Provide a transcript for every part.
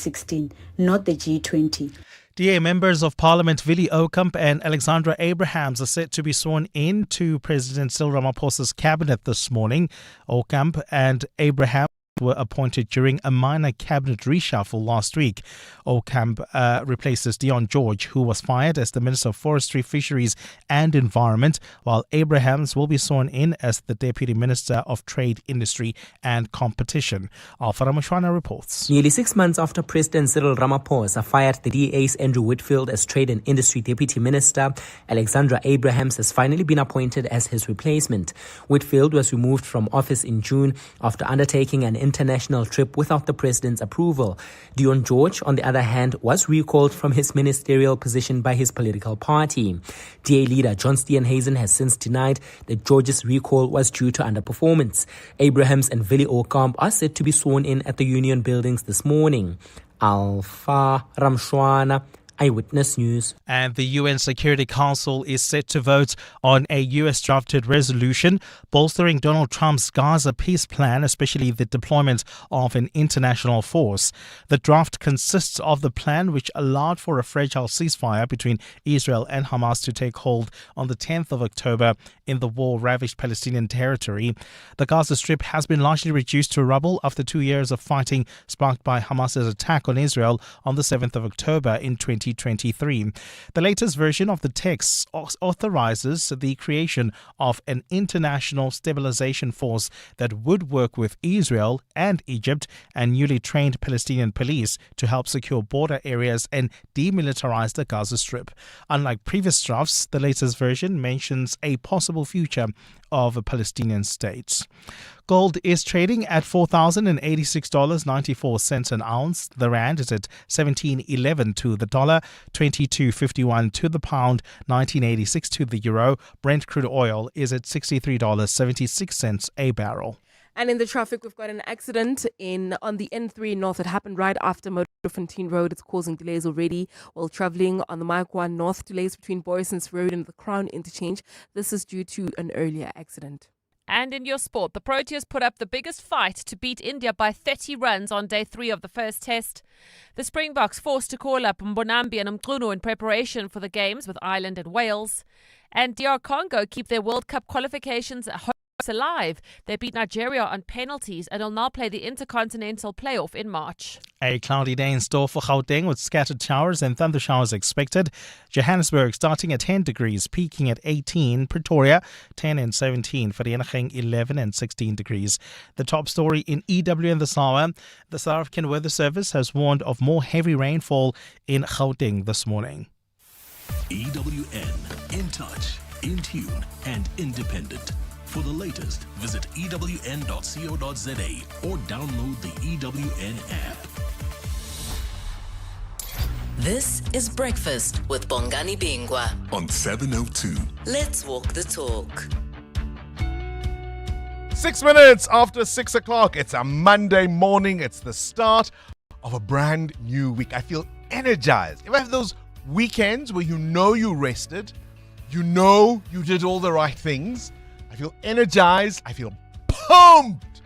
2016, not the G20. DA members of Parliament Willie Okamp and Alexandra Abrahams are set to be sworn in to President Cyril Ramaphosa's cabinet this morning. Okamp and Abrahams were appointed during a minor cabinet reshuffle last week. Okamp replaces Dion George, who was fired as the Minister of Forestry, Fisheries and Environment, while Abrahams will be sworn in as the Deputy Minister of Trade, Industry and Competition. Alpha Ramashwana reports. Nearly 6 months after President Cyril Ramaphosa fired the DA's Andrew Whitfield as Trade and Industry Deputy Minister, Alexandra Abrahams has finally been appointed as his replacement. Whitfield was removed from office in June after undertaking an international trip without the president's approval. Dion George, on the other hand, was recalled from his ministerial position by his political party. DA leader John Steenhuisen has since denied that George's recall was due to underperformance. Abrahams and Willie Okamp are set to be sworn in at the Union Buildings this morning. Alpha Ramshwana, Eyewitness News. And the UN Security Council is set to vote on a US drafted resolution bolstering Donald Trump's Gaza peace plan, especially the deployment of an international force. The draft consists of the plan which allowed for a fragile ceasefire between Israel and Hamas to take hold on the 10th of October in the war-ravaged Palestinian territory. The Gaza Strip has been largely reduced to rubble after 2 years of fighting sparked by Hamas's attack on Israel on the 7th of October in 2023. The latest version of the text authorizes the creation of an international stabilization force that would work with Israel and Egypt and newly trained Palestinian police to help secure border areas and demilitarize the Gaza Strip. Unlike previous drafts, the latest version mentions a possible future of a Palestinian state. Gold is trading at $4,086.94 an ounce. The rand is at 17.11 to the dollar, 22.51 to the pound, 19.86 to the euro. Brent crude oil is at $63.76 a barrel. And in the traffic, we've got an accident on the N3 North. It happened right after Fontaine Road. It's causing delays already while travelling on the Mike 1 North. Delays between Borison's Road and the Crown Interchange. This is due to an earlier accident. And in your sport, the Proteas put up the biggest fight to beat India by 30 runs on day 3 of the first test. The Springboks forced to call up Mbonambi and Mgunu in preparation for the games with Ireland and Wales. And DR Congo keep their World Cup qualifications alive. They beat Nigeria on penalties and will now play the Intercontinental Playoff in March. A cloudy day in store for Gauteng with scattered showers and thunder showers expected. Johannesburg starting at 10 degrees, peaking at 18. Pretoria 10 and 17. Vereeniging 11 and 16 degrees. The top story in EW and the South African Weather Service has warned of more heavy rainfall in Gauteng this morning. EWN, in touch, in tune and independent. For the latest, visit ewn.co.za or download the EWN app. This is Breakfast with Bongani Bingwa On 702. Let's walk the talk. 6 minutes after 6 o'clock. It's a Monday morning. It's the start of a brand new week. I feel energized. If I have those weekends where you know you rested, you know you did all the right things, I feel energized. I feel pumped.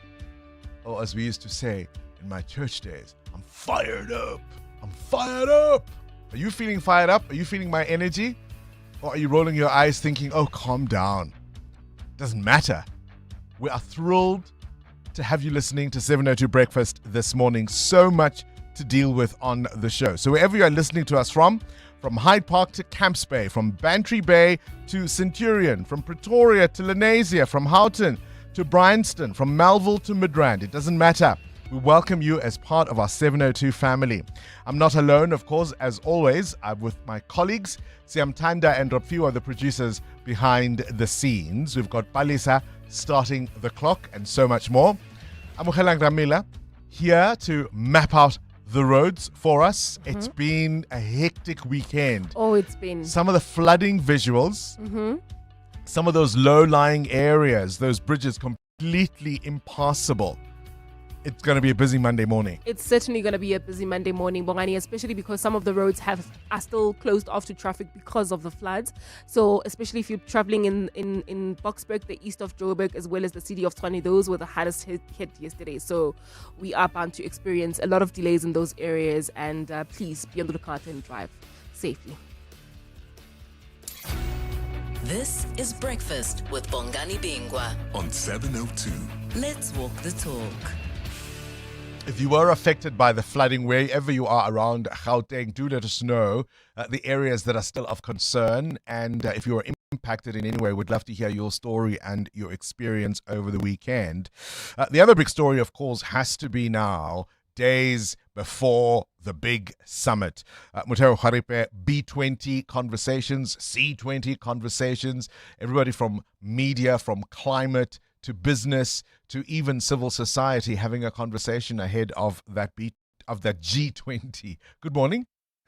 Or as we used to say in my church days, I'm fired up. I'm fired up. Are you feeling fired up? Are you feeling my energy? Or are you rolling your eyes thinking, oh, calm down? Doesn't matter. We are thrilled to have you listening to 702 Breakfast this morning. So much to deal with on the show. So wherever you are listening to us from Hyde Park to Camps Bay, from Bantry Bay to Centurion, from Pretoria to Lenasia, from Houghton to Bryanston, from Melville to Midrand. It doesn't matter. We welcome you as part of our 702 family. I'm not alone, of course, as always. I'm with my colleagues, Siam Tanda and Rapfiwa, the producers behind the scenes. We've got Palisa starting the clock and so much more. I'm Mukhelang Ramila here to map out the roads for us. Mm-hmm. It's been a hectic weekend. Oh, it's been. Some of the flooding visuals, some of those low-lying areas, those bridges completely impassable. It's going to be a busy Monday morning. It's certainly going to be a busy Monday morning, Bongani, especially because some of the roads are still closed off to traffic because of the floods. So especially if you're traveling in Boksburg, the east of Joburg, as well as the city of Tshwane, those were the hardest hit yesterday. So we are bound to experience a lot of delays in those areas, and please be on the lookout and drive safely. This is Breakfast with Bongani Bingwa. On 702. Let's walk the talk. If you were affected by the flooding wherever you are around Gauteng, do let us know the areas that are still of concern. And if you were impacted in any way, we'd love to hear your story and your experience over the weekend. The other big story, of course, has to be now, days before the big summit. Mutero Haripe, B20 conversations, C20 conversations, everybody from media, from climate to business to even civil society having a conversation ahead of that G20. Good morning.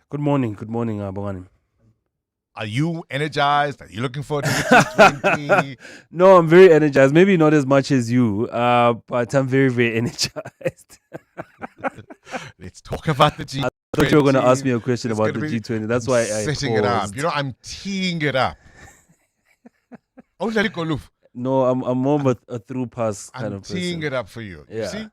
Good morning, Bongani. Are you energized? Are you looking forward to the G20? No, I'm very energized. Maybe not as much as you, but I'm very, very energized. Let's talk about the G20. I thought you were going to ask me a question about the G20. That's why I setting it up. You know, I'm teeing it up. No, I'm more of a through pass kind of person. I'm teeing it up for you. Yeah. You see?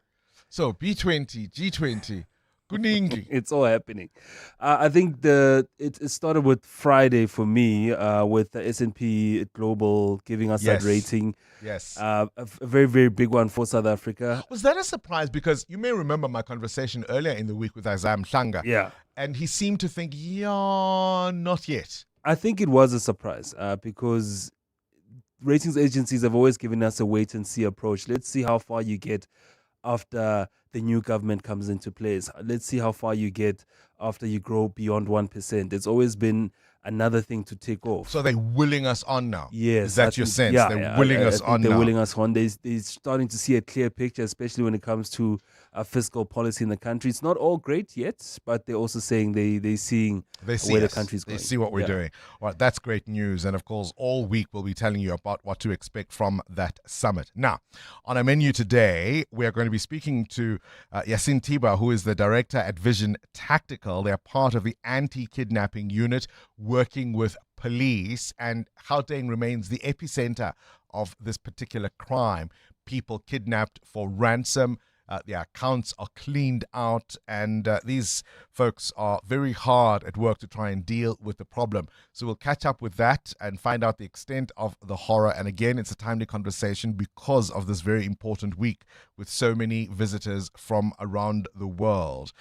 So B20, G20. Good evening. It's all happening. I think it started with Friday for me, with the S&P Global giving us that rating. Yes. A very, very big one for South Africa. Was that a surprise? Because you may remember my conversation earlier in the week with Isaiah Mhlanga. Yeah. And he seemed to think, not yet. I think it was a surprise because ratings agencies have always given us a wait and see approach. Let's see how far you get after the new government comes into place. Let's see how far you get after you grow beyond 1%. It's always been another thing to take off. So they're willing us on now? Yes. Is that your sense? They're willing us on now? They're willing us on. They're starting to see a clear picture, especially when it comes to fiscal policy in the country. It's not all great yet, but they're also saying they're seeing where the country's going. They see what we're doing. All right, that's great news. And of course, all week we'll be telling you about what to expect from that summit. Now, on our menu today, we are going to be speaking to Yasin Tiba, who is the director at Vision Tactical. They're part of the Anti-kidnapping unit working with police, and Gauteng remains the epicenter of this particular crime. People kidnapped for ransom. Their accounts are cleaned out, and these folks are very hard at work to try and deal with the problem. So we'll catch up with that and find out the extent of the horror. And again, it's a timely conversation because of this very important week with so many visitors from around the world.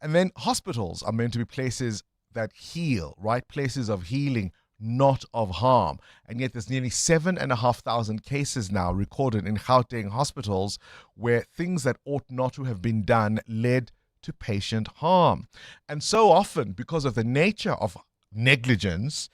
And then hospitals are meant to be places that heal, right? Places of healing, not of harm. And yet there's nearly 7,500 cases now recorded in Gauteng hospitals where things that ought not to have been done led to patient harm. And so often, because of the nature of negligence,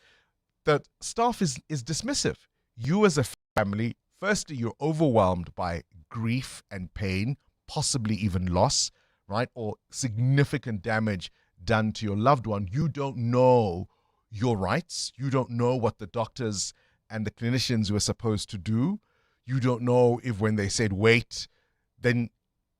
the staff is dismissive. You as a family, firstly, you're overwhelmed by grief and pain, possibly even loss, right? Or significant damage done to your loved one. You don't know your rights. You don't know what the doctors and the clinicians were supposed to do. You don't know if when they said wait, then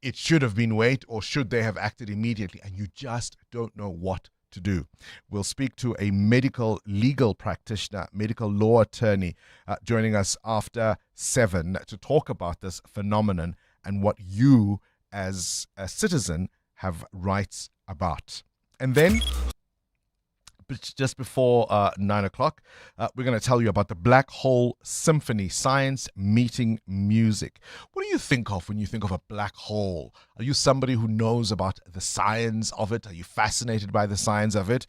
it should have been wait, or should they have acted immediately, and you just don't know what to do. We'll speak to a medical legal practitioner, medical law attorney, joining us after 7 to talk about this phenomenon and what you as a citizen have rights about. And then just before 9 o'clock, we're going to tell you about the Black Hole Symphony, science meeting music. What do you think of when you think of a black hole? Are you somebody who knows about the science of it? Are you fascinated by the science of it?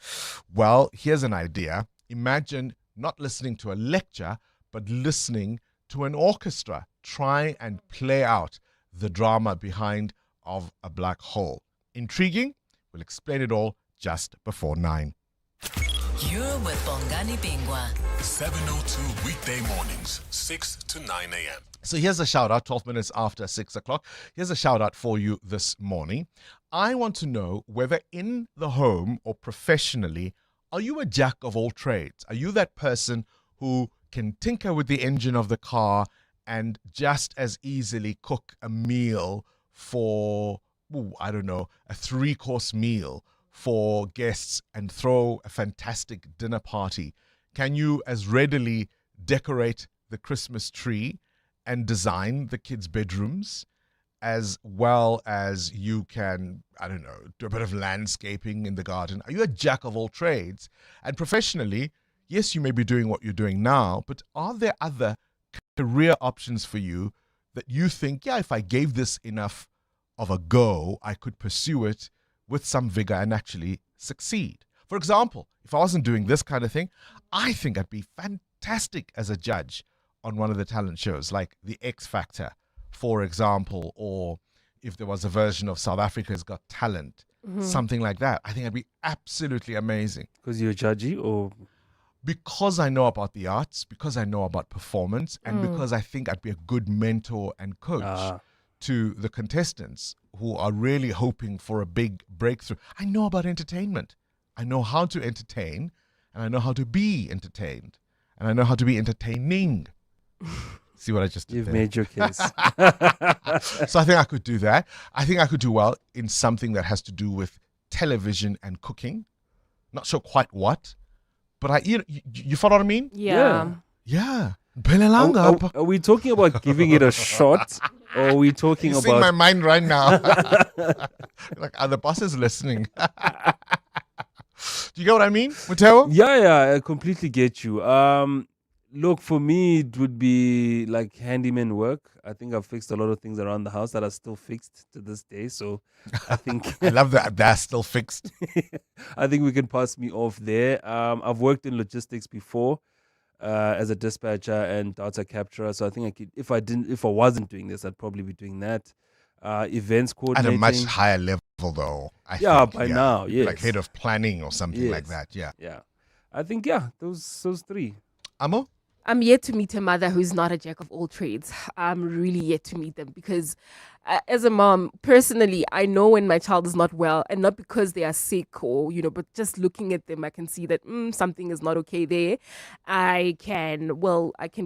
Well, here's an idea. Imagine not listening to a lecture, but listening to an orchestra try and play out the drama behind of a black hole. Intriguing? We'll explain it all just before 9. You're with Bongani Bingwa. 702 weekday mornings, 6 to 9 a.m. So here's a shout out, 12 minutes after 6 o'clock. Here's a shout out for you this morning. I want to know whether in the home or professionally, are you a jack of all trades? Are you that person who can tinker with the engine of the car and just as easily cook a meal for, I don't know, a 3-course meal for guests and throw a fantastic dinner party, can you as readily decorate the Christmas tree and design the kids' bedrooms, as well as you can, I don't know, do a bit of landscaping in the garden? Are you a jack of all trades? And professionally, yes, you may be doing what you're doing now, but are there other career options for you that you think, yeah, if I gave this enough of a go, I could pursue it with some vigor and actually succeed? For example, if I wasn't doing this kind of thing, I think I'd be fantastic as a judge on one of the talent shows like The X Factor, for example, or if there was a version of South Africa's Got Talent, something like that. I think it'd be absolutely amazing. Because you're judgy, or because I know about the arts, because I know about performance, and because I think I'd be a good mentor and coach to the contestants who are really hoping for a big breakthrough. I know about entertainment. I know how to entertain, and I know how to be entertained, and I know how to be entertaining. See what I just did you've there? made your case. So I think I could do that. I think I could do well in something that has to do with television and cooking. Not sure quite what, but you follow what I mean? Yeah. Yeah. Are we talking about giving it a shot, or are we talking You about? see my mind right now. Like, are the bosses listening? Do you get what I mean, Mateo? Yeah, I completely get you. Look, for me, it would be like handyman work. I think I've fixed a lot of things around the house that are still fixed to this day. So I think I love that they're still fixed. I think we can pass me off there. I've worked in logistics before as a dispatcher and data capturer. So I think I could, if I wasn't doing this, I'd probably be doing that. Events coordinating. At a much higher level, though. I think, by now, yes. Like head of planning or something like Yes. that. Yeah. Yeah. I think, those three. Amo? I'm yet to meet a mother who's not a jack of all trades. I'm really yet to meet them because as a mom, personally, I know when my child is not well, and not because they are sick or, but just looking at them, I can see that something is not okay there. I can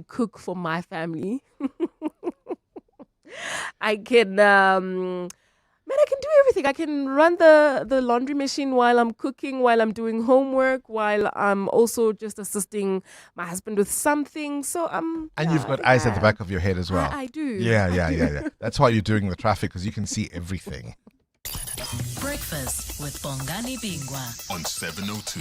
cook for my family. I can do everything. I can run the laundry machine while I'm cooking, while I'm doing homework, while I'm also just assisting my husband with something. So And you've got eyes at the back of your head as well. I do. Yeah. That's why you're doing the traffic, because you can see everything. Breakfast with Bongani Bingwa on 702.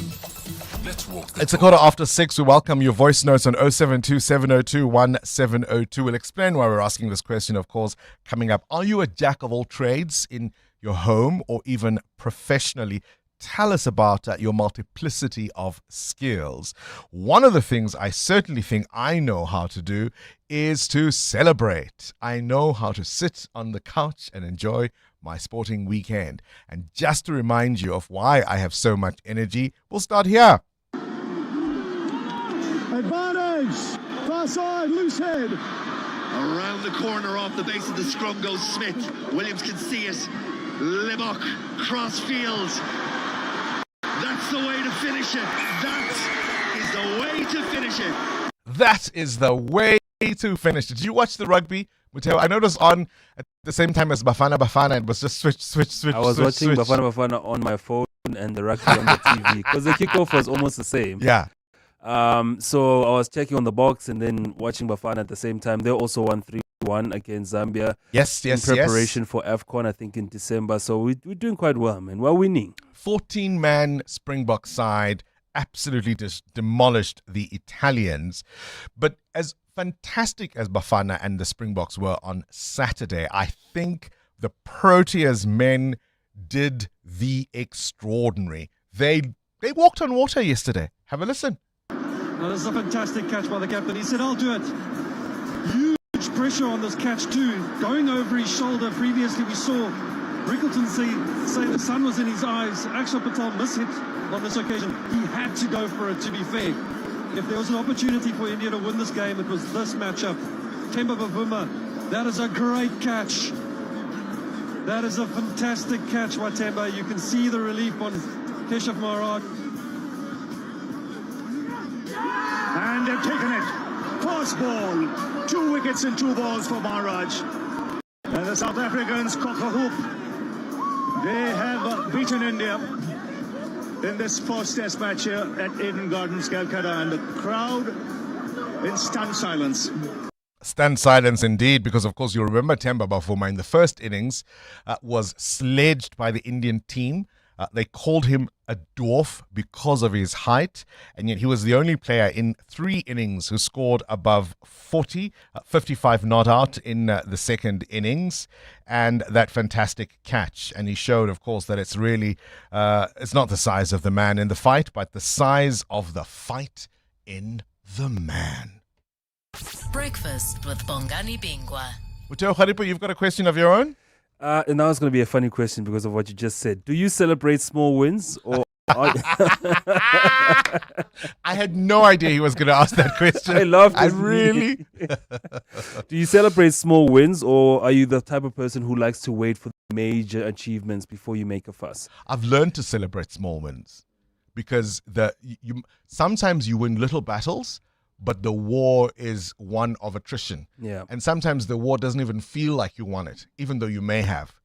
Let's walk the It's a talk. 6:15. We welcome your voice notes on 072 702 1702. We'll explain why we're asking this question, of course, coming up. Are you a jack of all trades in your home or even professionally? Tell us about your multiplicity of skills. One of the things I certainly think I know how to do is to celebrate. I know how to sit on the couch and enjoy my sporting weekend. And just to remind you of why I have so much energy, we'll start here. Advantage! Far side, loose head. Around the corner off the base of the scrum goes Smith. Williams can see it. Libok, cross field. That's the way to finish it. That is the way to finish it. That is the way to finish it. Did you watch the rugby, Mateo? I know it was on at the same time as Bafana. It was just switch. I was watching Bafana on my phone and the rugby on the TV because the kickoff was almost the same. Yeah. So I was checking on the box and then watching Bafana at the same time. They also won 3-1 against Zambia. Yes. In preparation for AFCON, I think in December. So we're doing quite well, man. We're winning. 14-man Springbok side absolutely just demolished the Italians. But as fantastic as Bafana and the Springboks were on Saturday, I think the Proteas men did the extraordinary. They walked on water yesterday. Have a listen. Now, this is a fantastic catch by the captain. He said, I'll do it. Huge pressure on this catch too. Going over his shoulder. Previously we saw Rickleton say the sun was in his eyes. Akshar Patel mishit on this occasion. He had to go for it, to be fair. If there was an opportunity for India to win this game, it was this matchup. Themba Bavuma, that is a great catch. That is a fantastic catch by Themba. You can see the relief on Keshav Maharaj. And they've taken it. Cross ball. 2 wickets and 2 balls for Maharaj. And the South Africans cock a hoop. They have beaten India in this first test match here at Eden Gardens, Calcutta, and the crowd in stunned silence. Stunned silence indeed, because of course you remember Temba Bafuma in the first innings was sledged by the Indian team. They called him a dwarf because of his height, and yet he was the only player in 3 innings who scored above 40, 55 not out in the second innings, and that fantastic catch. And he showed, of course, that it's really, it's not the size of the man in the fight, but the size of the fight in the man. Breakfast with Bongani Bingwa. Uteo Kharipo, you've got a question of your own? And now it's going to be a funny question because of what you just said. Do you celebrate small wins or... I had no idea he was going to ask that question. I laughed. I really... Do you celebrate small wins, or are you the type of person who likes to wait for major achievements before you make a fuss? I've learned to celebrate small wins because sometimes you win little battles, but the war is one of attrition. Yeah. And sometimes the war doesn't even feel like you won it, even though you may have.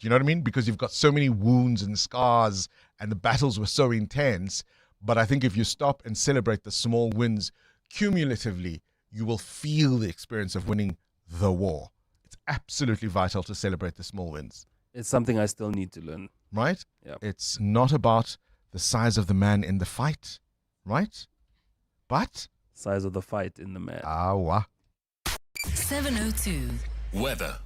Do you know what I mean? Because you've got so many wounds and scars and the battles were so intense. But I think if you stop and celebrate the small wins cumulatively, you will feel the experience of winning the war. It's absolutely vital to celebrate the small wins. It's something I still need to learn. Right? Yeah. It's not about the size of the man in the fight. Right? But... size of the fight in the man. 702. Weather.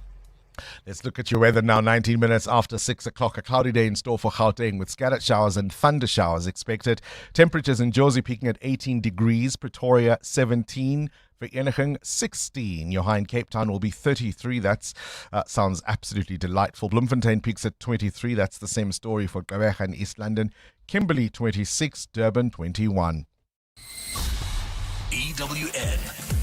Let's look at your weather now. 19 minutes after 6 o'clock. A cloudy day in store for Gauteng with scattered showers and thunder showers expected. Temperatures in Jozi peaking at 18 degrees. Pretoria 17. Vereniging 16. Johannesburg in Cape Town will be 33. That sounds absolutely delightful. Bloemfontein peaks at 23. That's the same story for Gauteng and East London. Kimberley 26. Durban 21. EWN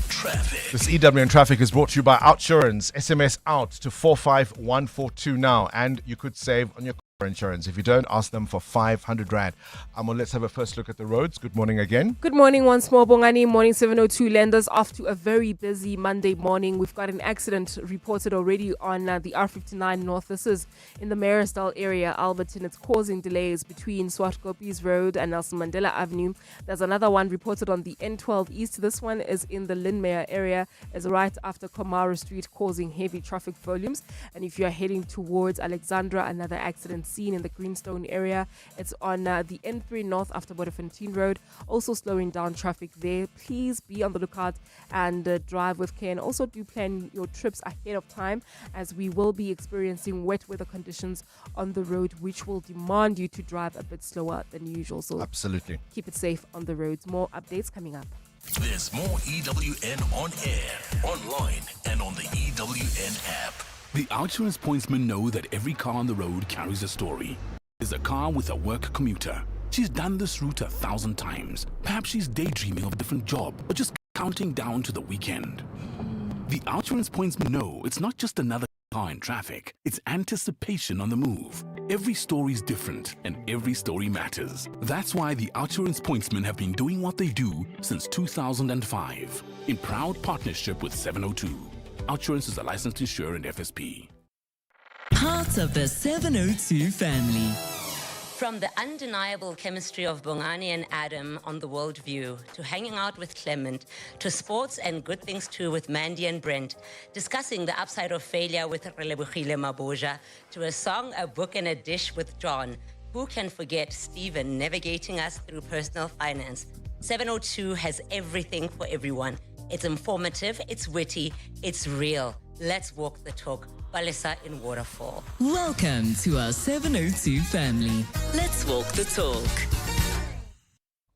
Traffic. This EWN Traffic is brought to you by Outsurance. SMS out to 45142 now, and you could save on your car insurance. If you don't, ask them for 500 Rand. Let's have a first look at the roads. Good morning again. Good morning once more, Bongani. Morning 702 lenders off to a very busy Monday morning. We've got an accident reported already on the R59 North. This is in the Marisdale area, Alberton. It's causing delays between Swartkopies Road and Nelson Mandela Avenue. There's another one reported on the N12 East. This one is in the Lynmere area. It's right after Komara Street, causing heavy traffic volumes. And if you're heading towards Alexandra, another accident seen in the Greenstone area. It's on the N3 North after Bodefontein Road, also slowing down traffic there. Please be on the lookout and drive with care, and also do plan your trips ahead of time, as we will be experiencing wet weather conditions on the road, which will demand you to drive a bit slower than usual. So absolutely keep it safe on the roads. More updates coming up. There's more EWN on air, online, and on the EWN app. The Outsurance pointsmen know that every car on the road carries a story. There's a car with a work commuter. She's done this route 1,000 times. Perhaps she's daydreaming of a different job, or just counting down to the weekend. The Outsurance pointsmen know it's not just another car in traffic. It's anticipation on the move. Every story's different, and every story matters. That's why the Outsurance pointsmen have been doing what they do since 2005, in proud partnership with 702. Outsurance is a licensed insurer and FSP. Part of the 702 family. From the undeniable chemistry of Bongani and Adam on The World View, to hanging out with Clement, to sports and good things too with Mandy and Brent, discussing the upside of failure with Relebohile Maboja, to a song, a book and a dish with John. Who can forget Stephen navigating us through personal finance? 702 has everything for everyone. It's informative, it's witty, it's real. Let's walk the talk. Balisa in Waterfall. Welcome to our 702 family. Let's walk the talk.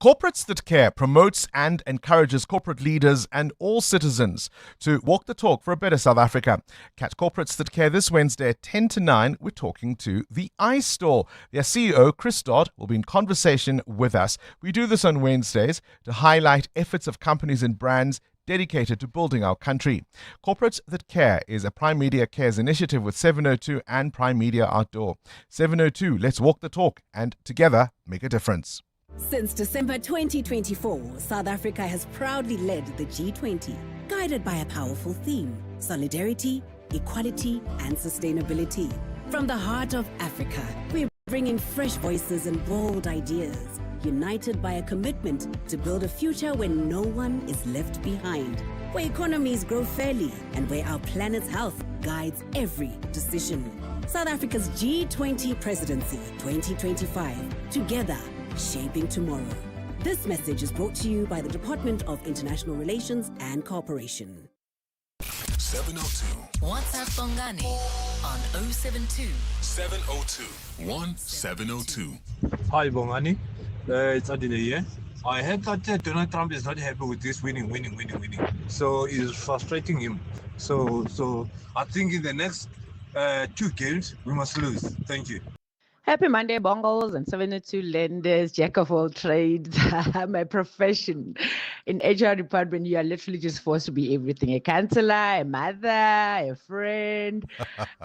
Corporates That Care promotes and encourages corporate leaders and all citizens to walk the talk for a better South Africa. Catch Corporates That Care this Wednesday at 10 to 9. We're talking to the iStore. Their CEO, Chris Dodd, will be in conversation with us. We do this on Wednesdays to highlight efforts of companies and brands dedicated to building our country. Corporates That Care is a Prime Media Cares initiative with 702 and Prime Media Outdoor. 702, let's walk the talk and together make a difference. Since December 2024, South Africa has proudly led the G20, guided by a powerful theme: solidarity, equality, and sustainability. From the heart of Africa, we're bringing fresh voices and bold ideas, united by a commitment to build a future where no one is left behind, where economies grow fairly, and where our planet's health guides every decision. South Africa's G20 Presidency 2025, together shaping tomorrow. This message is brought to you by the Department of International Relations and Cooperation. 702 WhatsApp Bongani on 072 702 1702. Hi, Bongani. It's Adile here. I heard that Donald Trump is not happy with this winning. So it's frustrating him. So I think in the next 2 games, we must lose. Thank you. Happy Monday, Bongos and 702 lenders, jack of all trades. My profession in HR department, you are literally just forced to be everything: a counselor, a mother, a friend,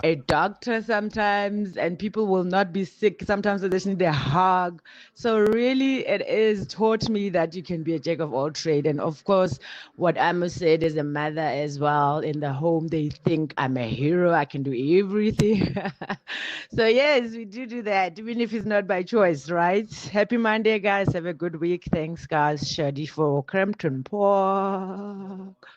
a doctor sometimes, and people will not be sick. Sometimes they just need a hug. So really, it is taught me that you can be a jack of all trade. And of course, what Amos said as a mother as well, in the home, they think I'm a hero. I can do everything. So yes, we do that, even if it's not by choice, right? Happy Monday, guys. Have a good week. Thanks, guys. Shadi for Crampton Park.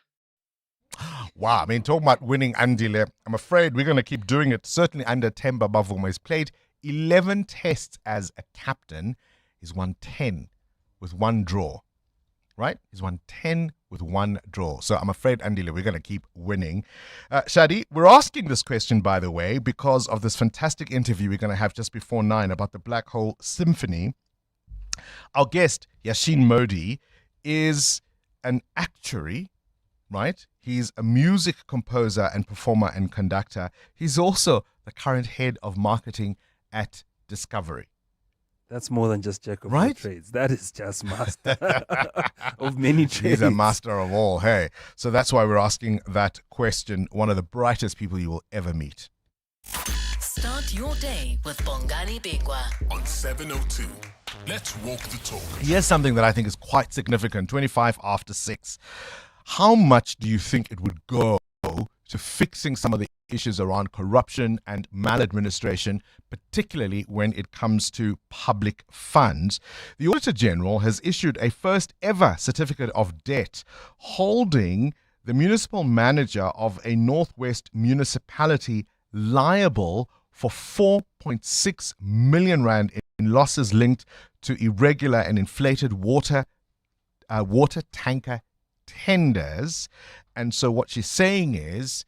Wow, I mean, talking about winning Andile, I'm afraid we're going to keep doing it. Certainly under Themba Bavuma. He's played 11 tests as a captain. He's won 10 with 1 draw, right? He's won 10 with 1 draw. So I'm afraid, Andile, we're going to keep winning. Shadi, we're asking this question, by the way, because of this fantastic interview we're going to have just before 9 about the Black Hole Symphony. Our guest, Yashin Modi, is an actuary, right? He's a music composer and performer and conductor. He's also the current head of marketing at Discovery. That's more than just jack of all Right? trades. That is just master of many trades. He's a master of all, hey. So that's why we're asking that question. One of the brightest people you will ever meet. Start your day with Bongani Bingwa on 702. Let's walk the talk. Here's something that I think is quite significant. 25 after 6. How much do you think it would go to fixing some of the issues around corruption and maladministration, particularly when it comes to public funds? The Auditor General has issued a first ever certificate of debt holding the municipal manager of a Northwest municipality liable for 4.6 million rand in losses linked to irregular and inflated water tanker tenders. And so what she's saying is,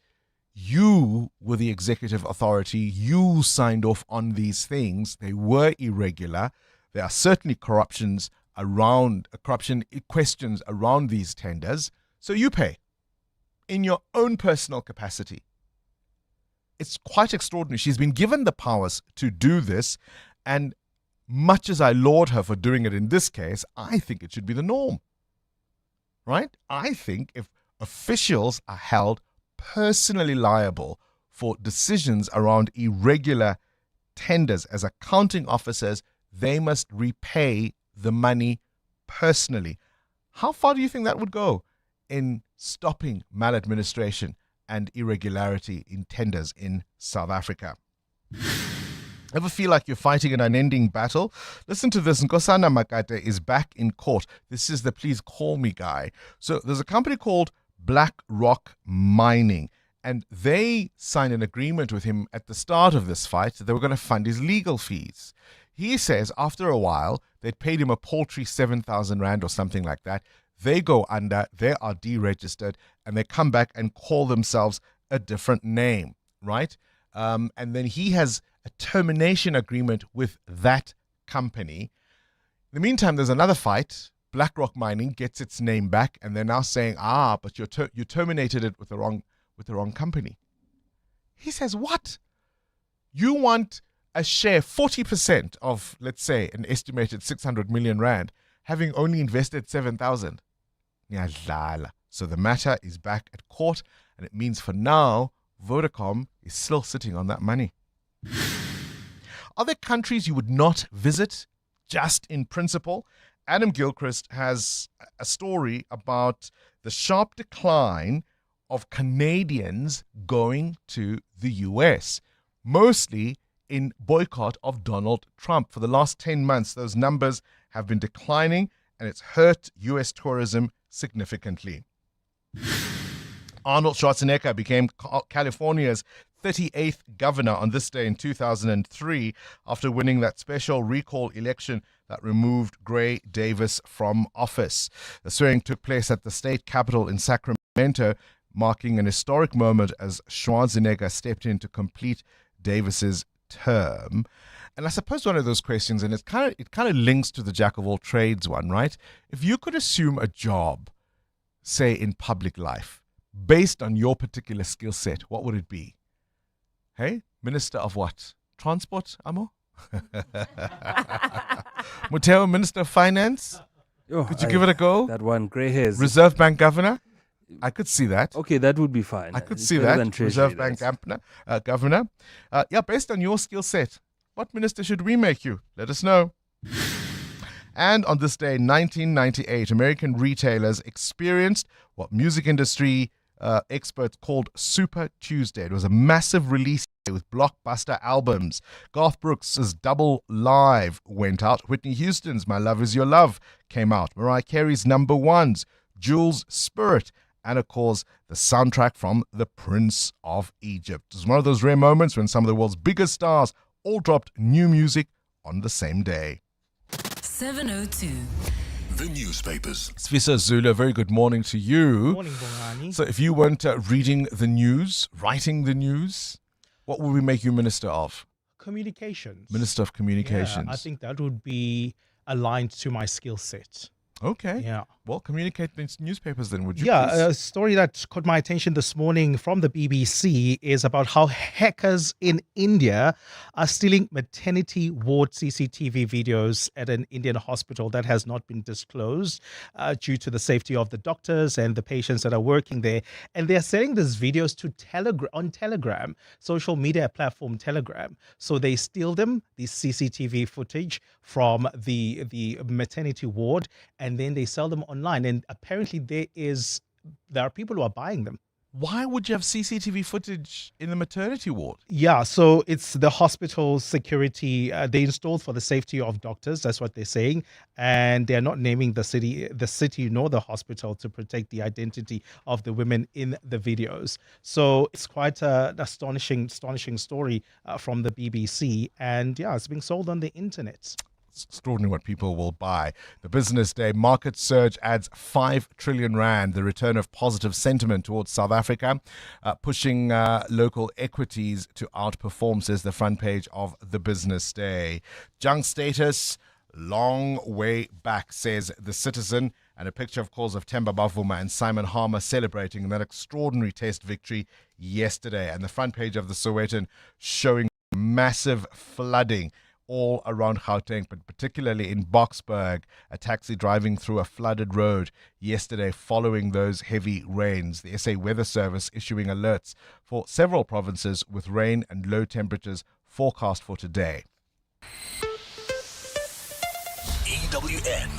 you were the executive authority, you signed off on these things, they were irregular, there are certainly corruption questions around these tenders, so you pay in your own personal capacity. It's quite extraordinary. She's been given the powers to do this, and much as I laud her for doing it in this case, I think it should be the norm. Right? I think if officials are held personally liable for decisions around irregular tenders as accounting officers, they must repay the money personally. How far do you think that would go in stopping maladministration and irregularity in tenders in South Africa? Ever feel like you're fighting an unending battle? Listen to this. Nkosana Makate is back in court. This is the please call me guy. So there's a company called Black Rock Mining, and they signed an agreement with him at the start of this fight that they were going to fund his legal fees. He says after a while, they'd paid him a paltry 7,000 rand or something like that. They go under, they are deregistered, and they come back and call themselves a different name, right? And then he has a termination agreement with that company. In the meantime, there's another fight. BlackRock Mining gets its name back, and they're now saying, but you terminated it with the wrong company. He says, what? You want a share, 40% of, let's say, an estimated 600 million rand, having only invested 7,000. So the matter is back at court, and it means for now, Vodacom is still sitting on that money. Are there countries you would not visit just in principle? Adam Gilchrist has a story about the sharp decline of Canadians going to the US, mostly in boycott of Donald Trump. For the last 10 months, those numbers have been declining, and it's hurt US tourism significantly. Arnold Schwarzenegger became California's 38th governor on this day in 2003 after winning that special recall election that removed Gray Davis from office. The swearing took place at the state capitol in Sacramento, marking an historic moment as Schwarzenegger stepped in to complete Davis's term. And I suppose one of those questions, and it kind of links to the jack of all trades one, right? If you could assume a job, say in public life, based on your particular skill set, what would it be? Hey, Minister of what? Transport, Amo? Muteo, Minister of Finance? Could you give it a go? That one, grey hairs. Reserve Bank Governor? I could see that. Okay, that would be fine. I could see that. Reserve Bank Governor. Yeah, based on your skill set, what minister should we make you? Let us know. And on this day, 1998, American retailers experienced what music industry experts called Super Tuesday. It was a massive release day with blockbuster albums. Garth Brooks' Double Live went out. Whitney Houston's My Love Is Your Love came out. Mariah Carey's Number Ones, Jules' Spirit, and of course, the soundtrack from The Prince of Egypt. It was one of those rare moments when some of the world's biggest stars all dropped new music on the same day. 702. The newspapers. Sfisa Zulu, very good morning to you. Morning, Bongani. So if you weren't reading the news, writing the news, what would we make you Minister of? Communications. Minister of Communications. Yeah, I think that would be aligned to my skill set. Okay. Yeah. Well, communicate in newspapers then, would you? Yeah, please? a story that caught my attention this morning from the BBC is about how hackers in India are stealing maternity ward CCTV videos at an Indian hospital that has not been disclosed due to the safety of the doctors and the patients that are working there. And they're selling these videos to Telegram, social media platform Telegram. So they steal them, these CCTV footage from the maternity ward, and then they sell them online. And apparently there are people who are buying them. Why would you have CCTV footage in the maternity ward? Yeah, so it's the hospital security they installed for the safety of doctors. That's what they're saying, and they're not naming the city nor the hospital to protect the identity of the women in the videos. So it's quite an astonishing story from the BBC, and yeah, it's being sold on the internet. It's extraordinary what people will buy. The business day market surge adds 5 trillion rand, the return of positive sentiment towards South Africa, pushing local equities to outperform, says the front page of the business day. Junk status, long way back, says the Citizen, and a picture, of course, of Themba Bavuma and Simon Harmer celebrating that extraordinary test victory yesterday. And the front page of the Sowetan showing massive flooding all around Gauteng, but particularly in Boksburg, a taxi driving through a flooded road yesterday following those heavy rains. The SA Weather Service issuing alerts for several provinces with rain and low temperatures forecast for today. EWN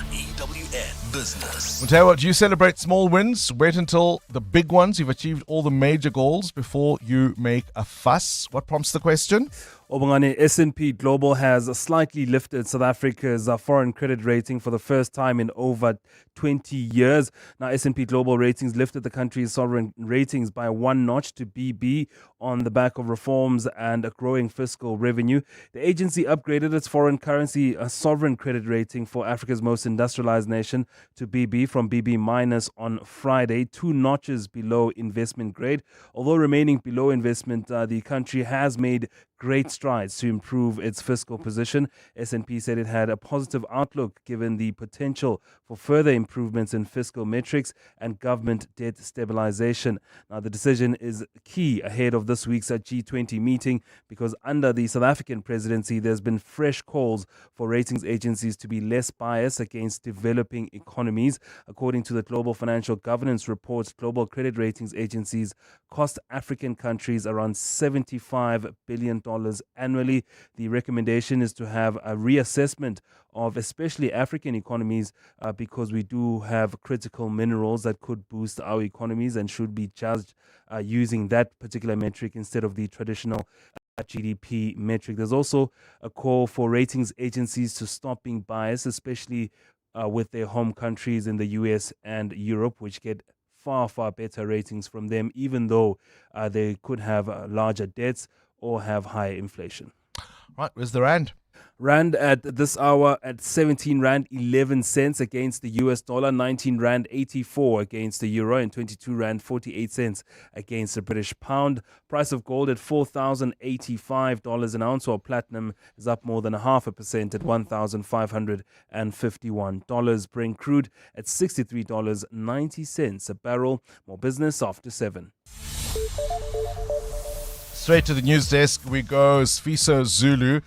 Business. Muteo, do you celebrate small wins? Wait until the big ones. You've achieved all the major goals before you make a fuss. What prompts the question? Bongani, S&P Global has slightly lifted South Africa's foreign credit rating for the first time in over 20 years. Now, S&P Global Ratings lifted the country's sovereign ratings by 1 notch to BB on the back of reforms and a growing fiscal revenue. The agency upgraded its foreign currency sovereign credit rating for Africa's most industrialized nation to BB from BB minus on Friday, 2 notches below investment grade. Although remaining below investment, the country has made great strides to improve its fiscal position. S&P said it had a positive outlook given the potential for further improvements in fiscal metrics and government debt stabilization. Now, the decision is key ahead of this week's G20 meeting because under the South African presidency, there's been fresh calls for ratings agencies to be less biased against developing economies. According to the Global Financial Governance Report, global credit ratings agencies cost African countries around 75 billion $4 annually. The recommendation is to have a reassessment of especially African economies because we do have critical minerals that could boost our economies and should be judged using that particular metric instead of the traditional GDP metric. There's also a call for ratings agencies to stop being biased, especially with their home countries in the US and Europe, which get far better ratings from them, even though they could have larger debts or have higher inflation. Right, where's the rand? Rand at this hour at 17 Rand 11 cents against the US dollar, 19 Rand 84 against the euro, and 22 Rand 48 cents against the British pound. Price of gold at $4,085 an ounce, while platinum is up more than 0.5% at $1,551. Brent crude at $63.90 a barrel. More business after 7. Straight to the news desk we go. Sfiso Zulu.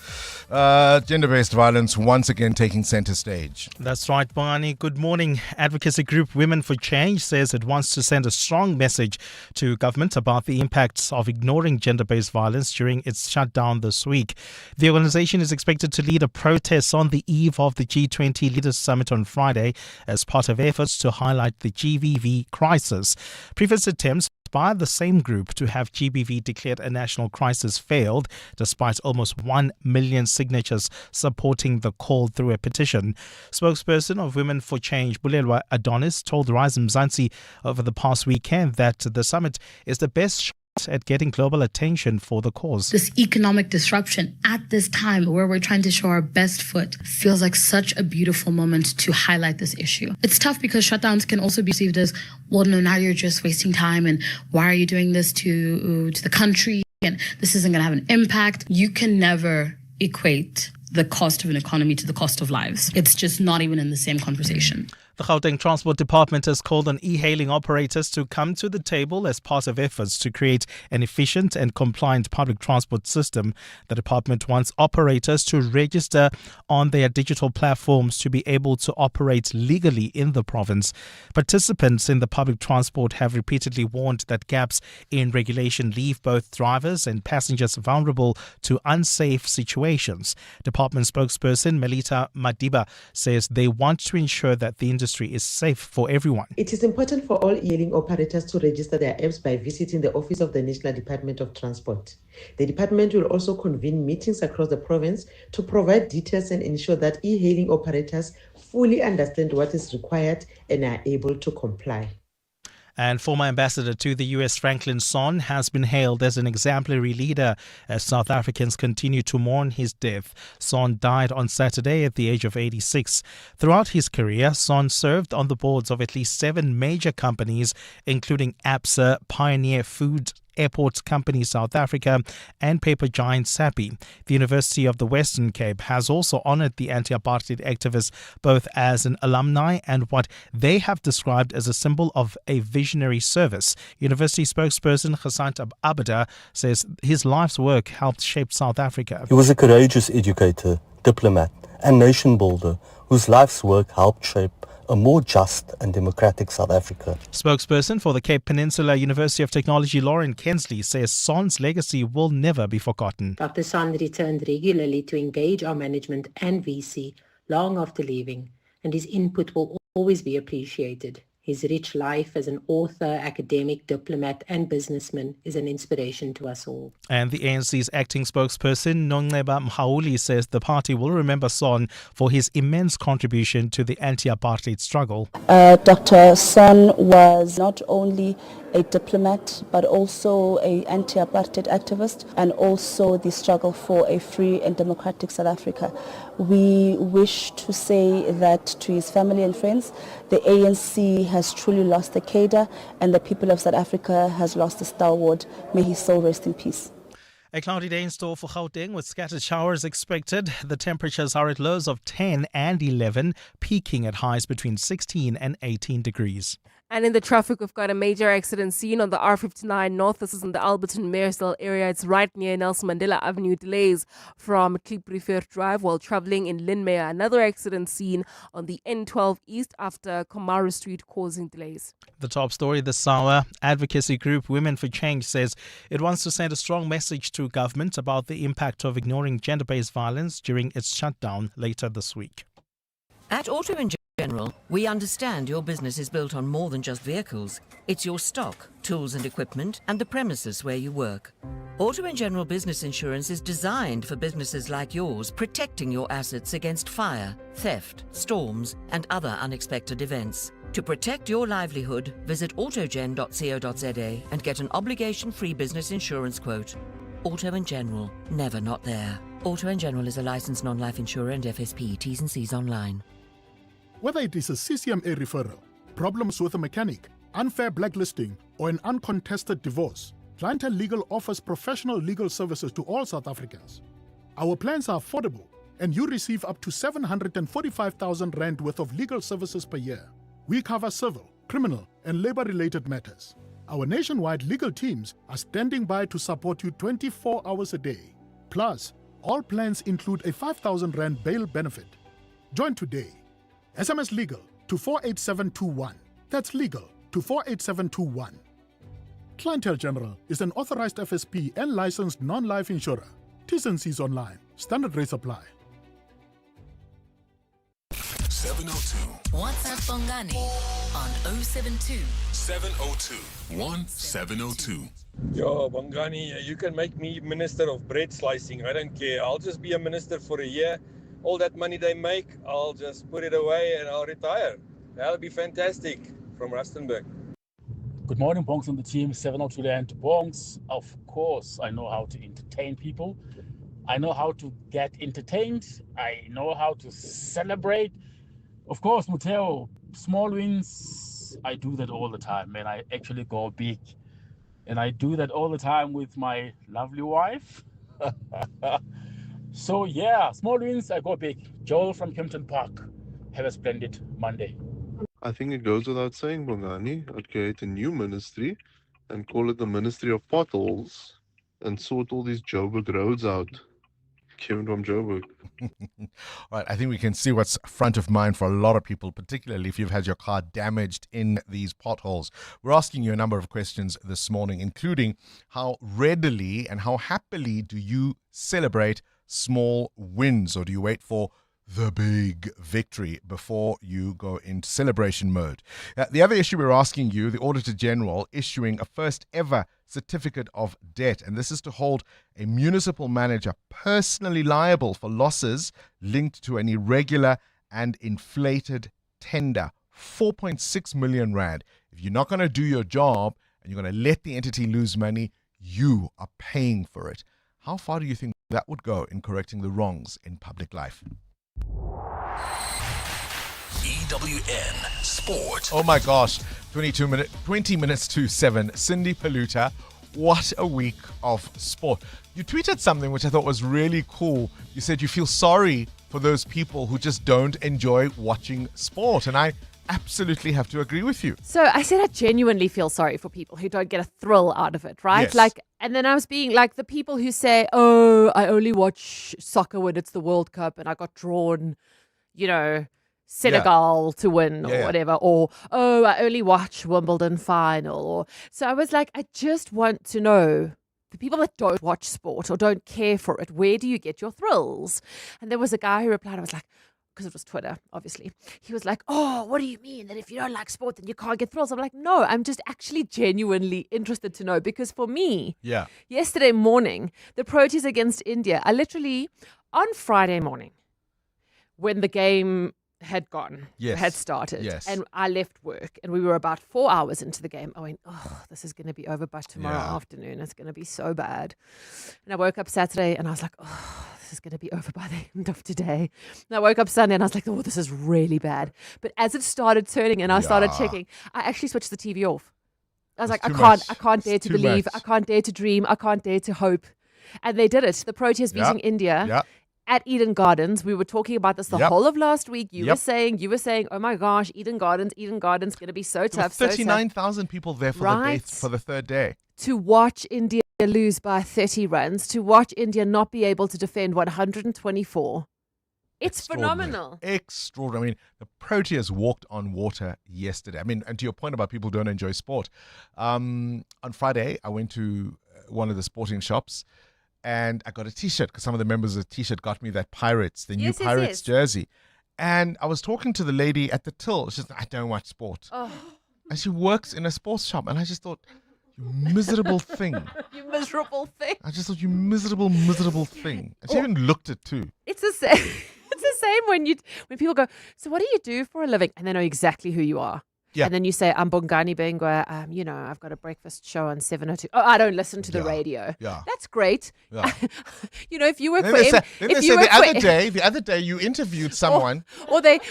Gender-based violence once again taking center stage. That's right, Bongani. Good morning. Advocacy group Women for Change says it wants to send a strong message to government about the impacts of ignoring gender-based violence during its shutdown this week. The organization is expected to lead a protest on the eve of the G20 Leaders Summit on Friday as part of efforts to highlight the GBV crisis. Previous attempts by the same group to have GBV declared a national crisis failed, despite almost 1 million signatures supporting the call through a petition. Spokesperson of Women for Change, Bulelwa Adonis, told Rise Mzansi over the past weekend that the summit is the best shot at getting global attention for the cause. This economic disruption at this time where we're trying to show our best foot feels like such a beautiful moment to highlight this issue. It's tough because shutdowns can also be perceived as, well, no, now you're just wasting time and why are you doing this to the country and this isn't going to have an impact. You can never equate the cost of an economy to the cost of lives. It's just not even in the same conversation. The Gauteng Transport Department has called on e-hailing operators to come to the table as part of efforts to create an efficient and compliant public transport system. The department wants operators to register on their digital platforms to be able to operate legally in the province. Participants in the public transport have repeatedly warned that gaps in regulation leave both drivers and passengers vulnerable to unsafe situations. Department spokesperson Melita Madiba says they want to ensure that the industry is safe for everyone. It is important for all e-hailing operators to register their apps by visiting the office of the National Department of Transport. The department will also convene meetings across the province to provide details and ensure that e-hailing operators fully understand what is required and are able to comply. And former ambassador to the US Franklin Sonn has been hailed as an exemplary leader as South Africans continue to mourn his death. Sonn died on Saturday at the age of 86. Throughout his career, Sonn served on the boards of at least 7 major companies, including Absa, Pioneer Food, Airports Company South Africa, and paper giant Sappi. The University of the Western Cape has also honoured the anti-apartheid activists both as an alumni and what they have described as a symbol of a visionary service. University spokesperson Gesant Abada says his life's work helped shape South Africa. He was a courageous educator, diplomat, and nation builder whose life's work helped shape a more just and democratic South Africa. Spokesperson for the Cape Peninsula University of Technology, Lauren Kensley, says Sonn's legacy will never be forgotten. Dr. Sonn returned regularly to engage our management and VC long after leaving, and his input will always be appreciated. His rich life as an author, academic, diplomat and businessman is an inspiration to us all. And the ANC's acting spokesperson, Nongeba Mhauli, says the party will remember Sonn for his immense contribution to the anti-apartheid struggle. Dr. Sonn was not only a diplomat but also an anti-apartheid activist and also the struggle for a free and democratic South Africa. We wish to say that to his family and friends, the ANC has truly lost a cadre and the people of South Africa has lost a stalwart. May his soul rest in peace. A cloudy day in store for Gauteng with scattered showers expected. The temperatures are at lows of 10 and 11, peaking at highs between 16 and 18 degrees. And in the traffic, we've got a major accident scene on the R59 North. This is in the Alberton Mearsdale area. It's right near Nelson Mandela Avenue. Delays from Klipprivier Drive while traveling in Lynmere. Another accident scene on the N12 East after Komaru Street, causing delays. The top story this hour, advocacy group Women for Change says it wants to send a strong message to government about the impact of ignoring gender-based violence during its shutdown later this week. At Auto & General, we understand your business is built on more than just vehicles. It's your stock, tools and equipment, and the premises where you work. Auto & General Business Insurance is designed for businesses like yours, protecting your assets against fire, theft, storms, and other unexpected events. To protect your livelihood, visit autogen.co.za and get an obligation-free business insurance quote. Auto & General, never not there. Auto & General is a licensed non-life insurer and FSP. T's and C's online. Whether it is a CCMA referral, problems with a mechanic, unfair blacklisting, or an uncontested divorce, Clientele Legal offers professional legal services to all South Africans. Our plans are affordable, and you receive up to 745,000 Rand worth of legal services per year. We cover civil, criminal, and labor-related matters. Our nationwide legal teams are standing by to support you 24 hours a day. Plus, all plans include a 5,000 Rand bail benefit. Join today. SMS LEGAL to 48721. That's legal to 48721. Clientele General is an authorized FSP and licensed non-life insurer. T's and C's online. Standard rates apply. 702. WhatsApp Bongani on 072 702 1702. Yo, Bongani, you can make me minister of bread slicing. I don't care. I'll just be a minister for a year. All that money they make, I'll just put it away and I'll retire. That'll be fantastic. From Rustenburg. Good morning, Bongs on the team, 702 Land. Bongs, of course, I know how to entertain people. I know how to get entertained. I know how to celebrate. Of course, Muteo, small wins, I do that all the time, and I actually go big. And I do that all the time with my lovely wife. So yeah, small wins, I go big. Joel from Kempton Park, have a splendid Monday. I think it goes without saying, Bongani, I'd create a new ministry and call it the Ministry of Potholes and sort all these Joburg roads out. Kevin from Joburg. Right, I think we can see what's front of mind for a lot of people, particularly if you've had your car damaged in these potholes. We're asking you a number of questions this morning, including how readily and how happily do you celebrate small wins, or do you wait for the big victory before you go into celebration mode? The other issue we're asking you, the Auditor General issuing a first ever certificate of debt, and this is to hold a municipal manager personally liable for losses linked to an irregular and inflated tender. 4.6 million Rand. If you're not going to do your job and you're going to let the entity lose money, you are paying for it. How far do you think that would go in correcting the wrongs in public life? EWN Sport. Oh my gosh, 20 minutes to 7. Cindy Paluta, what a week of sport. You tweeted something which I thought was really cool. You said you feel sorry for those people who just don't enjoy watching sport, and I absolutely have to agree with you. So I said I genuinely feel sorry for people who don't get a thrill out of it, right? Yes. And then I was being like the people who say, oh, I only watch soccer when it's the World Cup and I got drawn, Senegal to win or whatever. Or, oh, I only watch Wimbledon final. Or so I was like, I just want to know, the people that don't watch sport or don't care for it, where do you get your thrills? And there was a guy who replied, I was like, because it was Twitter, obviously. He was like, oh, what do you mean that if you don't like sport, then you can't get thrills? I'm like, no, I'm just actually genuinely interested to know, because for me, yesterday morning, the Proteas against India, I literally, on Friday morning, when the game had started, and I left work, and we were about 4 hours into the game, I went, oh, this is going to be over by tomorrow afternoon. It's going to be so bad. And I woke up Saturday, and I was like, oh, this is going to be over by the end of today. And I woke up Sunday, and I was like, oh, this is really bad. But as it started turning, and I started checking, I actually switched the TV off. I was like, I can't dare to believe, I can't dare to dream, I can't dare to hope. And they did it. The Proteas beating India. at Eden Gardens. We were talking about this the Yep. whole of last week. You Yep. were saying, oh my gosh, Eden Gardens going to be so There were tough. so tough. 39,000 people there for Right. for the third day. To watch India lose by 30 runs, to watch India not be able to defend 124. It's phenomenal. Extraordinary. I mean, the Proteas walked on water yesterday. I mean, and to your point about people don't enjoy sport, on Friday, I went to one of the sporting shops and I got a T-shirt because some of the members of the T-shirt got me that the new Pirates jersey. And I was talking to the lady at the till. She said, I don't watch sport. Oh. And she works in a sports shop. And I just thought, you miserable thing. You miserable thing. I just thought, you miserable thing. And she even looked it too. It's the same. It's the same when people go, so what do you do for a living? And they know exactly who you are. Yeah. And then you say, I'm Bongani Bingwa. I've got a breakfast show on 702. Oh, I don't listen to the radio. Yeah. That's great. Yeah. If you work Then for they say, if the other day you interviewed someone. And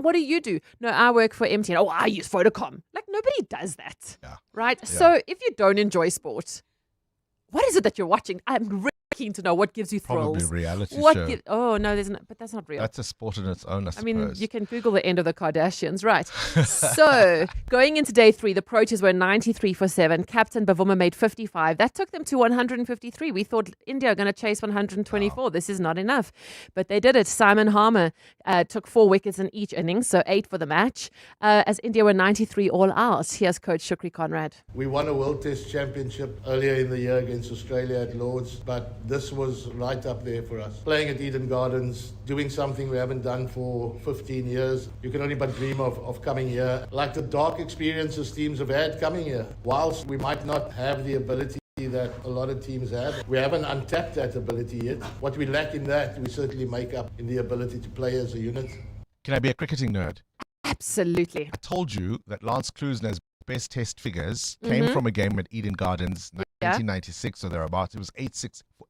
what do you do? No, I work for MTN. Oh, I use Vodacom. Like, nobody does that. Yeah. Right? Yeah. So if you don't enjoy sport, what is it that you're watching? I'm really keen to know what gives you thrills. Probably reality show. Oh, no, but that's not real. That's a sport in its own, I suppose. I mean, you can Google the end of the Kardashians, right? So, going into day 3, the Proteas were 93 for 7. Captain Bavuma made 55. That took them to 153. We thought India are going to chase 124. Wow. This is not enough. But they did it. Simon Harmer took 4 wickets in each innings, so 8 for the match, as India were 93 all out. Here's Coach Shukri Conrad. We won a World Test Championship earlier in the year against Australia at Lord's, but this was right up there for us. Playing at Eden Gardens, doing something we haven't done for 15 years. You can only but dream of coming here. Like the dark experiences teams have had coming here. Whilst we might not have the ability that a lot of teams have, we haven't untapped that ability yet. What we lack in that, we certainly make up in the ability to play as a unit. Can I be a cricketing nerd? Absolutely. I told you that Lance Klusener's best test figures came from a game at Eden Gardens, 1996 or thereabouts. It was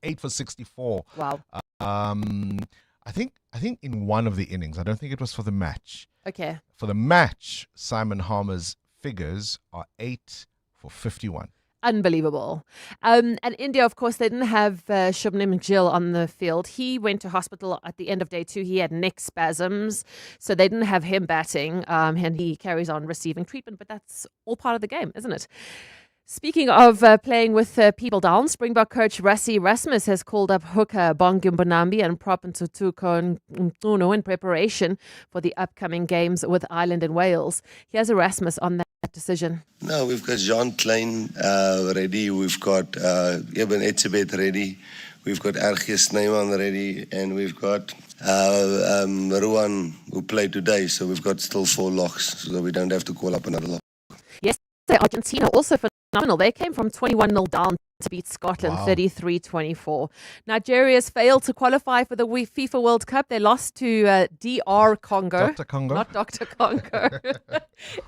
8 for 64. Wow. I think in one of the innings, I don't think it was for the match. Okay. For the match, Simon Harmer's figures are 8 for 51. Unbelievable. And India, of course, they didn't have Shubham Gill on the field. He went to hospital at the end of day 2. He had neck spasms, so they didn't have him batting, and he carries on receiving treatment, but that's all part of the game, isn't it? Speaking of playing with people down, Springbok coach Rassie Rasmus has called up hooker Bongani and Prop Ntutuko Mcuno in preparation for the upcoming games with Ireland and Wales. Here's Erasmus on that decision. No, we've got Jean Klein ready. We've got Eben Etzebeth ready. We've got Archie Snyman ready. And we've got Ruan who played today. So we've got still 4 locks so that we don't have to call up another lock. Yesterday, Argentina also phenomenal. They came from 21-0 down to beat Scotland 33-24. Nigeria's failed to qualify for the FIFA World Cup. They lost to DR Congo. Dr. Congo. Not Dr. Congo.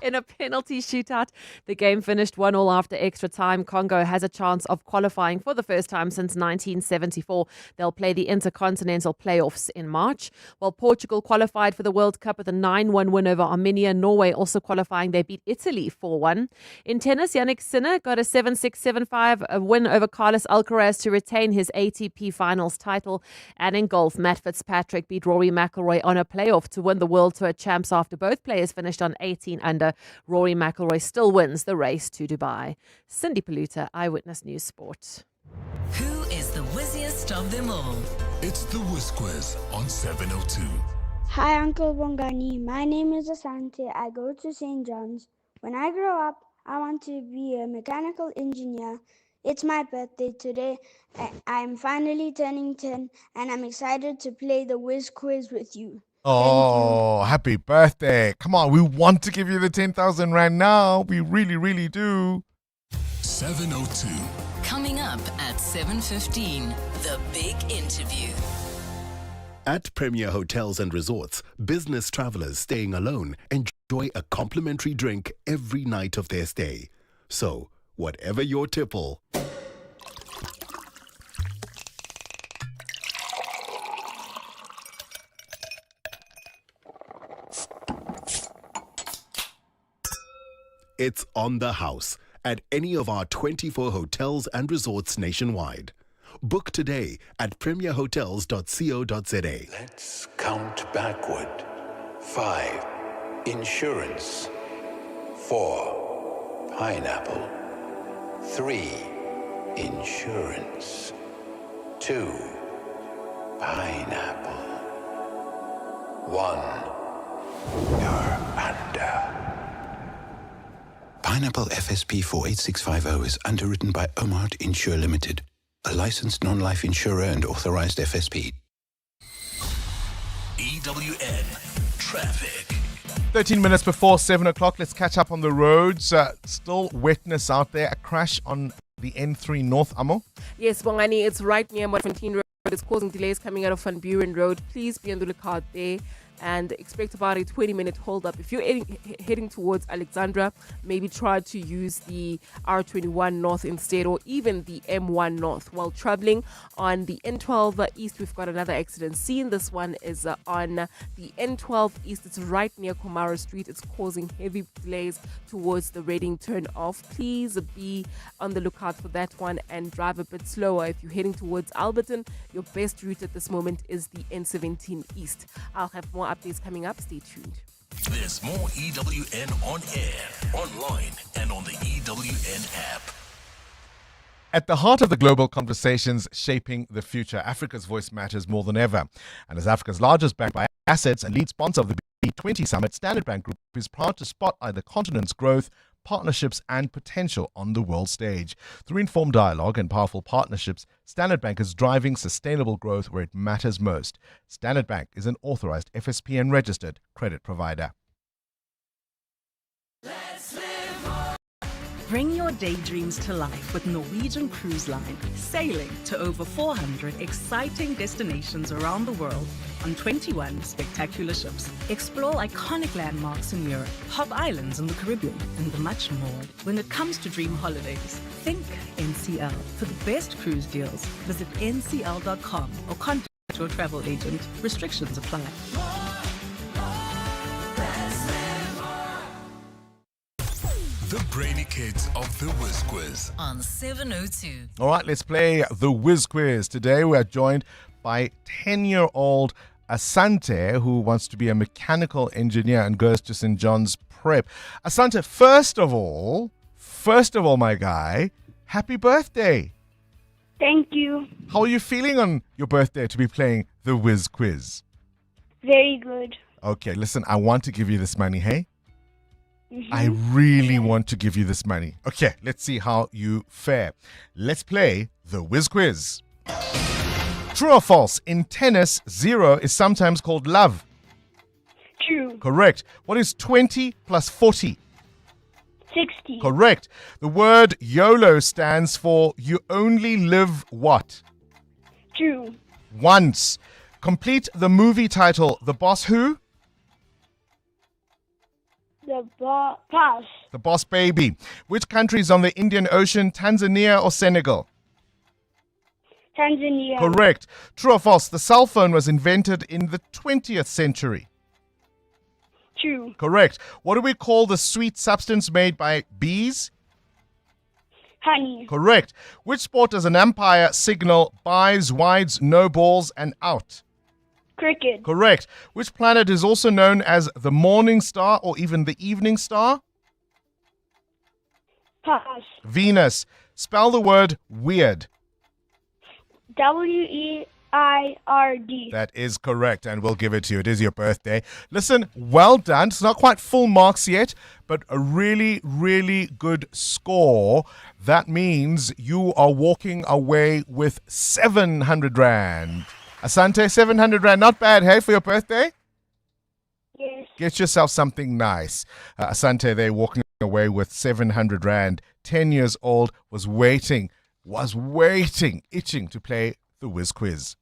In a penalty shootout. The game finished 1-1 after extra time. Congo has a chance of qualifying for the first time since 1974. They'll play the Intercontinental Playoffs in March. While Portugal qualified for the World Cup with a 9-1 win over Armenia. Norway also qualifying. They beat Italy 4-1. In tennis, Yannick Sinner got a 7-6, 7-5 win over Carlos Alcaraz to retain his ATP Finals title. And in golf, Matt Fitzpatrick beat Rory McIlroy on a playoff to win the World Tour Champs after both players finished on 18 under. Rory McIlroy still wins the race to Dubai. Cindy Paluta, Eyewitness News Sport. Who is the whizziest of them all? It's the Whiz Quiz on 702. Hi, Uncle Bongani. My name is Asante. I go to St. John's. When I grow up, I want to be a mechanical engineer. It's my birthday today. I'm finally turning 10, and I'm excited to play the Whiz Quiz with you. Oh, happy birthday. Come on, we want to give you the 10,000 Rand now. We really, really do. 702. Coming up at 7:15, the big interview. At Premier Hotels and Resorts, business travelers staying alone enjoy a complimentary drink every night of their stay. So, whatever your tipple, it's on the house at any of our 24 hotels and resorts nationwide. Book today at premierhotels.co.za. Let's count backward. 5. Insurance. 4. Pineapple. 3. Insurance. 2. Pineapple. 1. You're under. Pineapple FSP 48650 is underwritten by Omart Insure Limited, a licensed non-life insurer and authorized FSP. EWN Traffic. 13 minutes before 7 o'clock, let's catch up on the roads. Still wetness out there. A crash on the N3 North, Amo. Yes, Bongani, it's right near Modfontein Road. It's causing delays coming out of Van Buren Road. Please be on the lookout there and expect about a 20-minute hold up. If you're heading towards Alexandra, maybe try to use the R21 North instead, or even the M1 North. While traveling on the N12 East, we've got another accident scene. This one is on the N12 East. It's right near Komara Street. It's causing heavy delays towards the Reading turn off. Please be on the lookout for that one and drive a bit slower. If you're heading towards Alberton, your best route at this moment is the N17 East. I'll have more updates coming up. Stay tuned. There's more EWN on air, online, and on the EWN app. At the heart of the global conversations shaping the future, Africa's voice matters more than ever. And as Africa's largest bank by assets and lead sponsor of the B20 Summit, Standard Bank Group is proud to spotlight the continent's growth, partnerships and potential on the world stage. Through informed dialogue and powerful partnerships, Standard Bank is driving sustainable growth where it matters most. Standard Bank is an authorized FSP and registered credit provider. Bring your daydreams to life with Norwegian Cruise Line, sailing to over 400 exciting destinations around the world on 21 spectacular ships. Explore iconic landmarks in Europe, hop islands in the Caribbean, and much more. When it comes to dream holidays, think NCL. For the best cruise deals, visit ncl.com or contact your travel agent. Restrictions apply. The brainy kids of the Whiz Quiz on 702. All right, let's play the Whiz Quiz. Today we are joined by 10-year-old Asante, who wants to be a mechanical engineer and goes to St. John's Prep. Asante, first of all, my guy, happy birthday. Thank you. How are you feeling on your birthday to be playing the Whiz Quiz? Very good. Okay, listen, I want to give you this money, hey? I really want to give you this money. Okay, let's see how you fare. Let's play the Whiz Quiz. True or false? In tennis, 0 is sometimes called love. True. Correct. What is 20 plus 40? 60. Correct. The word YOLO stands for you only live what? True. Once. Complete the movie title, The Boss Who? The pass. The Boss Baby. Which country is on the Indian Ocean, Tanzania or Senegal? Tanzania. Correct. True or false? The cell phone was invented in the 20th century. True. Correct. What do we call the sweet substance made by bees? Honey. Correct. Which sport does an umpire signal buys, wides, no balls, and out? Cricket. Correct. Which planet is also known as the morning star or even the evening star? Pass. Venus. Spell the word weird. WEIRD. That is correct, and we'll give it to you. It is your birthday. Listen, well done. It's not quite full marks yet, but a really, really good score. That means you are walking away with 700 Rand. Asante, 700 Rand. Not bad, hey, for your birthday? Yes. Get yourself something nice. Asante, they're walking away with 700 Rand. 10 years old, was waiting, itching to play the Whiz Quiz.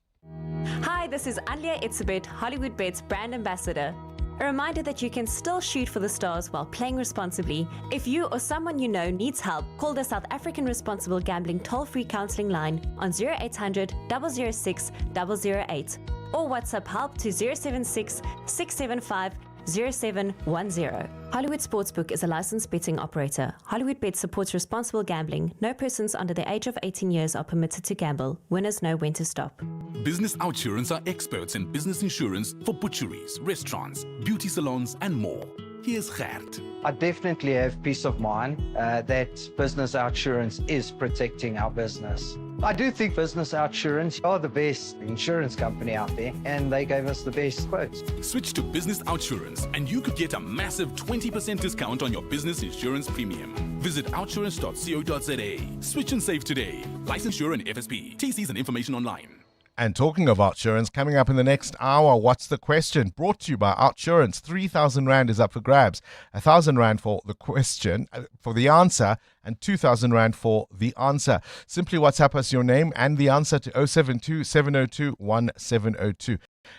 Hi, this is Alia Itzebet, Hollywood Bets brand ambassador. A reminder that you can still shoot for the stars while playing responsibly. If you or someone you know needs help, call the South African Responsible Gambling toll-free counselling line on 0800 006 008 or WhatsApp help to 076 675 0710. Hollywood Sportsbook is a licensed betting operator. Hollywood Bet supports responsible gambling. No persons under the age of 18 years are permitted to gamble. Winners know when to stop. Business Outsurance are experts in business insurance for butcheries, restaurants, beauty salons, and more. Here's Gert. I definitely have peace of mind that Business Outsurance is protecting our business. I do think Business Outsurance are the best insurance company out there, and they gave us the best quotes. Switch to Business Outsurance and you could get a massive 20% discount on your business insurance premium. Visit outsurance.co.za. Switch and save today. Licensure and FSP. TCs and information online. And talking of Outsurance, coming up in the next hour, what's the question? Brought to you by Outsurance. 3,000 Rand is up for grabs. 1,000 Rand for the question, for the answer, and 2,000 Rand for the answer. Simply WhatsApp us your name and the answer to 072 702 1702.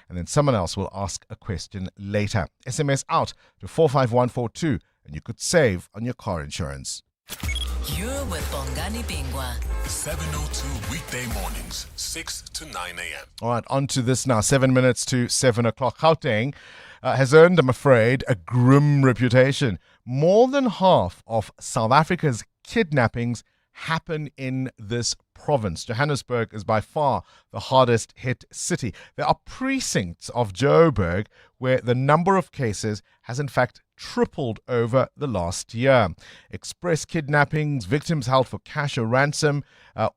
And then someone else will ask a question later. SMS out to 45142 and you could save on your car insurance. You're with Bongani Bingwa. 7:02 weekday mornings, 6 to 9 a.m. All right, on to this now. 7 minutes to 7 o'clock. Gauteng has earned, I'm afraid, a grim reputation. More than half of South Africa's kidnappings happen in this province. Johannesburg is by far the hardest hit city. There are precincts of Joburg where the number of cases has in fact tripled over the last year. Express kidnappings, victims held for cash or ransom,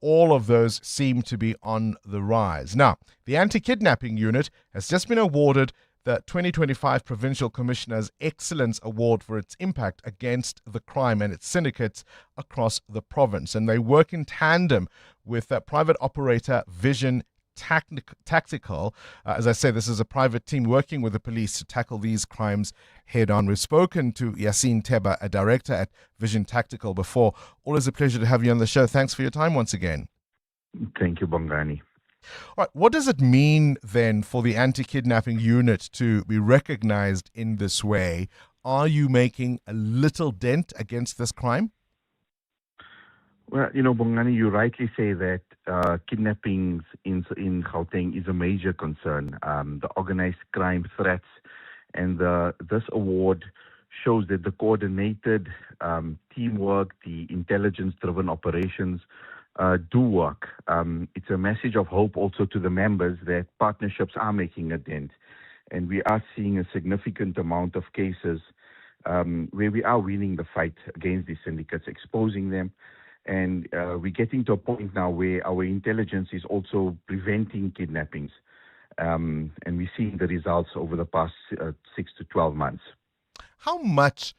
all of those seem to be on the rise. Now, the Anti-Kidnapping Unit has just been awarded the 2025 Provincial Commissioner's Excellence Award for its impact against the crime and its syndicates across the province. And they work in tandem with private operator Vision Tactical. As I say, this is a private team working with the police to tackle these crimes head on. We've spoken to Yasin Teba, a director at Vision Tactical, before. Always a pleasure to have you on the show. Thanks for your time once again. Thank you, Bongani. All right, what does it mean then for the Anti-Kidnapping Unit to be recognized in this way? Are you making a little dent against this crime? Well, Bongani, you rightly say that kidnappings in Gauteng is a major concern. The organized crime threats, and this award shows that the coordinated teamwork, the intelligence-driven operations do work. It's a message of hope also to the members that partnerships are making a dent. And we are seeing a significant amount of cases where we are winning the fight against these syndicates, exposing them. And we're getting to a point now where our intelligence is also preventing kidnappings. And we're seeing the results over the past 6 to 12 months. How much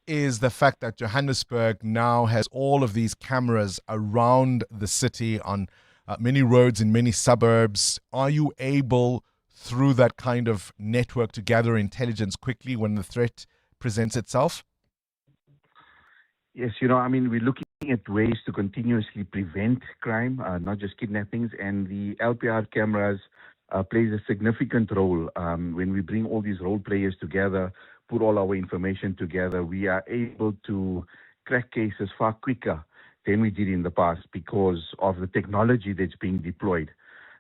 is the fact that Johannesburg now has all of these cameras around the city on many roads in many suburbs? Are you able, through that kind of network, to gather intelligence quickly when the threat presents itself? Yes, we're looking at ways to continuously prevent crime, not just kidnappings, and the LPR cameras plays a significant role. When we bring all these role players together, put all our information together, we are able to crack cases far quicker than we did in the past because of the technology that's being deployed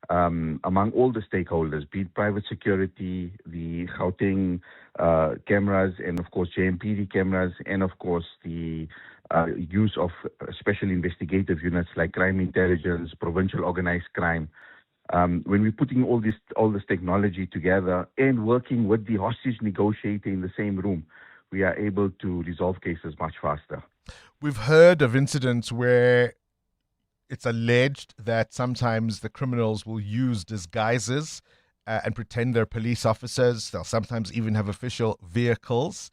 among all the stakeholders, be it private security, the Gauteng cameras, and of course JMPD cameras, and of course the use of special investigative units like crime intelligence, provincial organized crime. When we're putting all this technology together and working with the hostage negotiator in the same room, we are able to resolve cases much faster. We've heard of incidents where it's alleged that sometimes the criminals will use disguises and pretend they're police officers. They'll sometimes even have official vehicles.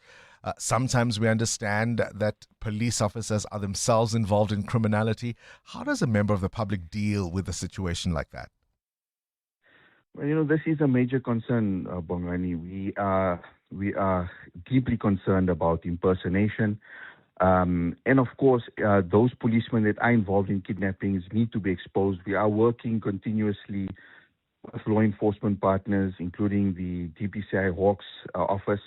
Sometimes we understand that police officers are themselves involved in criminality. How does a member of the public deal with a situation like that? Well, this is a major concern, Bongani. We are deeply concerned about impersonation. And of course, those policemen that are involved in kidnappings need to be exposed. We are working continuously with law enforcement partners, including the DPCI Hawks office,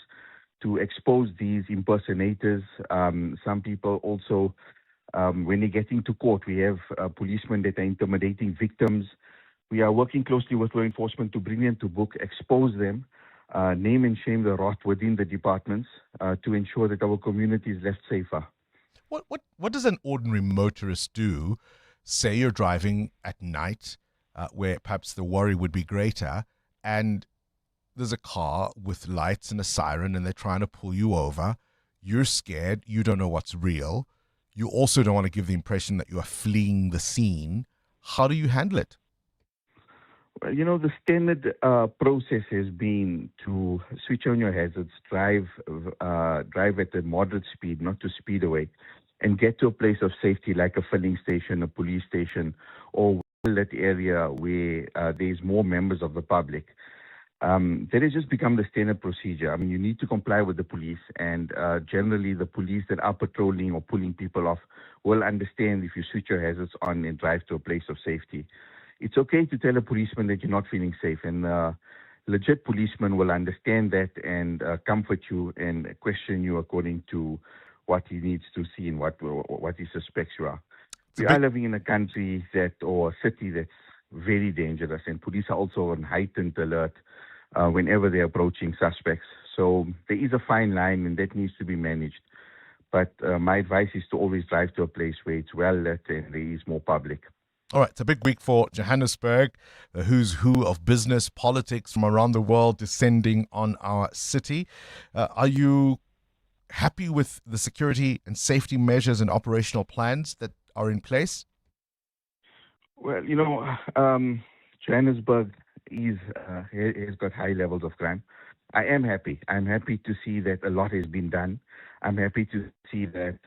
to expose these impersonators. Some people also, when they get into court, we have policemen that are intimidating victims. We are working closely with law enforcement to bring them to book, expose them, name and shame the rot within the departments to ensure that our community is left safer. What does an ordinary motorist do? Say you're driving at night, where perhaps the worry would be greater, and there's a car with lights and a siren, and they're trying to pull you over. You're scared. You don't know what's real. You also don't want to give the impression that you are fleeing the scene. How do you handle it? Well, the standard process has been to switch on your hazards, drive at a moderate speed, not to speed away, and get to a place of safety like a filling station, a police station, or that area where there's more members of the public. That has just become the standard procedure. I mean, you need to comply with the police, and generally the police that are patrolling or pulling people off will understand if you switch your hazards on and drive to a place of safety. It's okay to tell a policeman that you're not feeling safe, and legit policeman will understand that and comfort you and question you according to what he needs to see and what he suspects you are. We are living in a country or a city that's very dangerous, and police are also on heightened alert whenever they're approaching suspects. So there is a fine line, and that needs to be managed. But my advice is to always drive to a place where it's well lit and there is more public. All right, it's a big week for Johannesburg. The who's who of business, politics from around the world descending on our city. Are you happy with the security and safety measures and operational plans that are in place? Well, Johannesburg has got high levels of crime. I am happy. I'm happy to see that a lot has been done. I'm happy to see that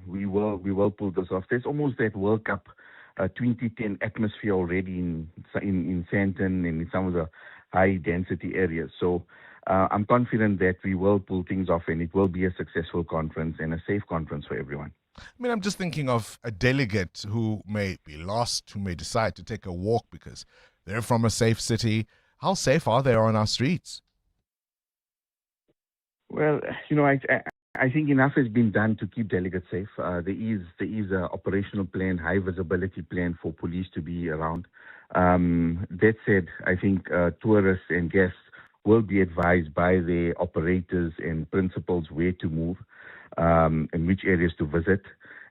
we will pull this off. There's almost that World Cup 2010 atmosphere already in Sandton and in some of the high density areas. So I'm confident that we will pull things off, and it will be a successful conference and a safe conference for everyone. I mean, I'm just thinking of a delegate who may be lost, who may decide to take a walk because they're from a safe city. How safe are they on our streets? Well, I think enough has been done to keep delegates safe. There is an operational plan, high visibility plan for police to be around. That said, I think tourists and guests will be advised by the operators and principals where to move, and which areas to visit,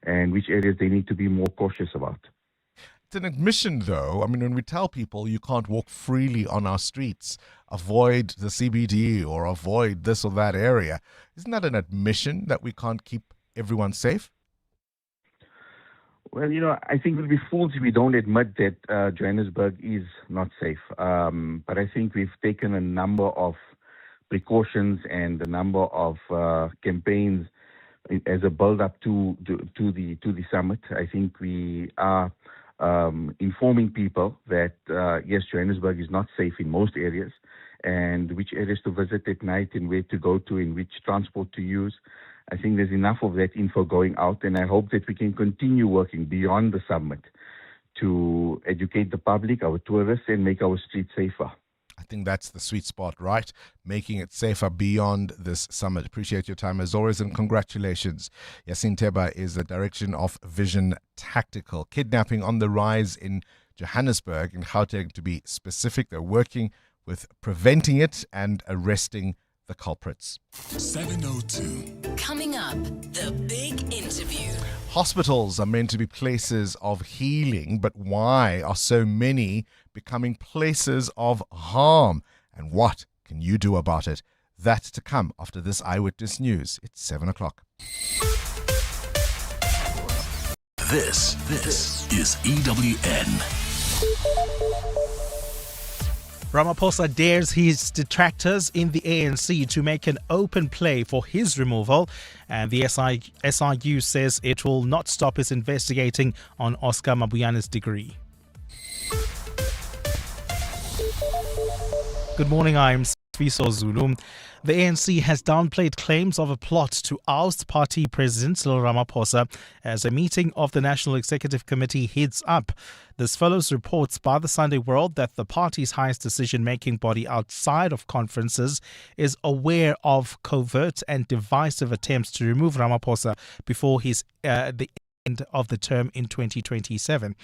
and which areas they need to be more cautious about. It's an admission, though. I mean, when we tell people you can't walk freely on our streets, avoid the CBD or avoid this or that area, isn't that an admission that we can't keep everyone safe? Well, I think we'll be fools if we don't admit that Johannesburg is not safe. But I think we've taken a number of precautions and a number of campaigns as a build-up to the summit. I think we are informing people that, yes, Johannesburg is not safe in most areas, and which areas to visit at night and where to go to and which transport to use. I think there's enough of that info going out, and I hope that we can continue working beyond the summit to educate the public, our tourists, and make our streets safer. I think that's the sweet spot, right? Making it safer beyond this summit. Appreciate your time as always, and congratulations. Yasin Teba is the Director of Vision Tactical. Kidnapping on the rise in Johannesburg, in Gauteng to be specific. They're working with preventing it and arresting the culprits. 7:02. Coming up, the big interview. Hospitals are meant to be places of healing, but why are so many becoming places of harm? And what can you do about it? That's to come after this Eyewitness News. It's 7 o'clock. This is EWN. Ramaphosa dares his detractors in the ANC to make an open play for his removal, and the SRU says it will not stop its investigating on Oscar Mabuyana's degree. Good morning, I'm Fiso Zulu. The ANC has downplayed claims of a plot to oust party president Cyril Ramaphosa as a meeting of the National Executive Committee heads up. This follows reports by the Sunday World that the party's highest decision-making body outside of conferences is aware of covert and divisive attempts to remove Ramaphosa before the end of the term in 2027.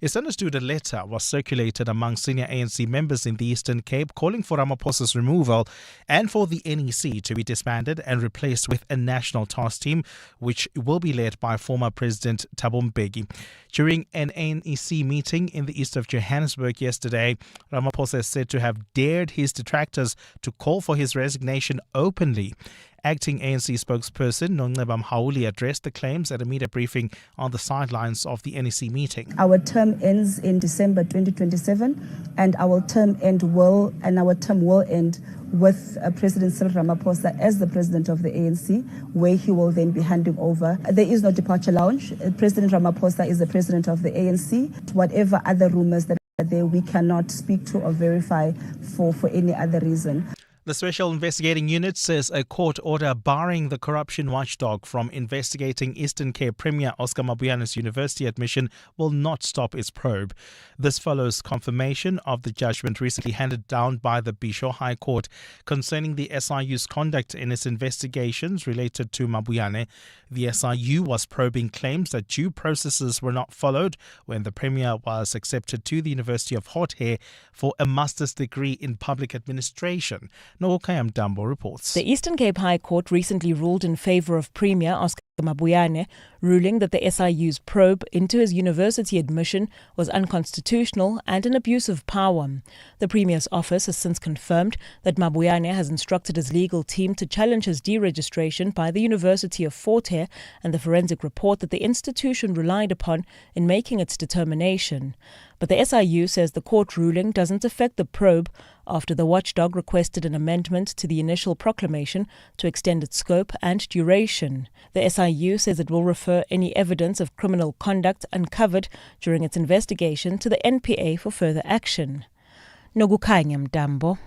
It's understood a letter was circulated among senior ANC members in the Eastern Cape calling for Ramaphosa's removal and for the NEC to be disbanded and replaced with a national task team, which will be led by former President Thabo Mbeki. During an NEC meeting in the east of Johannesburg yesterday, Ramaphosa is said to have dared his detractors to call for his resignation openly. Acting ANC spokesperson Nongceba Mhauli addressed the claims at a media briefing on the sidelines of the NEC meeting. Our term ends in December 2027, and our term will end with President Cyril Ramaphosa as the president of the ANC, where he will then be handing over. There is no departure lounge. President Ramaphosa is the president of the ANC. Whatever other rumors that are there, we cannot speak to or verify for any other reason. The Special Investigating Unit says a court order barring the corruption watchdog from investigating Eastern Cape Premier Oscar Mabuyane's university admission will not stop its probe. This follows confirmation of the judgment recently handed down by the Bisho High Court concerning the SIU's conduct in its investigations related to Mabuyane. The SIU was probing claims that due processes were not followed when the Premier was accepted to the University of Hot Hair for a master's degree in public administration. Nokayam Dambo reports. The Eastern Cape High Court recently ruled in favour of Premier Oscar Mabuyane, ruling that the SIU's probe into his university admission was unconstitutional and an abuse of power. The Premier's office has since confirmed that Mabuyane has instructed his legal team to challenge his deregistration by the University of Fort Hare and the forensic report that the institution relied upon in making its determination. But the SIU says the court ruling doesn't affect the probe after the watchdog requested an amendment to the initial proclamation to extend its scope and duration. The SIU says it will refer any evidence of criminal conduct uncovered during its investigation to the NPA for further action. Nogukanyam Dambo,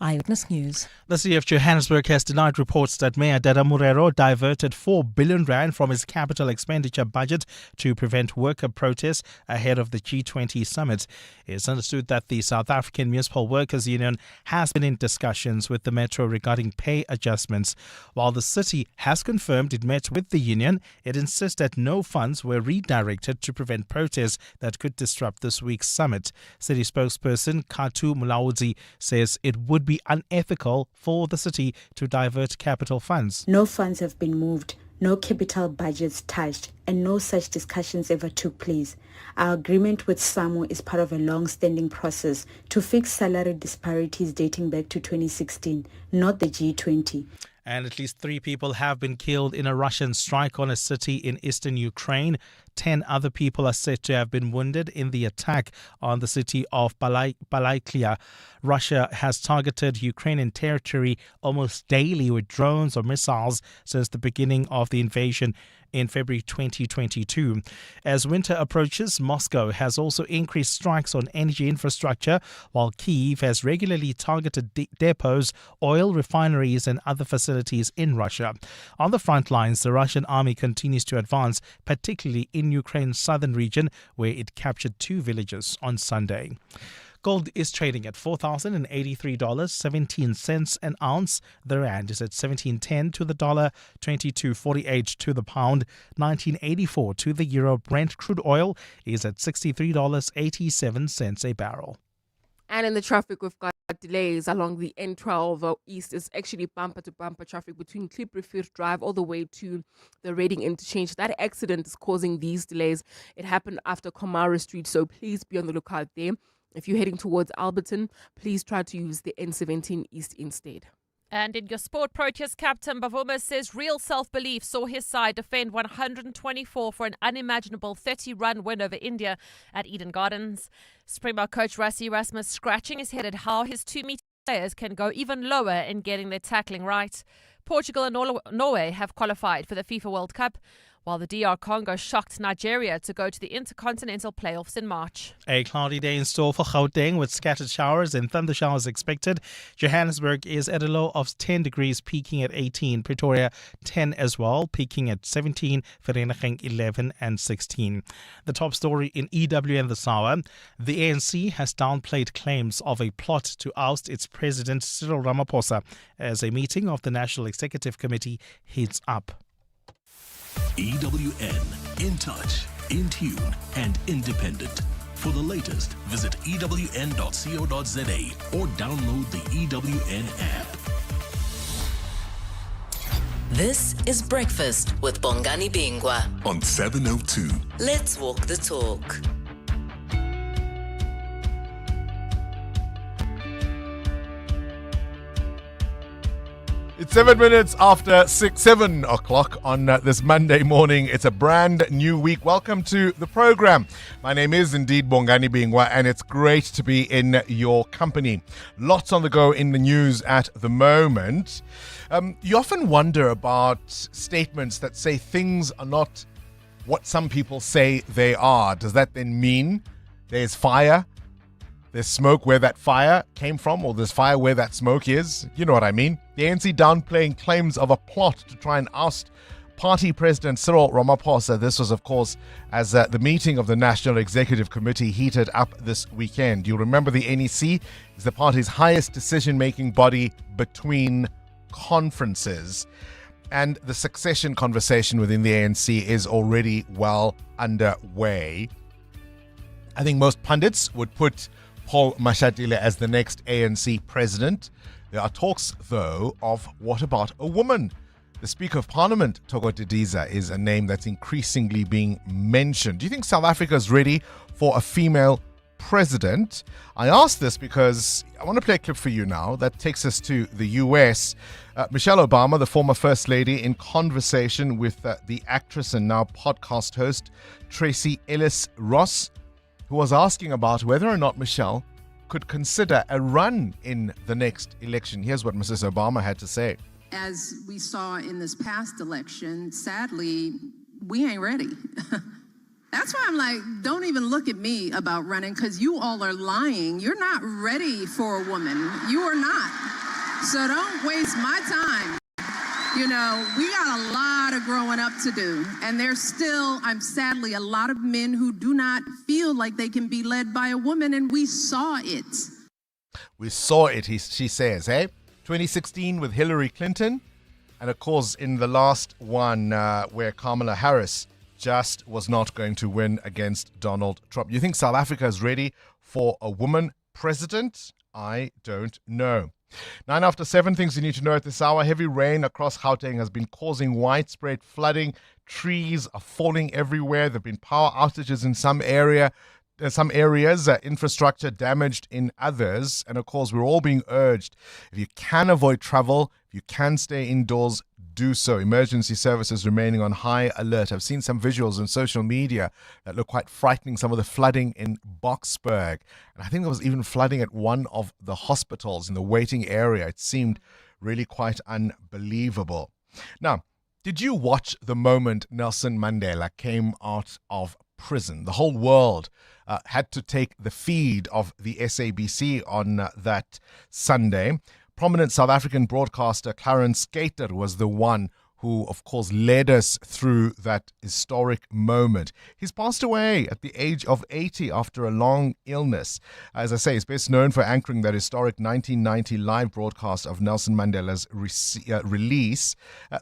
Eyewitness News. The city of Johannesburg has denied reports that Mayor Dada Murero diverted 4 billion rand from his capital expenditure budget to prevent worker protests ahead of the G20 summit. It's understood that the South African Municipal Workers Union has been in discussions with the Metro regarding pay adjustments. While the city has confirmed it met with the union, it insists that no funds were redirected to prevent protests that could disrupt this week's summit. City spokesperson Katu Mulaudzi says it would be unethical for the city to divert capital funds. No funds have been moved, no capital budgets touched, and no such discussions ever took place. Our agreement with SAMU is part of a long-standing process to fix salary disparities dating back to 2016, not the G20. And at least 3 people have been killed in a Russian strike on a city in eastern Ukraine. 10 other people are said to have been wounded in the attack on the city of Balaklia. Russia has targeted Ukrainian territory almost daily with drones or missiles since the beginning of the invasion in February 2022. As winter approaches, Moscow has also increased strikes on energy infrastructure, while Kyiv has regularly targeted depots, oil refineries and other facilities in Russia. On the front lines, the Russian army continues to advance, particularly in Ukraine's southern region, where it captured 2 villages on Sunday. Gold is trading at $4,083.17 an ounce. The rand is at 17.10 to the dollar, 22.48 to the pound, 19.84 to the euro. Brent crude oil is at $63.87 a barrel. And in the traffic, we've got delays along the N12 East. It's actually bumper-to-bumper traffic between Klipprivier Drive all the way to the Reading interchange. That accident is causing these delays. It happened after Komara Street, so please be on the lookout there. If you're heading towards Alberton, please try to use the N17 East instead. And in your sport, Proteas captain Bavuma says real self-belief saw his side defend 124 for an unimaginable 30-run win over India at Eden Gardens. Springbok coach Rassie Erasmus scratching his head at how his 2-meter players can go even lower in getting their tackling right. Portugal and Norway have qualified for the FIFA World Cup, while the DR Congo shocked Nigeria to go to the Intercontinental Playoffs in March. A cloudy day in store for Gauteng with scattered showers and thunder showers expected. Johannesburg is at a low of 10 degrees, peaking at 18. Pretoria 10 as well, peaking at 17. Vereeniging 11 and 16. The top story in EWN this hour. The ANC has downplayed claims of a plot to oust its president Cyril Ramaphosa as a meeting of the National Executive Committee heats up. EWN, in touch, in tune, and independent. For the latest, visit ewn.co.za or download the EWN app. This is Breakfast with Bongani Bingwa On 702. Let's walk the talk. It's 7 minutes after 7 o'clock on this Monday morning. It's a brand new week. Welcome to the program. My name is indeed Bongani Bingwa, and it's great to be in your company. Lots on the go in the news at the moment. You often wonder about statements that say things are not what some people say they are. Does that then mean there's fire? There's smoke where that fire came from, or there's fire where that smoke is. You know what I mean. The ANC downplaying claims of a plot to try and oust party president Cyril Ramaphosa. This was, of course, as the meeting of the National Executive Committee heated up this weekend. You'll remember the NEC is the party's highest decision-making body between conferences. And the succession conversation within the ANC is already well underway. I think most pundits would put Paul Mashatile as the next ANC president. There are talks, though, of what about a woman? The Speaker of Parliament, Togo Didiza, is a name that's increasingly being mentioned. Do you think South Africa is ready for a female president? I ask this because I want to play a clip for you now that takes us to the US. Michelle Obama, the former First Lady, in conversation with the actress and now podcast host Tracy Ellis Ross, who was asking about whether or not Michelle could consider a run in the next election. Here's what Mrs. Obama had to say. As we saw in this past election, sadly, we ain't ready. That's why I'm like, don't even look at me about running, because you all are lying. You're not ready for a woman. You are not. So don't waste my time. You know, we got a lot of growing up to do. And there's still, sadly, a lot of men who do not feel like they can be led by a woman. And we saw it. We saw it, she says, 2016 with Hillary Clinton. And of course, in the last one where Kamala Harris just was not going to win against Donald Trump. You think South Africa is ready for a woman president? I don't know. 9 after 7, things you need to know at this hour. Heavy rain across Gauteng has been causing widespread flooding. Trees are falling everywhere. There have been power outages in some areas, infrastructure damaged in others. And of course, we're all being urged, if you can avoid travel, if you can stay indoors, do so. Emergency services remaining on high alert. I've seen some visuals on social media that look quite frightening. Some of the flooding in Boksburg. And I think there was even flooding at one of the hospitals in the waiting area. It seemed really quite unbelievable. Now, did you watch the moment Nelson Mandela came out of prison? The whole world had to take the feed of the SABC on that Sunday. Prominent South African broadcaster Clarence Skater was the one who, of course, led us through that historic moment. He's passed away at the age of 80 after a long illness. As I say, he's best known for anchoring that historic 1990 live broadcast of Nelson Mandela's release,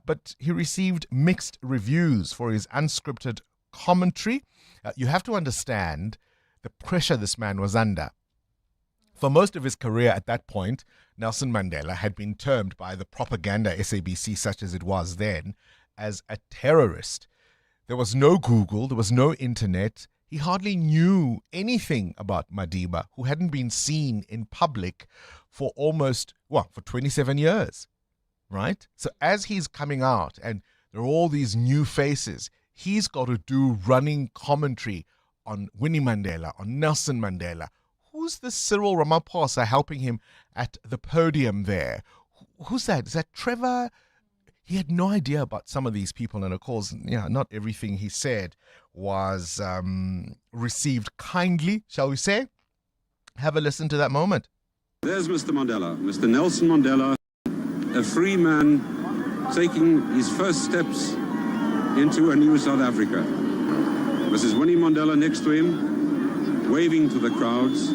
but he received mixed reviews for his unscripted commentary. You have to understand the pressure this man was under. For most of his career at that point, Nelson Mandela had been termed by the propaganda SABC, such as it was then, as a terrorist. There was no Google, there was no internet. He hardly knew anything about Madiba, who hadn't been seen in public for for 27 years, right? So as he's coming out and there are all these new faces, he's got to do running commentary on Winnie Mandela, on Nelson Mandela. Who's the Cyril Ramaphosa helping him at the podium there? Who's that? Is that Trevor? He had no idea about some of these people. And of course, not everything he said was received kindly, shall we say? Have a listen to that moment. There's Mr. Mandela, Mr. Nelson Mandela, a free man taking his first steps into a new South Africa. Mrs. Winnie Mandela next to him, waving to the crowds.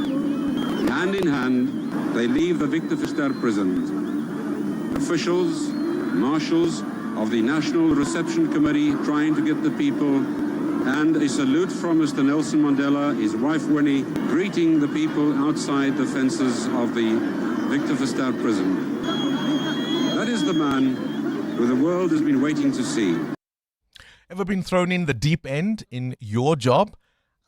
Hand in hand, they leave the Victor Verster prison. Officials, marshals, of the National Reception Committee trying to get the people, and a salute from Mr. Nelson Mandela, his wife Winnie, greeting the people outside the fences of the Victor Verster prison. That is the man who the world has been waiting to see. Ever been thrown in the deep end in your job?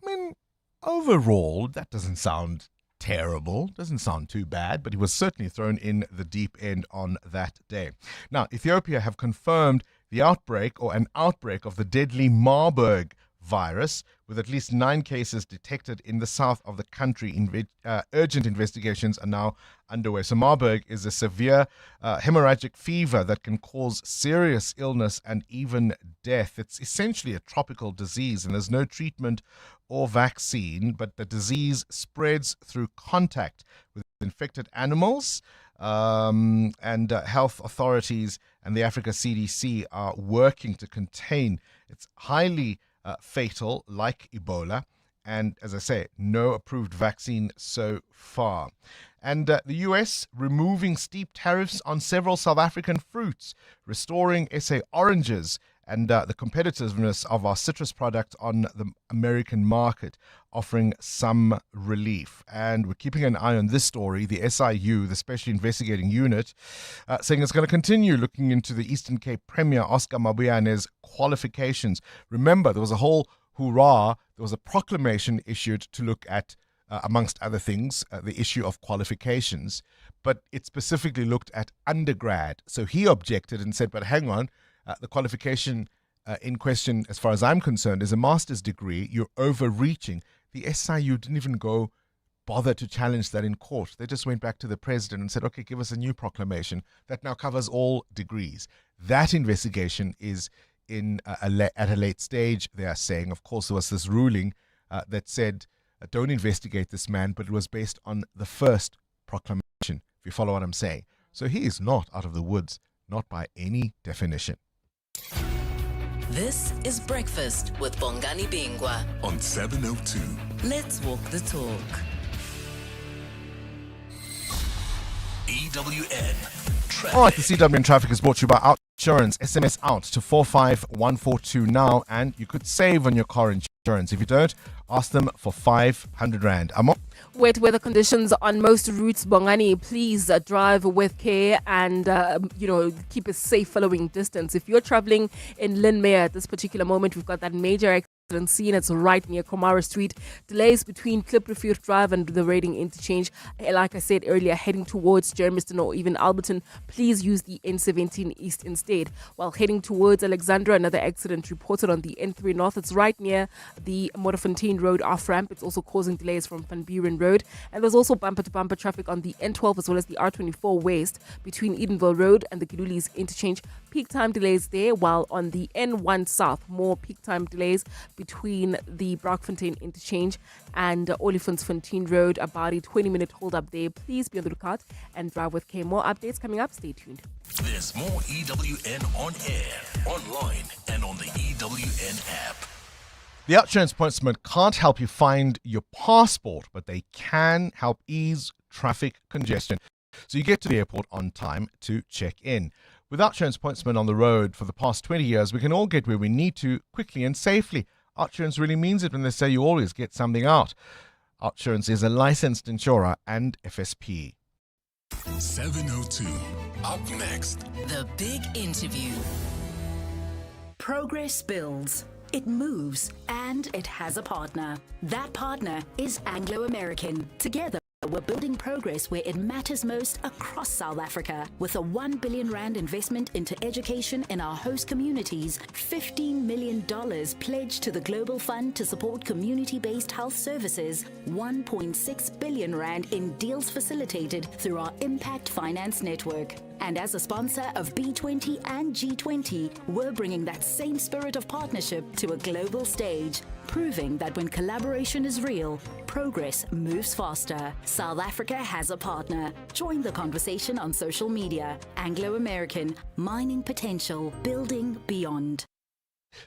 I mean, overall, that doesn't sound terrible, doesn't sound too bad, but he was certainly thrown in the deep end on that day. Now, Ethiopia have confirmed the outbreak or an outbreak of the deadly Marburg virus, with at least 9 cases detected in the south of the country. Urgent investigations are now underway. So Marburg is a severe hemorrhagic fever that can cause serious illness and even death. It's essentially a tropical disease, and there's no treatment or vaccine, but the disease spreads through contact with infected animals, and health authorities and the Africa CDC are working to contain. It's highly fatal, like Ebola, and as I say, no approved vaccine so far. And the US removing steep tariffs on several South African fruits, restoring SA oranges, and the competitiveness of our citrus product on the American market, offering some relief. And we're keeping an eye on this story. The SIU, the Special Investigating Unit, saying it's going to continue looking into the Eastern Cape Premier Oscar Mabuyane's qualifications. Remember, there was a whole hoorah. There was a proclamation issued to look at, amongst other things, the issue of qualifications. But it specifically looked at undergrad. So he objected and said, but hang on, the qualification in question, as far as I'm concerned, is a master's degree. You're overreaching. The SIU didn't even go bother to challenge that in court. They just went back to the president and said, okay, give us a new proclamation that now covers all degrees. That investigation is at a late stage, they are saying. Of course, there was this ruling that said, don't investigate this man, but it was based on the first proclamation, if you follow what I'm saying. So he is not out of the woods, not by any definition. This is Breakfast with Bongani Bingwa on 702. Let's walk the talk. EWN Traffic. All right, the CWN Traffic is brought to you by Insurance. SMS out to 45142 now, and you could save on your car insurance. If you don't, ask them for 500 Rand. Amo? Wet weather conditions on most routes, Bongani. Please drive with care and, keep a safe following distance. If you're traveling in Linmere at this particular moment, we've got that major accident scene. It's right near Komara Street. Delays between Kliprivier Drive and the Raiding Interchange. Like I said earlier, heading towards Germiston or even Alberton, please use the N17 East instead. While heading towards Alexandra, another accident reported on the N3 North. It's right near the Modderfontein Road off-ramp. It's also causing delays from Van Buren Road. And there's also bumper-to-bumper traffic on the N12 as well as the R24 West between Edenville Road and the Gidulis Interchange. Peak time delays there, while on the N1 South, more peak time delays between the Brockfontein Interchange and Olifantsfontein Road. About a 20-minute hold up there. Please be on the lookout and drive with care. More updates coming up. Stay tuned. There's more EWN on air, online, and on the EWN app. The Outsurance Pointsman can't help you find your passport, but they can help ease traffic congestion, so you get to the airport on time to check in. With Outsurance Pointsman on the road for the past 20 years, we can all get where we need to quickly and safely. Outsurance really means it when they say you always get something out. Outsurance is a licensed insurer and FSP. 702. Up next. The big interview. Progress builds. It moves, and it has a partner. That partner is Anglo-American. Together, we're building progress where it matters most across South Africa. With a 1 billion Rand investment into education in our host communities, $15 million pledged to the Global Fund to support community-based health services, 1.6 billion Rand in deals facilitated through our Impact Finance Network. And as a sponsor of B20 and G20, we're bringing that same spirit of partnership to a global stage, proving that when collaboration is real, progress moves faster. South Africa has a partner. Join the conversation on social media. Anglo-American, mining potential, building beyond.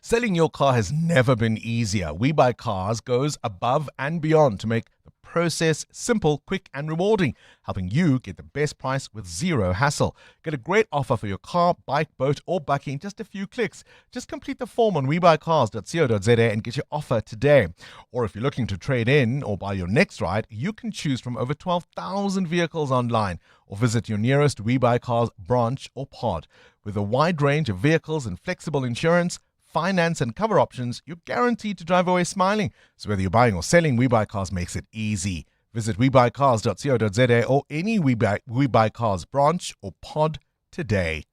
Selling your car has never been easier. We Buy Cars goes above and beyond to make the process simple, quick and rewarding, helping you get the best price with zero hassle. Get a great offer for your car, bike, boat or bakkie in just a few clicks. Just complete the form on webuycars.co.za and get your offer today. Or if you're looking to trade in or buy your next ride, you can choose from over 12,000 vehicles online or visit your nearest WeBuyCars branch or pod. With a wide range of vehicles and flexible insurance, finance and cover options, you're guaranteed to drive away smiling. So whether you're buying or selling, WeBuyCars makes it easy. Visit webuycars.co.za or any WeBuyCars branch or pod today.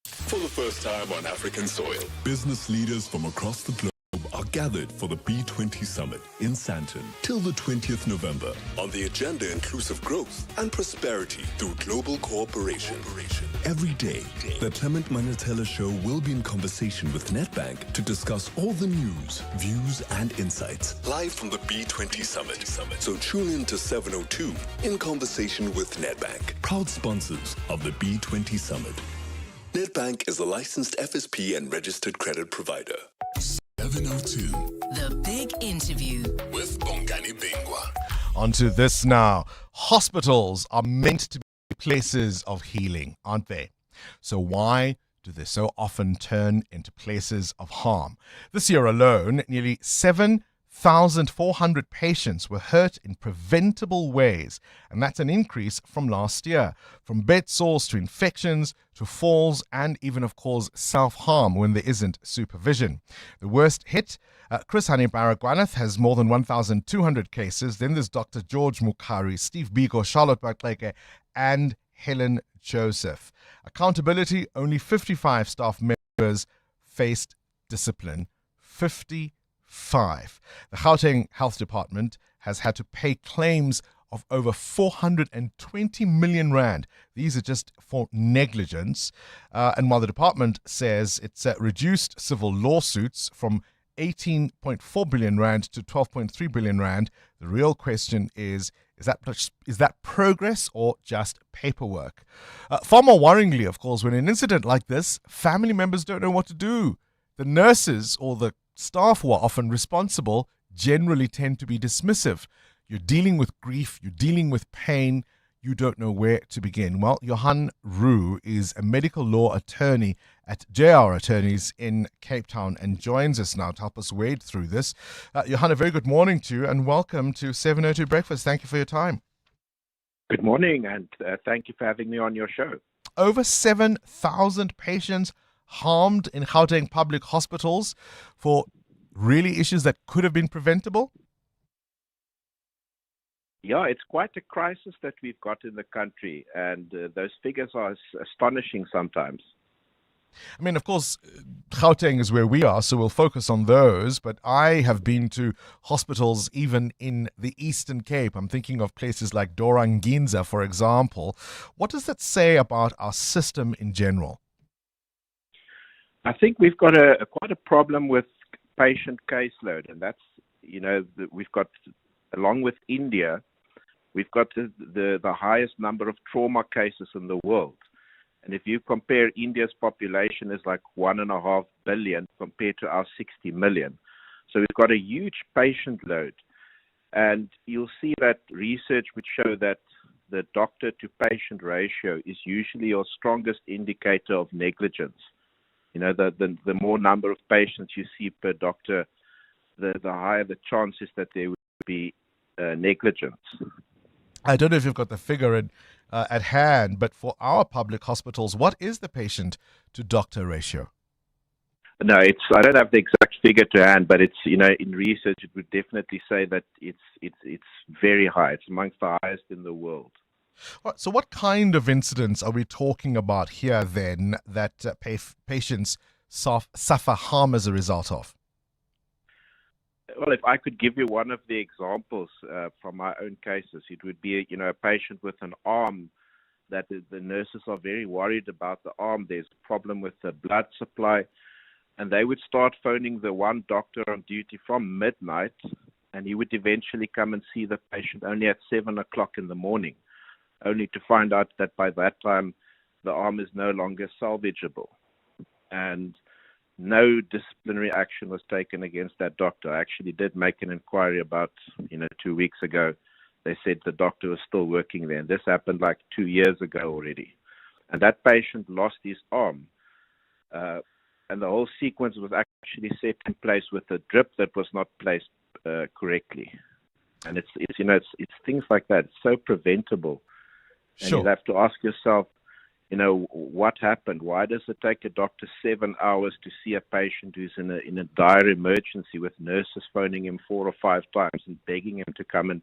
For the first time on African soil, business leaders from across the globe are gathered for the B20 Summit in Sandton till the 20th November. On the agenda, inclusive growth and prosperity through global cooperation. Every day, the Clement Manatela Show will be in conversation with Nedbank to discuss all the news, views and insights live from the B20 Summit. So tune in to 7:02 in conversation with Nedbank, proud sponsors of the B20 Summit. Nedbank is a licensed FSP and registered credit provider. 7:02. The Big Interview with Bongani Bingwa. On to this now. Hospitals are meant to be places of healing, aren't they? So why do they so often turn into places of harm? This year alone, nearly 7,400 patients were hurt in preventable ways, and that's an increase from last year. From bed sores to infections to falls and even, of course, self-harm when there isn't supervision. The worst hit, Chris Hani Baragwanath has more than 1,200 cases. Then there's Dr. George Mukari, Steve Biko, Charlotte Batleke, and Helen Joseph. Accountability, only 55 staff members faced discipline. 55. The Gauteng Health Department has had to pay claims of over 420 million rand. These are just for negligence. And while the department says it's reduced civil lawsuits from 18.4 billion rand to 12.3 billion rand, the real question is that progress or just paperwork? Far more worryingly, of course, when an incident like this, family members don't know what to do. The nurses or the staff who are often responsible generally tend to be dismissive. You're dealing with grief, you're dealing with pain, you don't know where to begin. Well, Johan Roo is a medical law attorney at JR Attorneys in Cape Town and joins us now to help us wade through this. Johan, a very good morning to you and welcome to 702 Breakfast. Thank you for your time. Good morning and thank you for having me on your show. Over 7,000 patients harmed in Gauteng public hospitals for really issues that could have been preventable? Yeah, it's quite a crisis that we've got in the country, and those figures are astonishing sometimes. I mean, of course, Gauteng is where we are, so we'll focus on those, but I have been to hospitals even in the Eastern Cape. I'm thinking of places like Doranginza, for example. What does that say about our system in general? I think we've got quite a problem with patient caseload, and that's, we've got, along with India, we've got the highest number of trauma cases in the world. And if you compare India's population is like 1.5 billion compared to our 60 million. So we've got a huge patient load. And you'll see that research would show that the doctor to patient ratio is usually your strongest indicator of negligence. The more number of patients you see per doctor, the higher the chances that there would be negligence. I don't know if you've got the figure at hand, but for our public hospitals, what is the patient to doctor ratio? No, I don't have the exact figure to hand, but it's in research it would definitely say that it's very high. It's amongst the highest in the world. So what kind of incidents are we talking about here then that patients suffer harm as a result of? Well, if I could give you one of the examples from my own cases, it would be a patient with an arm that the nurses are very worried about the arm. There's a problem with the blood supply, and they would start phoning the one doctor on duty from midnight, and he would eventually come and see the patient only at 7 o'clock in the morning, only to find out that by that time the arm is no longer salvageable. And no disciplinary action was taken against that doctor. I actually did make an inquiry about 2 weeks ago they said the doctor was still working there. And this happened like 2 years ago already. And that patient lost his arm. And the whole sequence was actually set in place with a drip that was not placed correctly. And it's things like that. It's so preventable. And Sure. you have to ask yourself, what happened? Why does it take a doctor 7 hours to see a patient who's in a dire emergency with nurses phoning him 4 or 5 times and begging him to come and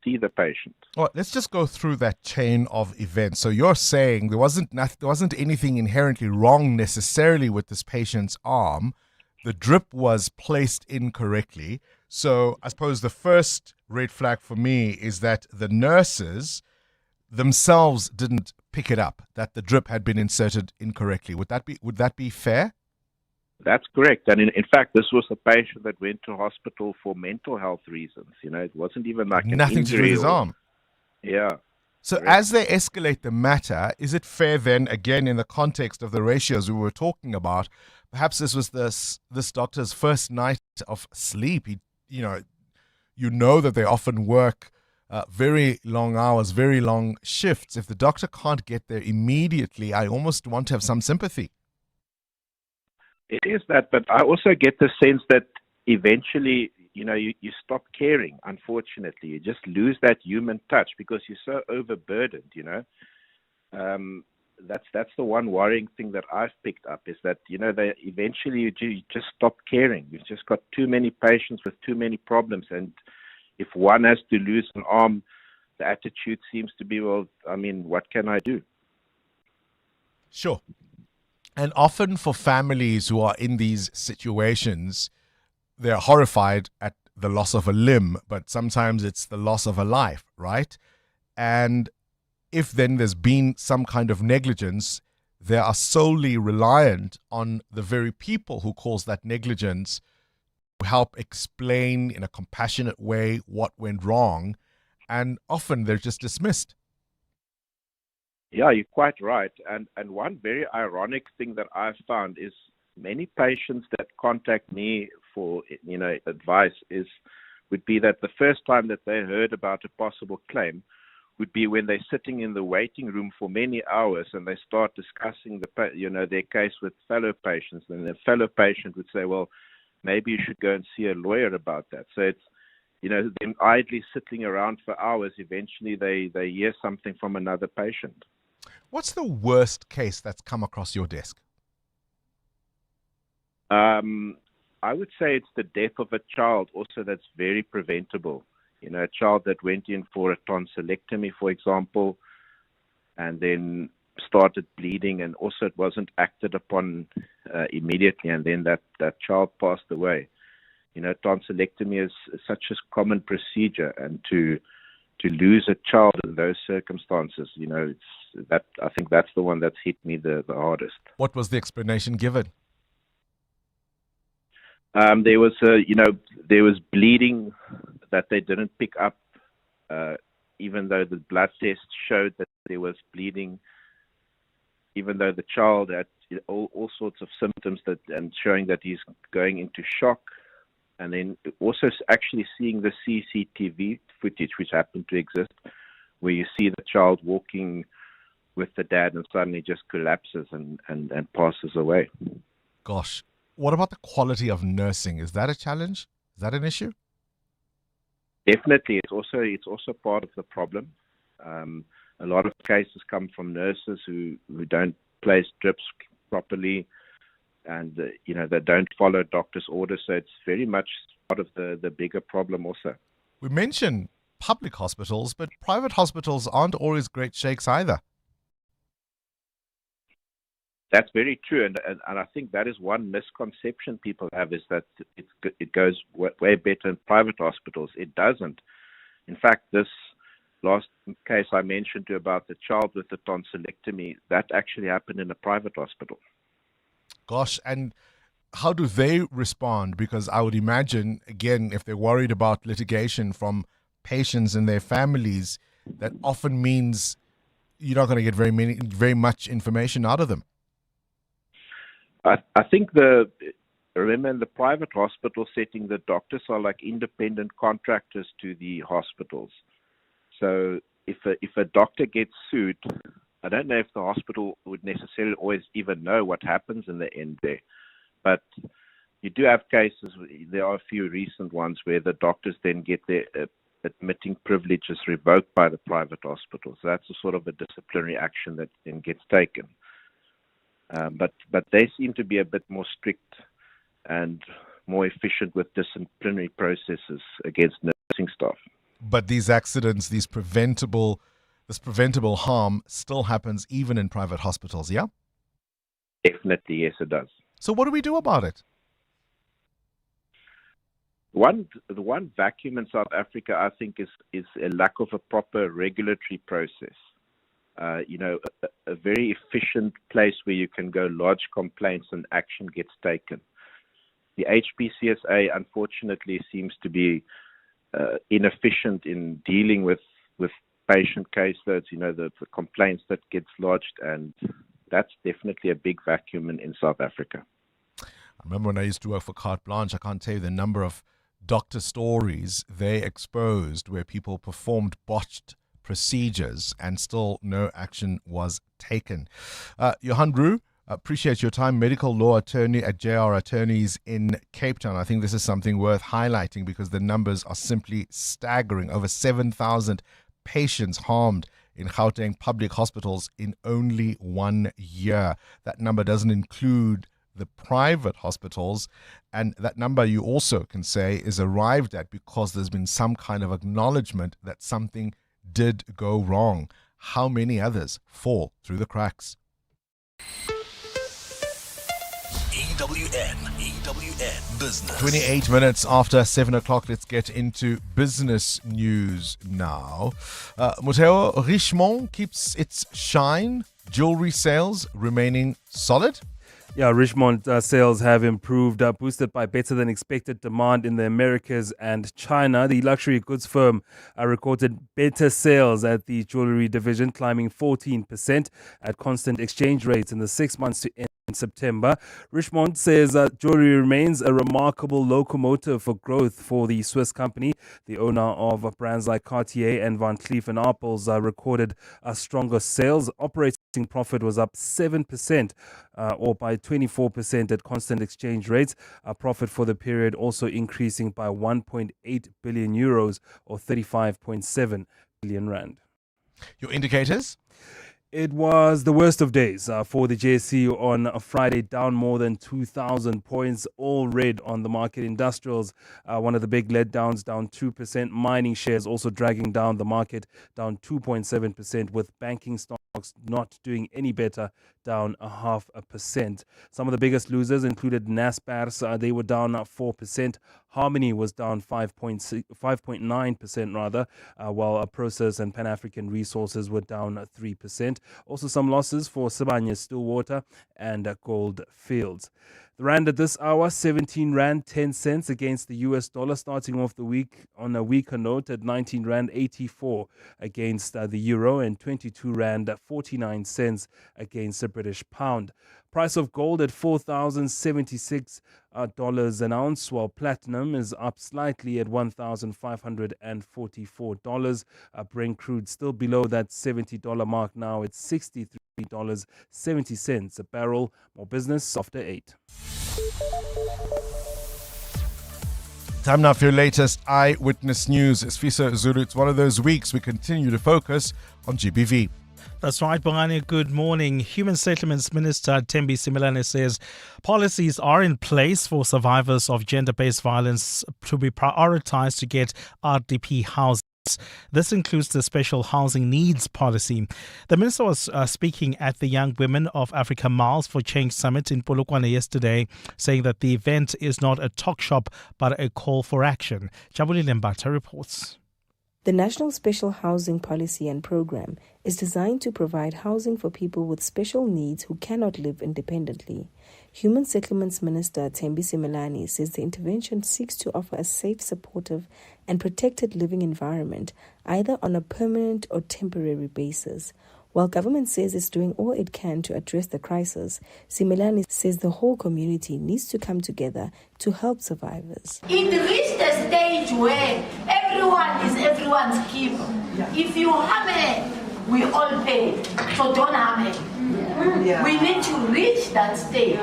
see the patient? Well, let's just go through that chain of events. So you're saying there wasn't anything inherently wrong necessarily with this patient's arm. The drip was placed incorrectly. So I suppose the first red flag for me is that the nurses themselves didn't pick it up, that the drip had been inserted incorrectly. Would that be fair? That's correct. And in fact, this was a patient that went to hospital for mental health reasons. It wasn't even like Nothing an to do with injury his arm. Yeah. So Correct. as they escalate the matter, is it fair then, again, in the context of the ratios we were talking about, perhaps this was this doctor's first night of sleep? You know that they often work very long hours, very long shifts. If the doctor can't get there immediately, I almost want to have some sympathy. It is that, but I also get the sense that eventually, you stop caring, unfortunately. You just lose that human touch because you're so overburdened, That's the one worrying thing that I've picked up is that, they eventually you just stop caring. You've just got too many patients with too many problems. And if one has to lose an arm, the attitude seems to be, well, what can I do? Sure. And often for families who are in these situations, they're horrified at the loss of a limb, but sometimes it's the loss of a life, right? And if then there's been some kind of negligence, they are solely reliant on the very people who cause that negligence to help explain in a compassionate way what went wrong. And often they're just dismissed. Yeah, you're quite right. And one very ironic thing that I've found is many patients that contact me for advice would be that the first time that they heard about a possible claim would be when they're sitting in the waiting room for many hours and they start discussing their case with fellow patients, and the fellow patient would say, well, maybe you should go and see a lawyer about that. So it's them idly sitting around for hours. Eventually they hear something from another patient. What's the worst case that's come across your desk? I would say it's the death of a child also that's very preventable. A child that went in for a tonsillectomy, for example, and then started bleeding, and also it wasn't acted upon immediately, and then that child passed away. Tonsillectomy is such a common procedure, and to lose a child in those circumstances, I think that's the one that's hit me the hardest. What was the explanation given? There was bleeding that they didn't pick up, even though the blood test showed that there was bleeding, even though the child had all sorts of symptoms and showing that he's going into shock. And then also actually seeing the CCTV footage, which happened to exist, where you see the child walking with the dad and suddenly just collapses and passes away. Gosh. What about the quality of nursing? Is that a challenge? Is that an issue? Definitely. It's also part of the problem. A lot of cases come from nurses who don't place drips properly, and they don't follow doctor's orders. So it's very much part of the bigger problem also. We mentioned public hospitals, but private hospitals aren't always great shakes either. That's very true, and I think that is one misconception people have, is that it goes way better in private hospitals. It doesn't. In fact, this last case I mentioned to you about the child with the tonsillectomy, that actually happened in a private hospital. Gosh, and how do they respond? Because I would imagine, again, if they're worried about litigation from patients and their families, that often means you're not going to get very much information out of them. I think remember in the private hospital setting, the doctors are like independent contractors to the hospitals. So if a doctor gets sued, I don't know if the hospital would necessarily always even know what happens in the end there. But you do have cases, there are a few recent ones where the doctors then get their admitting privileges revoked by the private hospitals. So that's a sort of a disciplinary action that then gets taken. But they seem to be a bit more strict and more efficient with disciplinary processes against nursing staff. But these accidents, this preventable harm still happens even in private hospitals, yeah? Definitely, yes, it does. So what do we do about it? The one vacuum in South Africa, I think, is a lack of a proper regulatory process. A very efficient place where you can go lodge complaints and action gets taken. The HPCSA, unfortunately, seems to be inefficient in dealing with patient caseloads, the complaints that gets lodged, and that's definitely a big vacuum in South Africa. I remember when I used to work for Carte Blanche, I can't tell you the number of doctor stories they exposed where people performed botched procedures and still no action was taken. Johan Roo, appreciate your time, medical law attorney at JR Attorneys in Cape Town. I think this is something worth highlighting because the numbers are simply staggering. Over 7,000 patients harmed in Gauteng public hospitals in only 1 year. That number doesn't include the private hospitals, and that number you also can say is arrived at because there's been some kind of acknowledgement that something did go wrong. How many others fall through the cracks? EWN Business. 28 minutes after 7 o'clock, let's get into business news now. Moteo, Richemont keeps its shine, jewelry sales remaining solid. Yeah, Richemont sales have improved, boosted by better than expected demand in the Americas and China. The luxury goods firm recorded better sales at the jewelry division, climbing 14% at constant exchange rates in the 6 months to end in September. Richemont says jewelry remains a remarkable locomotive for growth for the Swiss company. The owner of brands like Cartier and Van Cleef & Arpels recorded stronger sales. Operating profit was up 7%, or by 24% at constant exchange rates. Profit for the period also increasing by 1.8 billion euros, or 35.7 billion rand. Your indicators? It was the worst of days for the JSE on a Friday, down more than 2,000 points, all red on the market. Industrials, one of the big letdowns, down 2%. Mining shares also dragging down the market, down 2.7%, with banking stocks not doing any better, down 0.5%. Some of the biggest losers included Naspers, they were down 4%. Harmony was down 5.9% rather, while Process and Pan-African Resources were down 3%. Also some losses for Sibanye Stillwater and Gold Fields. The rand at this hour, 17 rand 10 cents against the US dollar, starting off the week on a weaker note at 19 rand 84 against the euro and 22 rand 49 cents against the British pound. Price of gold at $4,076 an ounce, while platinum is up slightly at $1,544. Brent crude still below that $70 mark now at $63.70 a barrel. More business after 8. Time now for your latest Eyewitness News. It's Fisa Zulu. It's one of those weeks we continue to focus on GBV. That's right, Bongani. Good morning. Human Settlements Minister Thembi Simelane says policies are in place for survivors of gender-based violence to be prioritized to get RDP housing. This includes the Special Housing Needs Policy. The minister was speaking at the Young Women of Africa Miles for Change Summit in Polokwane yesterday, saying that the event is not a talk shop but a call for action. Jabuli Lembata reports. The National Special Housing Policy and Program is designed to provide housing for people with special needs who cannot live independently. Human Settlements Minister Thembi Simelane says the intervention seeks to offer a safe, supportive and protected living environment, either on a permanent or temporary basis. While government says it's doing all it can to address the crisis, Simelane says the whole community needs to come together to help survivors. It reached a stage where everyone is everyone's keeper. If you harm her, we all pay. So don't harm her. We need to reach that stage.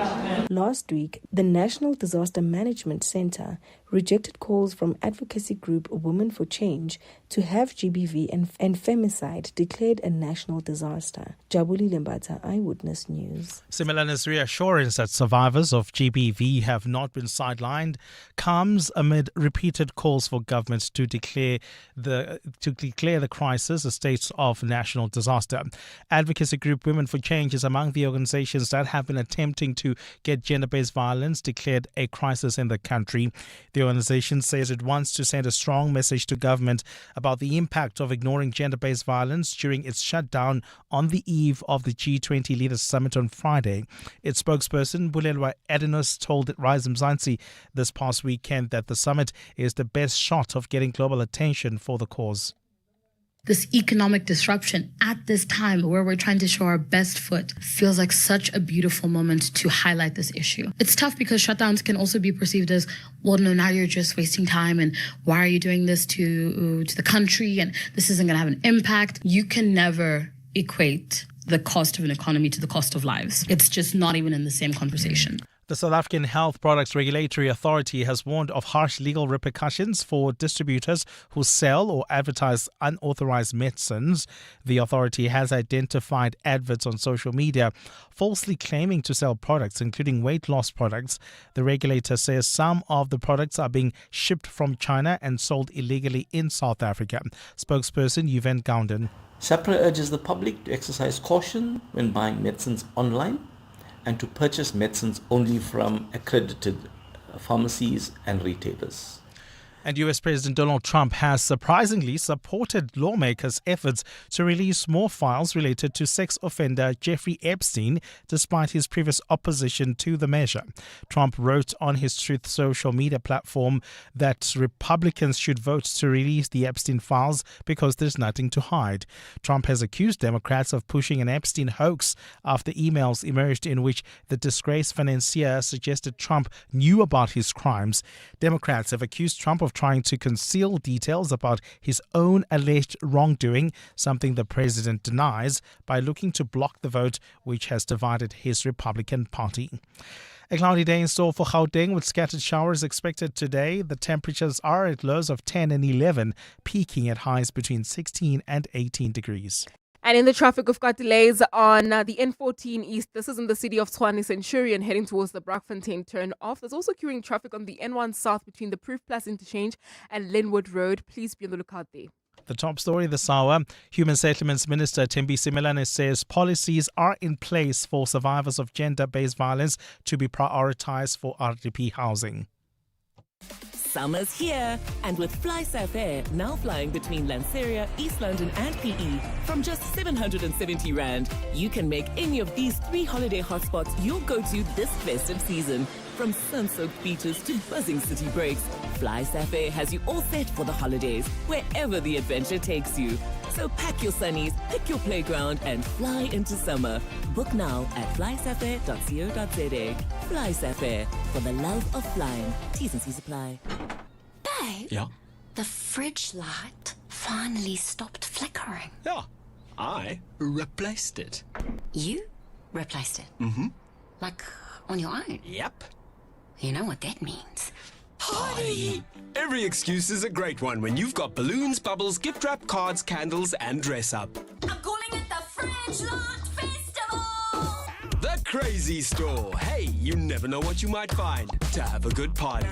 Last week, the National Disaster Management Center rejected calls from advocacy group Women for Change to have GBV and femicide declared a national disaster. Jabuli Lembata, Eyewitness News. Similana's reassurance that survivors of GBV have not been sidelined comes amid repeated calls for governments to declare the crisis a state of national disaster. Advocacy group Women for Change is among the organizations that have been attempting to get gender-based violence declared a crisis in the country. The organization says it wants to send a strong message to government about the impact of ignoring gender-based violence during its shutdown on the eve of the G20 Leaders Summit on Friday. Its spokesperson, Bulelwa Adenos, told Rise Mzansi this past weekend that the summit is the best shot of getting global attention for the cause. This economic disruption at this time where we're trying to show our best foot feels like such a beautiful moment to highlight this issue. It's tough because shutdowns can also be perceived as, well, no, now you're just wasting time and why are you doing this to the country and this isn't going to have an impact. You can never equate the cost of an economy to the cost of lives. It's just not even in the same conversation. The South African Health Products Regulatory Authority has warned of harsh legal repercussions for distributors who sell or advertise unauthorized medicines. The authority has identified adverts on social media falsely claiming to sell products, including weight loss products. The regulator says some of the products are being shipped from China and sold illegally in South Africa. Spokesperson Yvonne Gounden. SAPRA urges the public to exercise caution when buying medicines online and to purchase medicines only from accredited pharmacies and retailers. And US President Donald Trump has surprisingly supported lawmakers' efforts to release more files related to sex offender Jeffrey Epstein, despite his previous opposition to the measure. Trump wrote on his Truth social media platform that Republicans should vote to release the Epstein files because there's nothing to hide. Trump has accused Democrats of pushing an Epstein hoax after emails emerged in which the disgraced financier suggested Trump knew about his crimes. Democrats have accused Trump of trying to conceal details about his own alleged wrongdoing, something the president denies, by looking to block the vote which has divided his Republican Party. A cloudy day in store for Gauteng with scattered showers expected today. The temperatures are at lows of 10 and 11, peaking at highs between 16 and 18 degrees. And in the traffic, we've got delays on the N14 East. This is in the city of Tshwane Centurion, heading towards the Brakfontein turn off. There's also queuing traffic on the N1 South between the Proof Plus interchange and Linwood Road. Please be on the lookout there. The top story this hour, Human Settlements Minister Thembisi Melane says policies are in place for survivors of gender-based violence to be prioritized for RDP housing. Summer's here, and with FlySafair now flying between Lanseria, East London and PE from just 770 Rand, you can make any of these 3 holiday hotspots your go-to this festive season. From sun-soaked beaches to buzzing city breaks, FlySafair has you all set for the holidays, wherever the adventure takes you. So pack your sunnies, pick your playground and fly into summer. Book now at flysafair.co.za. FlySafair, for the love of flying. T's and C's apply. Babe, Yeah? the fridge light finally stopped flickering. Yeah. I replaced it. You replaced it? Mm-hmm. Like, on your own? Yep. You know what that means. Party! Every excuse is a great one when you've got balloons, bubbles, gift wrap, cards, candles, and dress up. I'm calling it the Fridge Light Festival! The Crazy Store. Hey, you never know what you might find to have a good party.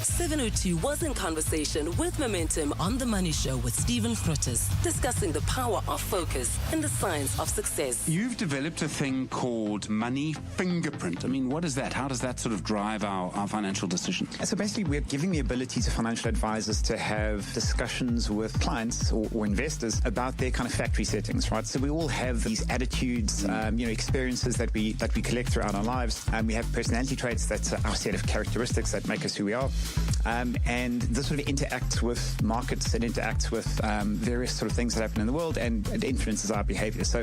702 was in conversation with Momentum on The Money Show with Stephen Frutis, discussing the power of focus and the science of success. You've developed a thing called money fingerprint. I mean, what is that? How does that sort of drive our financial decisions? So basically, we're giving the ability to financial advisors to have discussions with clients or investors about their kind of factory settings, right? So we all have these attitudes, experiences factors that we collect throughout our lives. We have personality traits, that's our set of characteristics that make us who we are. And this sort of interacts with markets, it interacts with various sort of things that happen in the world, and it influences our behavior. So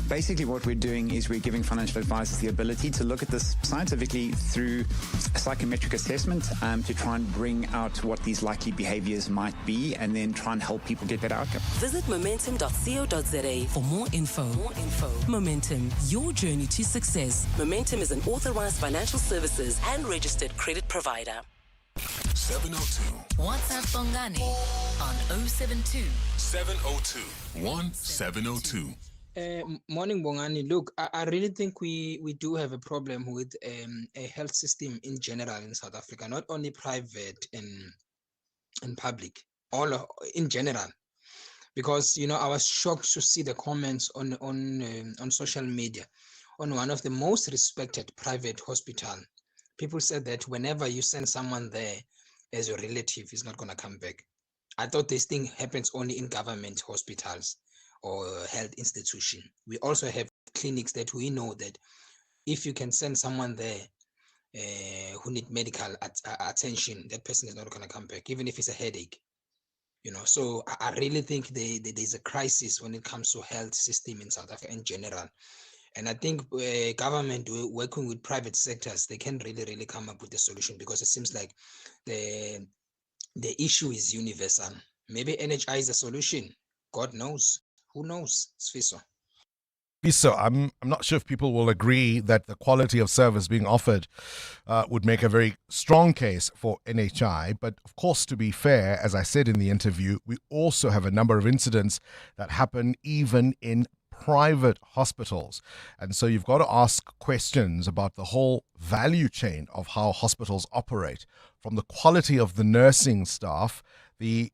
basically what we're doing is we're giving financial advisors the ability to look at this scientifically through a psychometric assessment to try and bring out what these likely behaviors might be, and then try and help people get better outcomes. Visit momentum.co.za for more info. Momentum, your journey to success. Momentum is an authorized financial services and registered credit provider. 702. WhatsApp Bongani on 072 702 1702. Morning, Bongani. Look, I really think we do have a problem with a health system in general in South Africa, not only private and public, all in general. Because I was shocked to see the comments on social media on one of the most respected private hospital. People said that whenever you send someone there as your relative, he's not going to come back. I thought this thing happens only in government hospitals or health institution. We also have clinics that we know that if you can send someone there who need medical attention, that person is not going to come back, even if it's a headache. So I really think there's a crisis when it comes to health system in South Africa in general. And I think government working with private sectors, they can really come up with a solution, because it seems like the issue is universal. Maybe NHI is a solution. God knows. Who knows? Sfiso. So I'm not sure if people will agree that the quality of service being offered would make a very strong case for NHI. But of course, to be fair, as I said in the interview, we also have a number of incidents that happen even in private hospitals. And so you've got to ask questions about the whole value chain of how hospitals operate, from the quality of the nursing staff, the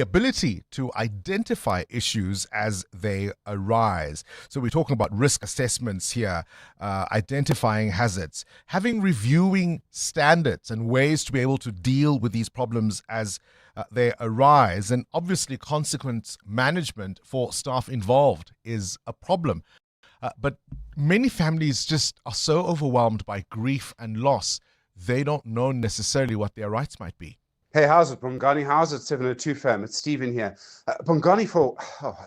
ability to identify issues as they arise. So we're talking about risk assessments here, identifying hazards, reviewing standards and ways to be able to deal with these problems as they arise. And obviously consequence management for staff involved is a problem. But many families just are so overwhelmed by grief and loss, they don't know necessarily what their rights might be. Hey, how's it, Bongani? How's it, 702 fam? It's Stephen here. Bongani, for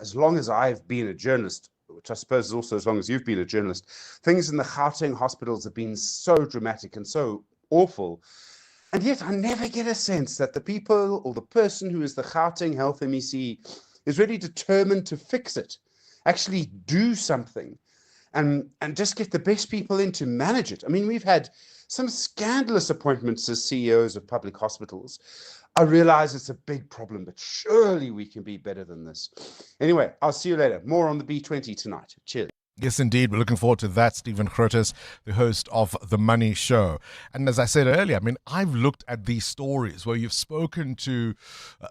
as long as I've been a journalist, which I suppose is also as long as you've been a journalist, things in the Gauteng hospitals have been so dramatic and so awful. And yet I never get a sense that the people or the person who is the Gauteng Health MEC is really determined to fix it, actually do something, and just get the best people in to manage it. I mean, we've had some scandalous appointments as CEOs of public hospitals. I realize it's a big problem, but surely we can be better than this. Anyway, I'll see you later. More on the B20 tonight. Cheers. Yes, indeed. We're looking forward to that. Stephen Grootes, the host of The Money Show. And as I said earlier, I mean, I've looked at these stories where you've spoken to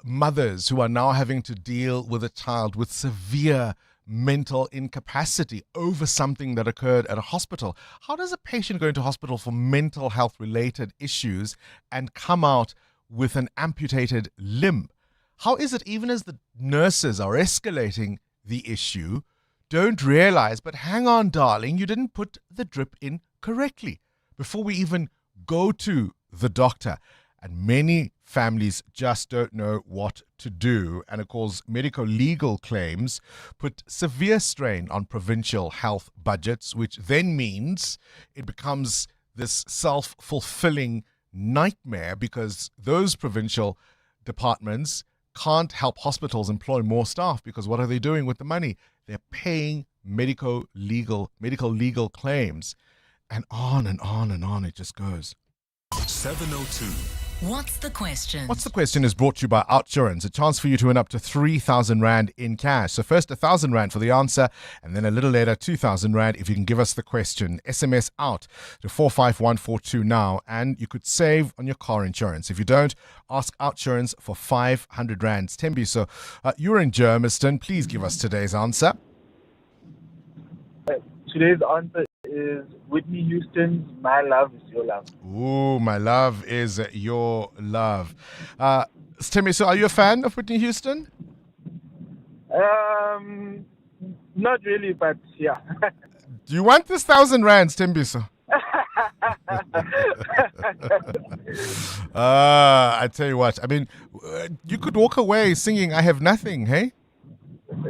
mothers who are now having to deal with a child with severe mental incapacity over something that occurred at a hospital. How does a patient go into hospital for mental health related issues and come out with an amputated limb? How is it, even as the nurses are escalating the issue, don't realize, but hang on, darling, you didn't put the drip in correctly before we even go to the doctor? And many families just don't know what to do. And of course, medico-legal claims put severe strain on provincial health budgets, which then means it becomes this self-fulfilling nightmare, because those provincial departments can't help hospitals employ more staff, because what are they doing with the money? They're paying medico-legal claims. And on and on and on it just goes. 702. What's the question? What's the question is brought to you by Outsurance, a chance for you to win up to 3,000 Rand in cash. So first 1,000 Rand for the answer, and then a little later 2,000 Rand if you can give us the question. SMS out to 45142 now, and you could save on your car insurance. If you don't, ask Outsurance for 500 Rand. Tembi, so you're in Germiston. Please give us today's answer. Today's answer is Whitney Houston's My Love Is Your Love. Ooh, My Love Is Your Love. Timmy, so are you a fan of Whitney Houston? Not really, but yeah. Do you want this 1,000 rands, Tembiso? I tell you what, I mean, you could walk away singing I Have Nothing, hey?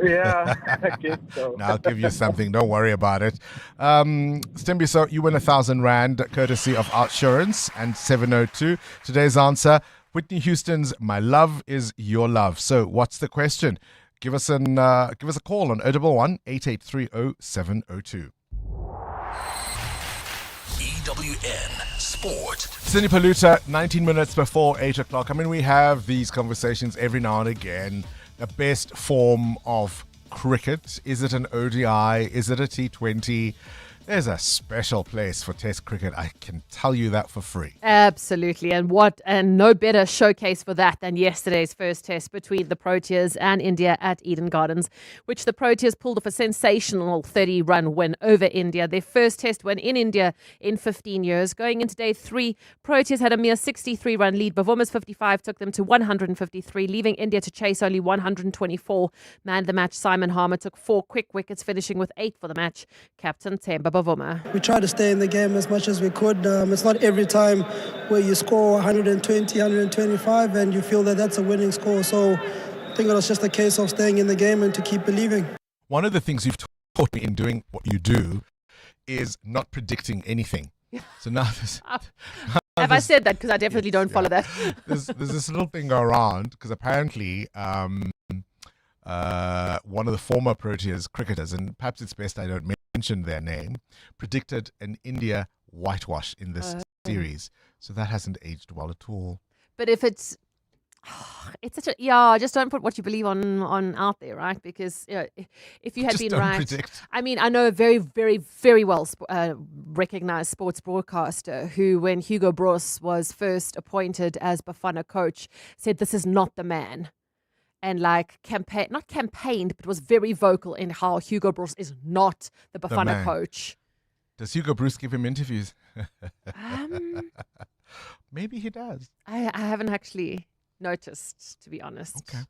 Yeah, I guess so. Now I'll give you something. Don't worry about it. Stembiso, you win 1,000 rand courtesy of Outsurance and 702. Today's answer, Whitney Houston's My Love Is Your Love. So what's the question? Give us a call on 011 8830 702. EWN Sport. Cindy Paluta, 19 minutes before 8 o'clock. I mean, we have these conversations every now and again. The best form of cricket. Is it an ODI? Is it a T20? There's a special place for Test cricket. I can tell you that for free. Absolutely. And no better showcase for that than yesterday's first test between the Proteas and India at Eden Gardens, which the Proteas pulled off a sensational 30-run win over India. Their first test win in India in 15 years. Going into day 3, Proteas had a mere 63-run lead. Bavoma's 55 took them to 153, leaving India to chase only 124. Man the match, Simon Harmer took 4 quick wickets, finishing with 8 for the match. Captain Themba Bavuma. We tried to stay in the game as much as we could. It's not every time where you score 120, 125 and you feel that that's a winning score. So I think it was just a case of staying in the game and to keep believing. One of the things you've taught me in doing what you do is not predicting anything. So now Have I said that? Because I definitely don't follow that. There's this little thing around because apparently one of the former Proteas cricketers, and perhaps it's best I don't mention their name, predicted an India whitewash in this series. So that hasn't aged well at all. But if it's such a just don't put what you believe on out there, right? Because if you had been right, predict. I mean, I know a very, very, very well recognized sports broadcaster who, when Hugo Broos was first appointed as Bafana coach, said this is not the man. And not campaigned, but was very vocal in how Hugo Broos is not the Bafana coach. Does Hugo Broos give him interviews? Maybe he does. I haven't actually noticed, to be honest. Okay.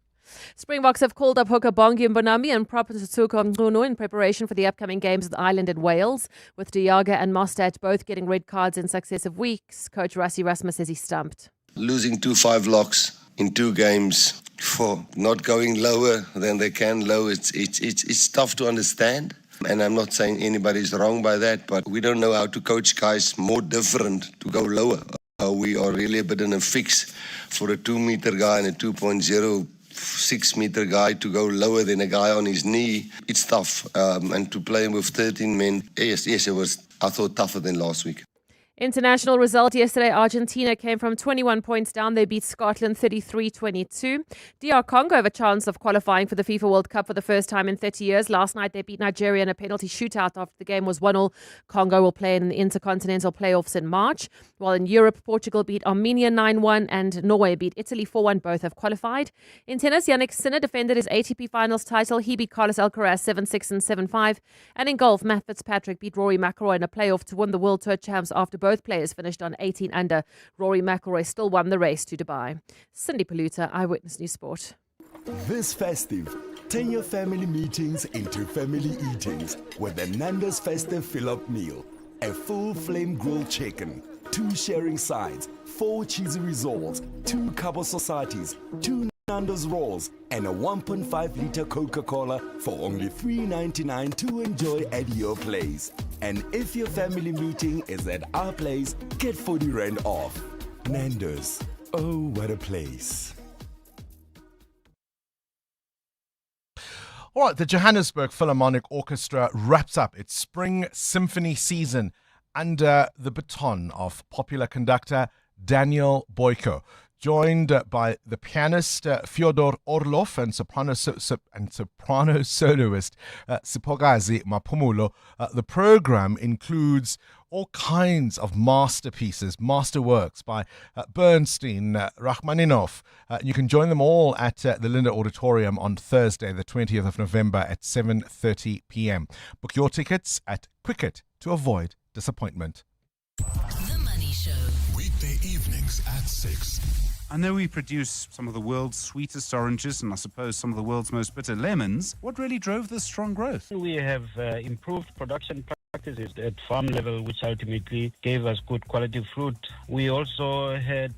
Springboks have called up hooker Bongani and Prop Ntsuko Mngunu in preparation for the upcoming games of Ireland and Wales, with De Jager and Mostert both getting red cards in successive weeks. Coach Rassie Rasmus says he's stumped. Losing 2 5-locks in 2 games for not going lower than they can low, it's tough to understand. And I'm not saying anybody's wrong by that, but we don't know how to coach guys more different to go lower. We are really a bit in a fix for a 2-meter guy and a 2.06-meter guy to go lower than a guy on his knee. It's tough. And to play with 13 men, yes, it was, I thought, tougher than last week. International result yesterday. Argentina came from 21 points down. They beat Scotland 33-22. DR Congo have a chance of qualifying for the FIFA World Cup for the first time in 30 years. Last night they beat Nigeria in a penalty shootout after the game was 1-1. Congo will play in the intercontinental playoffs in March. While in Europe, Portugal beat Armenia 9-1 and Norway beat Italy 4-1. Both have qualified. In tennis, Jannik Sinner defended his ATP Finals title. He beat Carlos Alcaraz 7-6 and 7-5. And in golf, Matt Fitzpatrick beat Rory McIlroy in a playoff to win the World Tour Champs after both players finished on 18 under. Rory McIlroy still won the race to Dubai. Cindy Paluta, Eyewitness News Sport. This festive, turn your family meetings into family eatings with the Nando's Festive Fill-Up Meal. A full flame grilled chicken, 2 sharing sides, 4 cheesy rissoles, 2 Cabo Societies, 2 Nando's rolls, and a 1.5-liter Coca-Cola for only $3.99 to enjoy at your place. And if your family meeting is at our place, get 40 Rand off. Nando's. Oh, what a place. All right, the Johannesburg Philharmonic Orchestra wraps up its spring symphony season under the baton of popular conductor Daniel Boyko, joined by the pianist Fyodor Orlov and soprano soloist Sipogazi Mapumulo. The program includes all kinds of masterpieces, masterworks by Bernstein, Rachmaninoff. You can join them all at the Linda Auditorium on Thursday, the 20th of November at 7:30 p.m. Book your tickets at Quicket to avoid disappointment. The Money Show. Weekday evenings at 6. I know we produce some of the world's sweetest oranges and I suppose some of the world's most bitter lemons. What really drove this strong growth? We have improved production practices at farm level, which ultimately gave us good quality fruit. We also had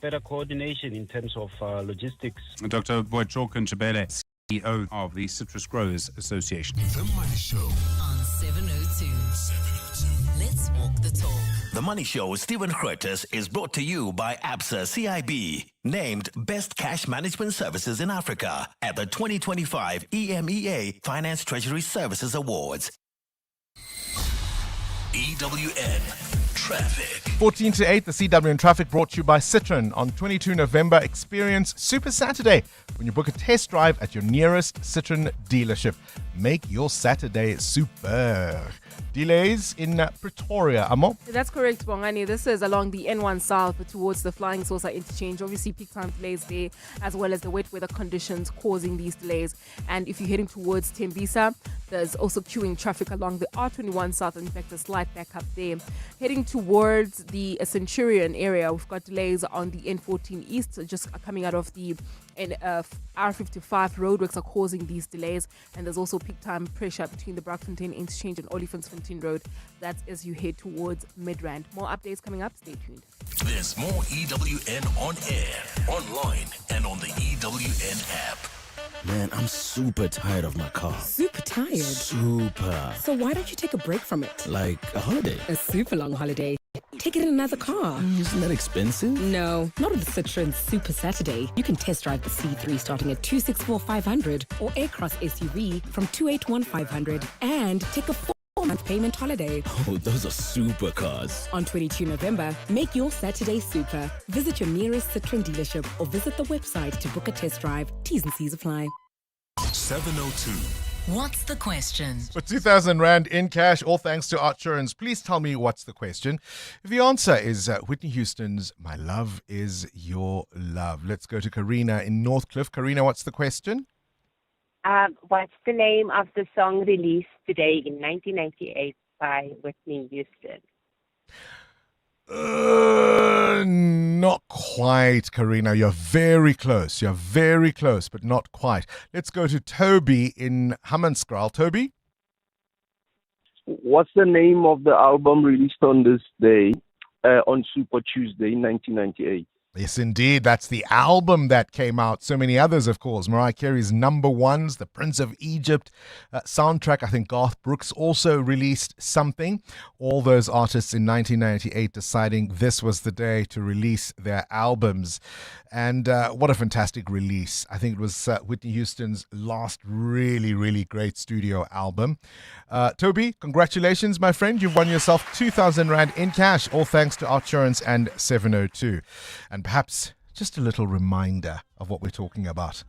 better coordination in terms of logistics. Dr. Boychokan Chabele, CEO of the Citrus Growers Association. The Money Show on 702. Let's walk the talk. The Money Show with Stephen Curtis is brought to you by ABSA CIB, named Best Cash Management Services in Africa at the 2025 EMEA Finance Treasury Services Awards. EWN Traffic. 14 to 8, the CWN Traffic brought to you by Citroen. On 22 November, experience Super Saturday when you book a test drive at your nearest Citroen dealership. Make your Saturday super. Delays in Pretoria. Amo? That's correct, Bongani. This is along the N1 South but towards the Flying Saucer interchange. Obviously, peak time delays there, as well as the wet weather conditions causing these delays. And if you're heading towards Tembisa, there's also queuing traffic along the R21 South. In fact, a slight backup there. Heading towards the Centurion area, we've got delays on the N14 East, just coming out of the R55 roadworks are causing these delays, and there's also peak time pressure between the Brakfontein interchange and Olifantsfontein Road. That's as you head towards Midrand. More updates coming up. Stay tuned. There's more EWN on air, online, and on the EWN app. Man, I'm super tired of my car. Super tired? Super. So why don't you take a break from it? Like a holiday? A super long holiday. Take it in another car. Isn't that expensive? No, not with the Citroen Super Saturday. You can test drive the C3 starting at 264,500 or Aircross SUV from 281,500 and take a 4-month payment holiday. Oh, those are super cars. On 22 November, make your Saturday super. Visit your nearest Citroen dealership or visit the website to book a test drive. T's and C's apply. 702. What's the question? For 2,000 Rand in cash, all thanks to Artsurance. Please tell me what's the question. If the answer is Whitney Houston's My Love Is Your Love. Let's go to Karina in Northcliffe. Karina, what's the question? What's the name of the song released today in 1998 by Whitney Houston? Not quite, Karina. You're very close. You're very close, but not quite. Let's go to Toby in Hammanskraal. Toby? What's the name of the album released on this day, on Super Tuesday, 1998? Yes, indeed. That's the album that came out. So many others, of course. Mariah Carey's Number Ones, The Prince of Egypt soundtrack. I think Garth Brooks also released something. All those artists in 1998 deciding this was the day to release their albums. And what a fantastic release. I think it was Whitney Houston's last really, really great studio album. Toby, congratulations, my friend. You've won yourself 2,000 Rand in cash, all thanks to Artsurance and 702. And perhaps just a little reminder of what we're talking about.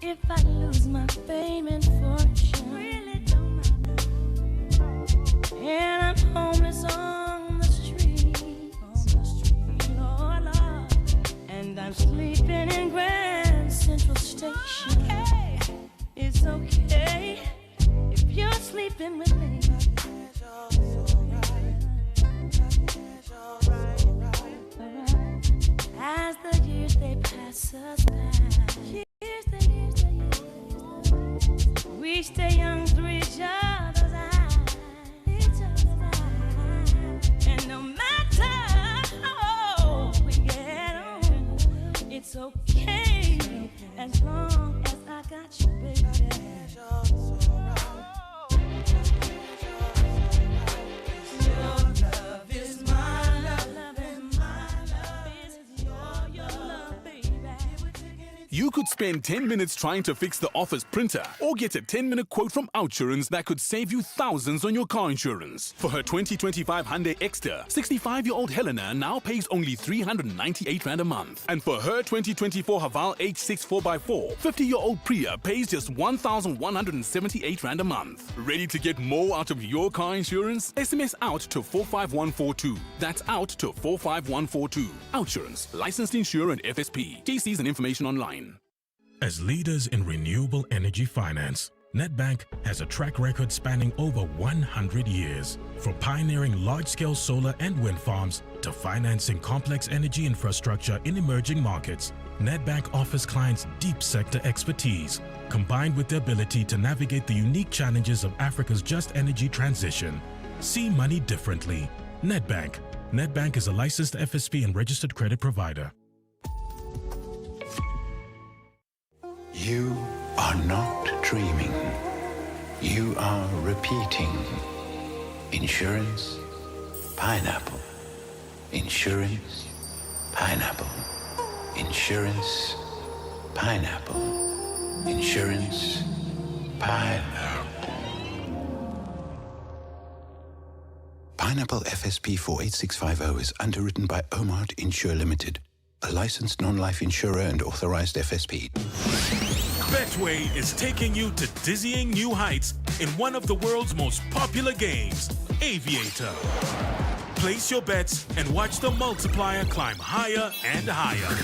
If I lose my fame and fortune, really don't matter. And I'm homeless on the street, Lord, Lord. And I'm sleeping in Grand Central Station. Okay. It's okay if you're sleeping with me. As the years they pass us by, we stay young through each other's eyes. And no matter how we get on, it's okay as long as I got you, baby. Your love is my love, and my love is your love, baby. You could spend 10 minutes trying to fix the office printer or get a 10-minute quote from OUTsurance that could save you thousands on your car insurance. For her 2025 Hyundai Exter, 65-year-old Helena now pays only 398 Rand a month. And for her 2024 Haval H6 4x4, 50-year-old Priya pays just 1,178 Rand a month. Ready to get more out of your car insurance? SMS out to 45142. That's out to 45142. OUTsurance, licensed insurer and FSP. TCs and information online. As leaders in renewable energy finance, Nedbank has a track record spanning over 100 years. From pioneering large-scale solar and wind farms to financing complex energy infrastructure in emerging markets, Nedbank offers clients deep sector expertise, combined with the ability to navigate the unique challenges of Africa's just energy transition. See money differently. Nedbank. Nedbank is a licensed FSP and registered credit provider. You are not dreaming. You are repeating. Insurance, pineapple. Insurance, pineapple. Insurance, pineapple. Insurance, pineapple. Pineapple FSP 48650 is underwritten by Omart Insure Limited, a licensed non-life insurer and authorized FSP. Betway is taking you to dizzying new heights in one of the world's most popular games, Aviator. Place your bets and watch the multiplier climb higher and higher.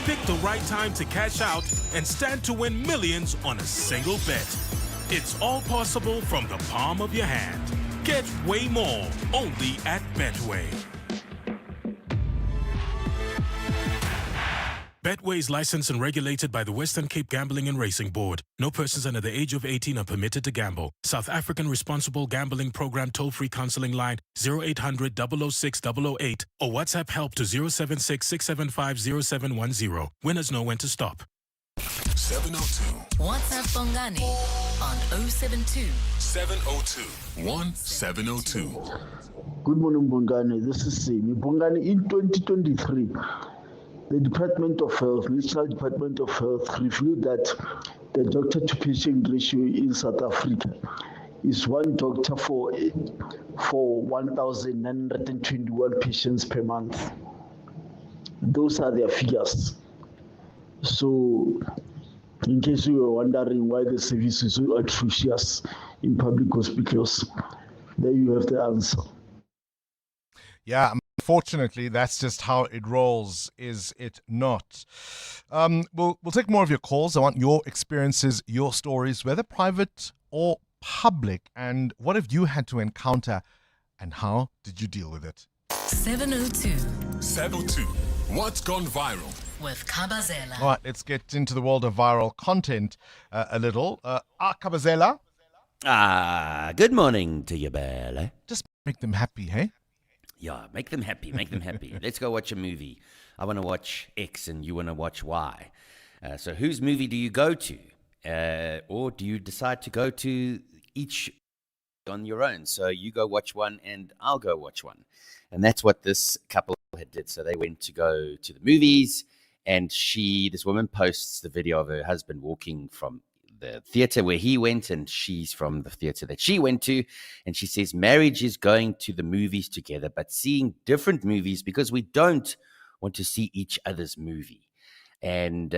Pick the right time to cash out and stand to win millions on a single bet. It's all possible from the palm of your hand. Get way more only at Betway. Betway is licensed and regulated by the Western Cape Gambling and Racing Board. No persons under the age of 18 are permitted to gamble. South African Responsible Gambling Program toll-free counseling line 0800 006 008 or WhatsApp help to 076 675 0710. Winners know when to stop. 702. WhatsApp Bongani on 072 702 1702. Good morning, Bongani. This is Simi. Bongani, in 2023, the Department of Health, National Department of Health, revealed that the doctor-to-patient ratio in South Africa is one doctor for 1,921 patients per month. Those are their figures. So, in case you were wondering why the service is so atrocious in public hospitals, there you have the answer. Yeah, unfortunately, that's just how it rolls, is it not? We'll take more of your calls. I want your experiences, your stories, whether private or public, and what have you had to encounter, and how did you deal with it? 702 702. What's gone viral? with Kabazela. All right, let's get into the world of viral content a little. Kabazela. Good morning to you, Bella. Just make them happy, hey? Yeah, make them happy, make them happy. Let's go watch a movie. I want to watch X and you want to watch Y. So whose movie do you go to? Or do you decide to go to each on your own? So you go watch one and I'll go watch one. And that's what this couple did. So they went to go to the movies, and this woman posts the video of her husband walking from the theater where he went, and she's from the theater that she went to. And she says, marriage is going to the movies together, but seeing different movies because we don't want to see each other's movie. And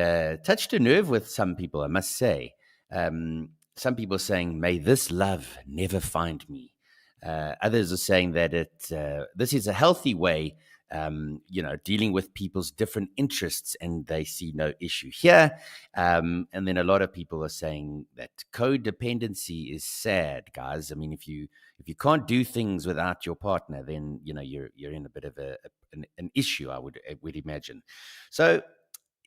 touched a nerve with some people, I must say. Some people saying, may this love never find me. Others are saying that this is a healthy way, dealing with people's different interests, and they see no issue here. And then a lot of people are saying that codependency is sad, guys. I mean, if you can't do things without your partner, then you're in a bit of an issue, I would imagine. So,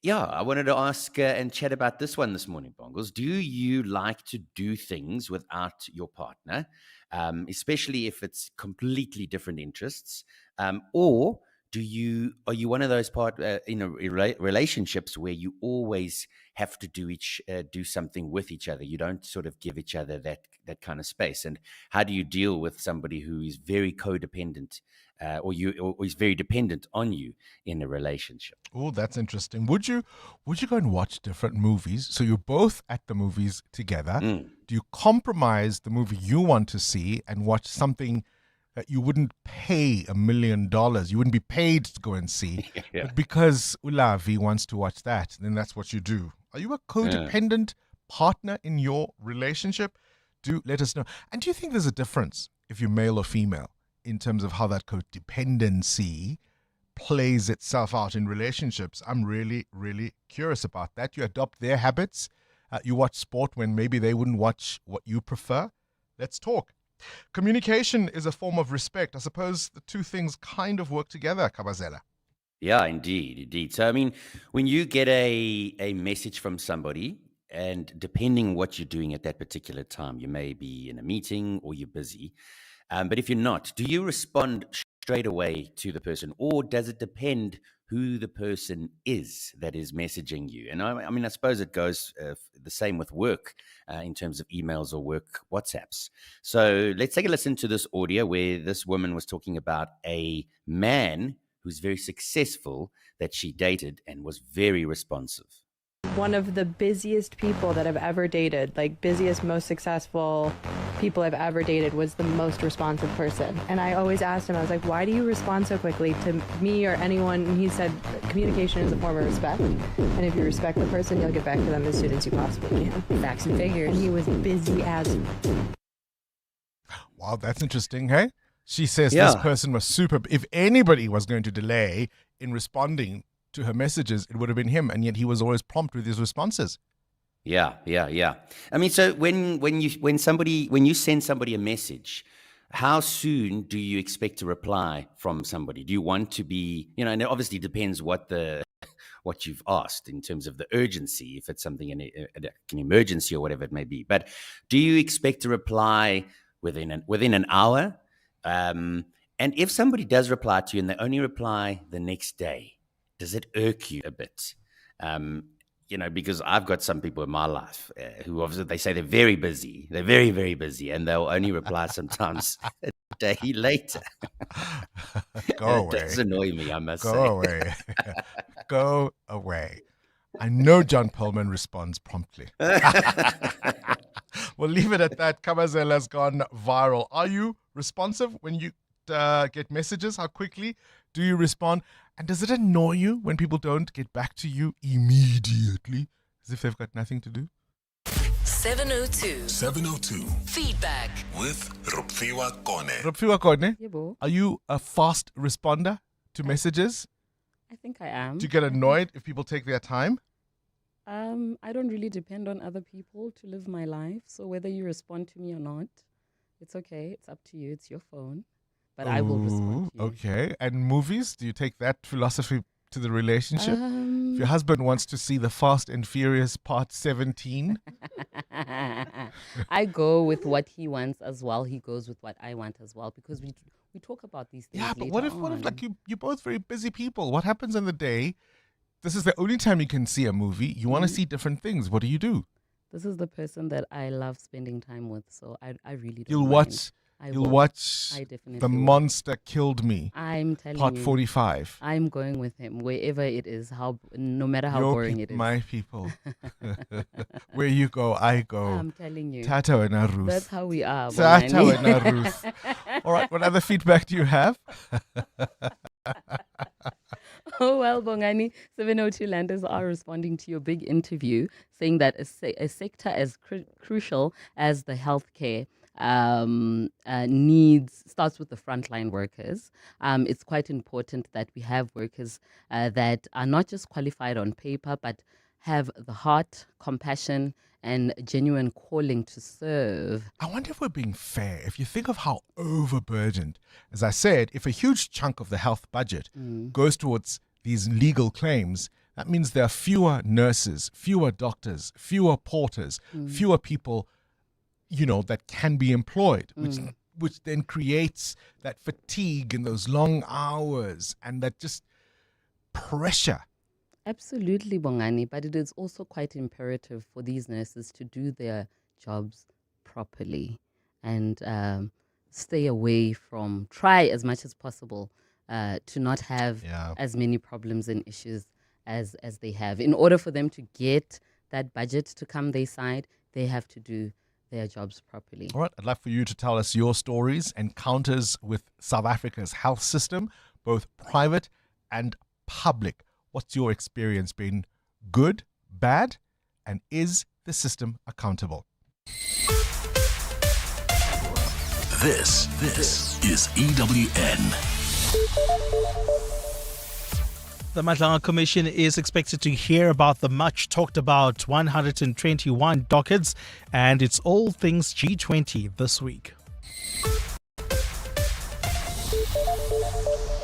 yeah, I wanted to ask and chat about this one this morning, Bongles. Do you like to do things without your partner, especially if it's completely different interests? Or are you one of those relationships where you always have to do something with each other? You don't sort of give each other that kind of space. And how do you deal with somebody who is very codependent or is very dependent on you in a relationship. Oh, that's interesting. Would you go and watch different movies? So you're both at the movies together. Do you compromise the movie you want to see and watch something that you wouldn't pay $1 million? You wouldn't be paid to go and see, but because Ulavi wants to watch that, then that's what you do. Are you a codependent partner in your relationship? Do let us know. And do you think there's a difference if you're male or female in terms of how that codependency plays itself out in relationships? I'm really, really curious about that. You adopt their habits. You watch sport when maybe they wouldn't watch what you prefer. Let's talk. Communication is a form of respect. I suppose the two things kind of work together, Kabazela. Yeah, indeed. So, I mean, when you get a message from somebody, and depending what you're doing at that particular time, you may be in a meeting or you're busy. But if you're not, do you respond straight away to the person, or does it depend who the person is that is messaging you? And I mean, I suppose it goes the same with work in terms of emails or work WhatsApps. So let's take a listen to this audio where this woman was talking about a man who's very successful that she dated and was very responsive. One of the busiest people that I've ever dated, like busiest, most successful people I've ever dated, was the most responsive person. And I always asked him, I was like, why do you respond so quickly to me or anyone? And he said, communication is a form of respect. And if you respect the person, you'll get back to them as soon as you possibly can. Facts and figures. And he was busy as... Wow, that's interesting, hey? She says this person was super... If anybody was going to delay in responding to her messages, it would have been him, and yet he was always prompt with his responses. Yeah. I mean, so when you send somebody a message, how soon do you expect a reply from somebody? Do you want to be, and it obviously depends what you've asked in terms of the urgency, if it's something an emergency or whatever it may be. But do you expect a reply within an hour? And if somebody does reply to you and they only reply the next day, does it irk you a bit? Because I've got some people in my life who obviously they say they're very busy. They're very, very busy, and they'll only reply sometimes a day later. Go away. It does annoy me, I must say. Go away. Go away. I know John Perlman responds promptly. We'll leave it at that. Kabazela's gone viral. Are you responsive when you get messages? How quickly do you respond? And does it annoy you when people don't get back to you immediately, as if they've got nothing to do? 702 Feedback with Rupfiwa Kone. Rupfiwa Kone, Yebo. are you a fast responder to messages? I think I am. Do you get annoyed if people take their time? I don't really depend on other people to live my life. So whether you respond to me or not, it's okay. It's up to you. It's your phone. But I will respond to you. Okay. And movies? Do you take that philosophy to the relationship? If your husband wants to see the Fast and Furious Part 17? I go with what he wants as well. He goes with what I want as well, because we talk about these things. Yeah, but later what if like you're both very busy people? What happens in the day? This is the only time you can see a movie. You want to see different things. What do? This is the person that I love spending time with, so I really don't You'll mind. watch I You'll will. watch I definitely The will. Monster Killed Me. I'm telling Part you. 45. I'm going with him wherever it is, no matter how Your boring it is. My people. Where you go, I go. I'm telling you. Tata and Arus. That's how we are. Tata Bongani. and Arus. All right, what other feedback do you have? Oh, well, Bongani, 702 Landers are responding to your big interview, saying that a sector as crucial as the healthcare starts with the frontline workers. It's quite important that we have workers that are not just qualified on paper, but have the heart, compassion, and genuine calling to serve. I wonder if we're being fair. If you think of how overburdened, as I said, if a huge chunk of the health budget goes towards these legal claims, that means there are fewer nurses, fewer doctors, fewer porters, fewer people, that can be employed, which then creates that fatigue and those long hours and that just pressure. Absolutely, Bongani, but it is also quite imperative for these nurses to do their jobs properly. And stay away from, try as much as possible to not have as many problems and issues as they have. In order for them to get that budget to come their side, they have to do their jobs properly. All right, I'd like for you to tell us your stories, encounters with South Africa's health system, both private and public. What's your experience been? Good, bad, and is the system accountable? This is EWN. The Madlanga Commission is expected to hear about the much talked about 121 dockets, and it's all things G20 this week.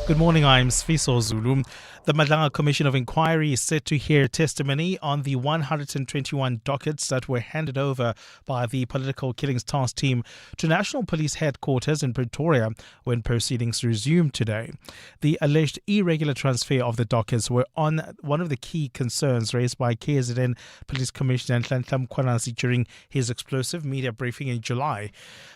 Good morning, I'm Sfiso Zulu. The Madlanga Commission of Inquiry is set to hear testimony on the 121 dockets that were handed over by the Political Killings Task Team to National Police Headquarters in Pretoria when proceedings resumed today. The alleged irregular transfer of the dockets were on one of the key concerns raised by KZN Police Commissioner Nhlanhla Mkhwanazi during his explosive media briefing in July.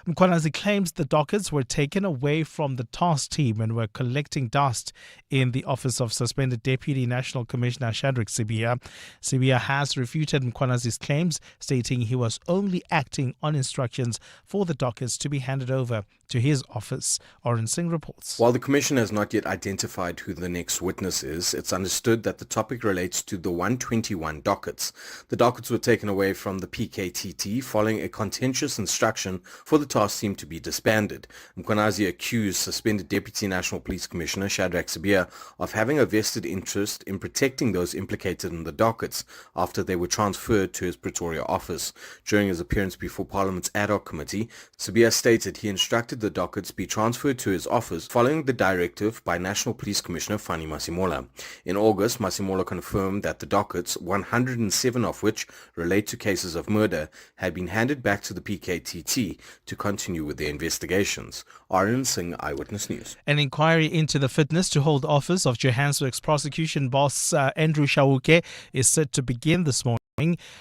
Mkhwanazi claims the dockets were taken away from the task team and were collecting dust in the office of suspended Deputy National Commissioner Shadrack Sibia. Sibia has refuted Mkhwanazi's claims, stating he was only acting on instructions for the dockets to be handed over to his office. Oren Singh reports. While the Commission has not yet identified who the next witness is, it's understood that the topic relates to the 121 dockets. The dockets were taken away from the PKTT following a contentious instruction for the task team to be disbanded. Mkhwanazi accused suspended Deputy National Police Commissioner Shadrack Sibia of having a vested interest in protecting those implicated in the dockets after they were transferred to his Pretoria office. During his appearance before Parliament's ad hoc committee, Sibia stated he instructed the dockets be transferred to his office following the directive by National Police Commissioner Fanny Masimola. In August, Masimola confirmed that the dockets, 107 of which relate to cases of murder, had been handed back to the PKTT to continue with their investigations. Aryan Singh, Eyewitness News. An inquiry into the fitness to hold office of Johannesburg's prosecution boss Andrew Chauke is set to begin this morning.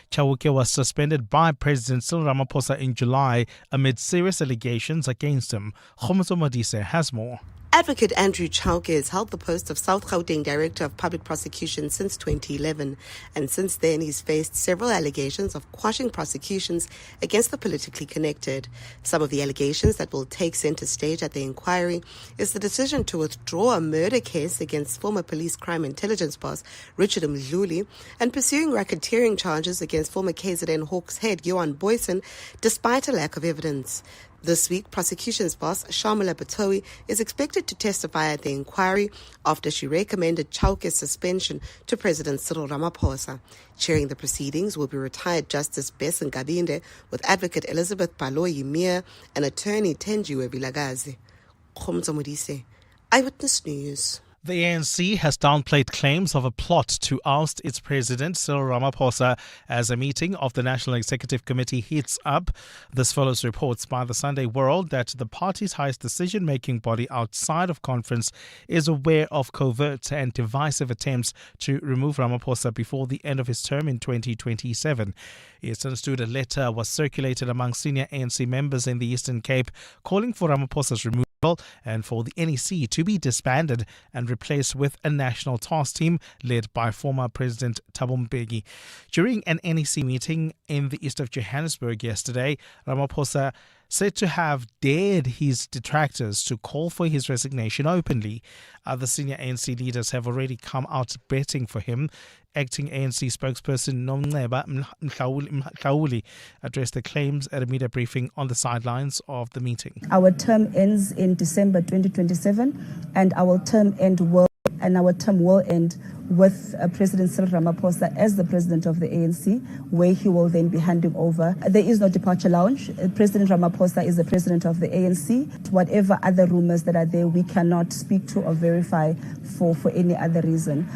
Chauke was suspended by President Cyril Ramaphosa in July amid serious allegations against him. Khomoso Modise has more. Advocate Andrew Chauke has held the post of South Gauteng Director of Public Prosecution since 2011, and since then he's faced several allegations of quashing prosecutions against the politically connected. Some of the allegations that will take center stage at the inquiry is the decision to withdraw a murder case against former police crime intelligence boss Richard Mdluli and pursuing racketeering charges against former KZN Hawks head Johan Boyson despite a lack of evidence. This week, prosecution's boss, Shamila Batowi, is expected to testify at the inquiry after she recommended Chauke's suspension to President Cyril Ramaphosa. Chairing the proceedings will be retired Justice Besan Gabinde, with Advocate Elizabeth Baloyi Mir and attorney Tenjiwe Vilagazi. Khomoso Modise, Eyewitness News. The ANC has downplayed claims of a plot to oust its president, Cyril Ramaphosa, as a meeting of the National Executive Committee heats up. This follows reports by the Sunday World that the party's highest decision-making body outside of conference is aware of covert and divisive attempts to remove Ramaphosa before the end of his term in 2027. It's understood a letter was circulated among senior ANC members in the Eastern Cape calling for Ramaphosa's removal and for the NEC to be disbanded and replaced with a national task team led by former President Thabo Mbeki. During an NEC meeting in the east of Johannesburg yesterday, Ramaphosa said to have dared his detractors to call for his resignation openly. Other senior ANC leaders have already come out betting for him. Acting ANC spokesperson Nomnceba Mhlauli addressed the claims at a media briefing on the sidelines of the meeting. Our term ends in December 2027, and our term will end with President Cyril Ramaphosa as the president of the ANC, where he will then be handing over. There is no departure lounge. President Ramaphosa is the president of the ANC. Whatever other rumors that are there, we cannot speak to or verify for any other reason.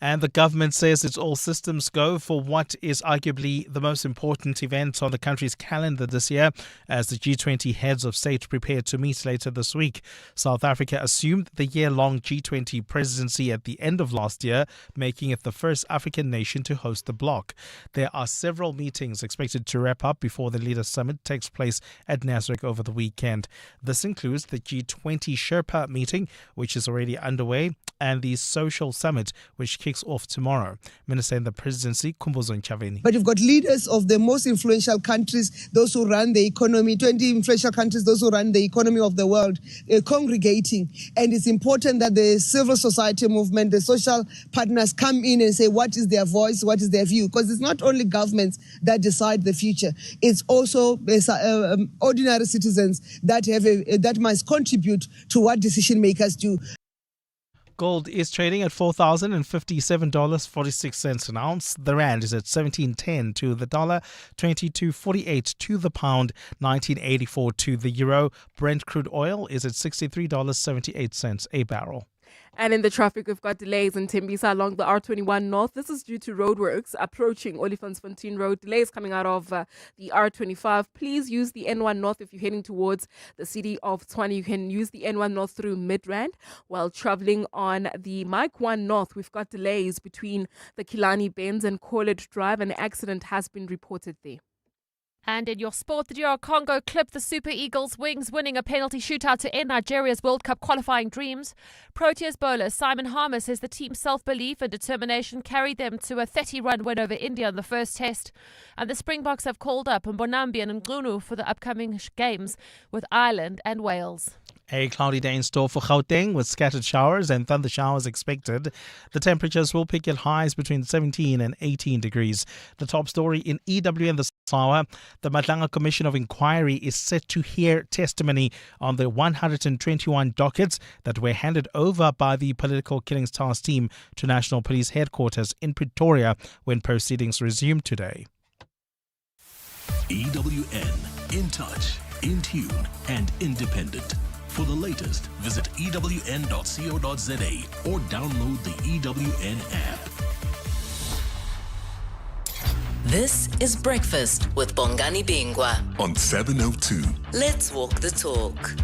And the government says it's all systems go for what is arguably the most important event on the country's calendar this year as the G20 heads of state prepare to meet later this week. South Africa assumed the year-long G20 presidency at the end of last year, making it the first African nation to host the bloc. There are several meetings expected to wrap up before the Leaders Summit takes place at Nasrec over the weekend. This includes the G20 Sherpa meeting, which is already underway, and the Social Summit, which kicks off tomorrow. Minister in the Presidency, Khumbuzo Nchaveni. But you've got leaders of the most influential countries, those who run the economy, 20 influential countries, those who run the economy of the world, congregating. And it's important that the civil society movement, the social partners come in and say what is their voice, what is their view. Because it's not only governments that decide the future. It's also ordinary citizens that must contribute to what decision makers do. Gold is trading at $4,057.46 an ounce. The rand is at 17.10 to the dollar, 22.48 to the pound, 19.84 to the euro. Brent crude oil is at $63.78 a barrel. And in the traffic, we've got delays in Tembisa along the R21 North. This is due to roadworks approaching Olifantsfontein Road. Delays coming out of the R25. Please use the N1 North if you're heading towards the city of Tshwane. You can use the N1 North through Midrand. While traveling on the Mike 1 North, we've got delays between the Kilani Bends and Corlett Drive. An accident has been reported there. And in your sport, the DR Congo clipped the Super Eagles' wings, winning a penalty shootout to end Nigeria's World Cup qualifying dreams. Proteas bowler Simon Harmer says the team's self-belief and determination carried them to a 30-run win over India in the first test. And the Springboks have called up Mbonambi and Ngunu for the upcoming games with Ireland and Wales. A cloudy day in store for Gauteng with scattered showers and thunder showers expected. The temperatures will peak at highs between 17 and 18 degrees. The top story in EWN this hour, the Madlanga Commission of Inquiry is set to hear testimony on the 121 dockets that were handed over by the Political Killings Task Team to National Police Headquarters in Pretoria when proceedings resume today. EWN, in touch, in tune, and independent. For the latest, visit ewn.co.za or download the EWN app. This is Breakfast with Bongani Bingwa on 702. Let's walk the talk.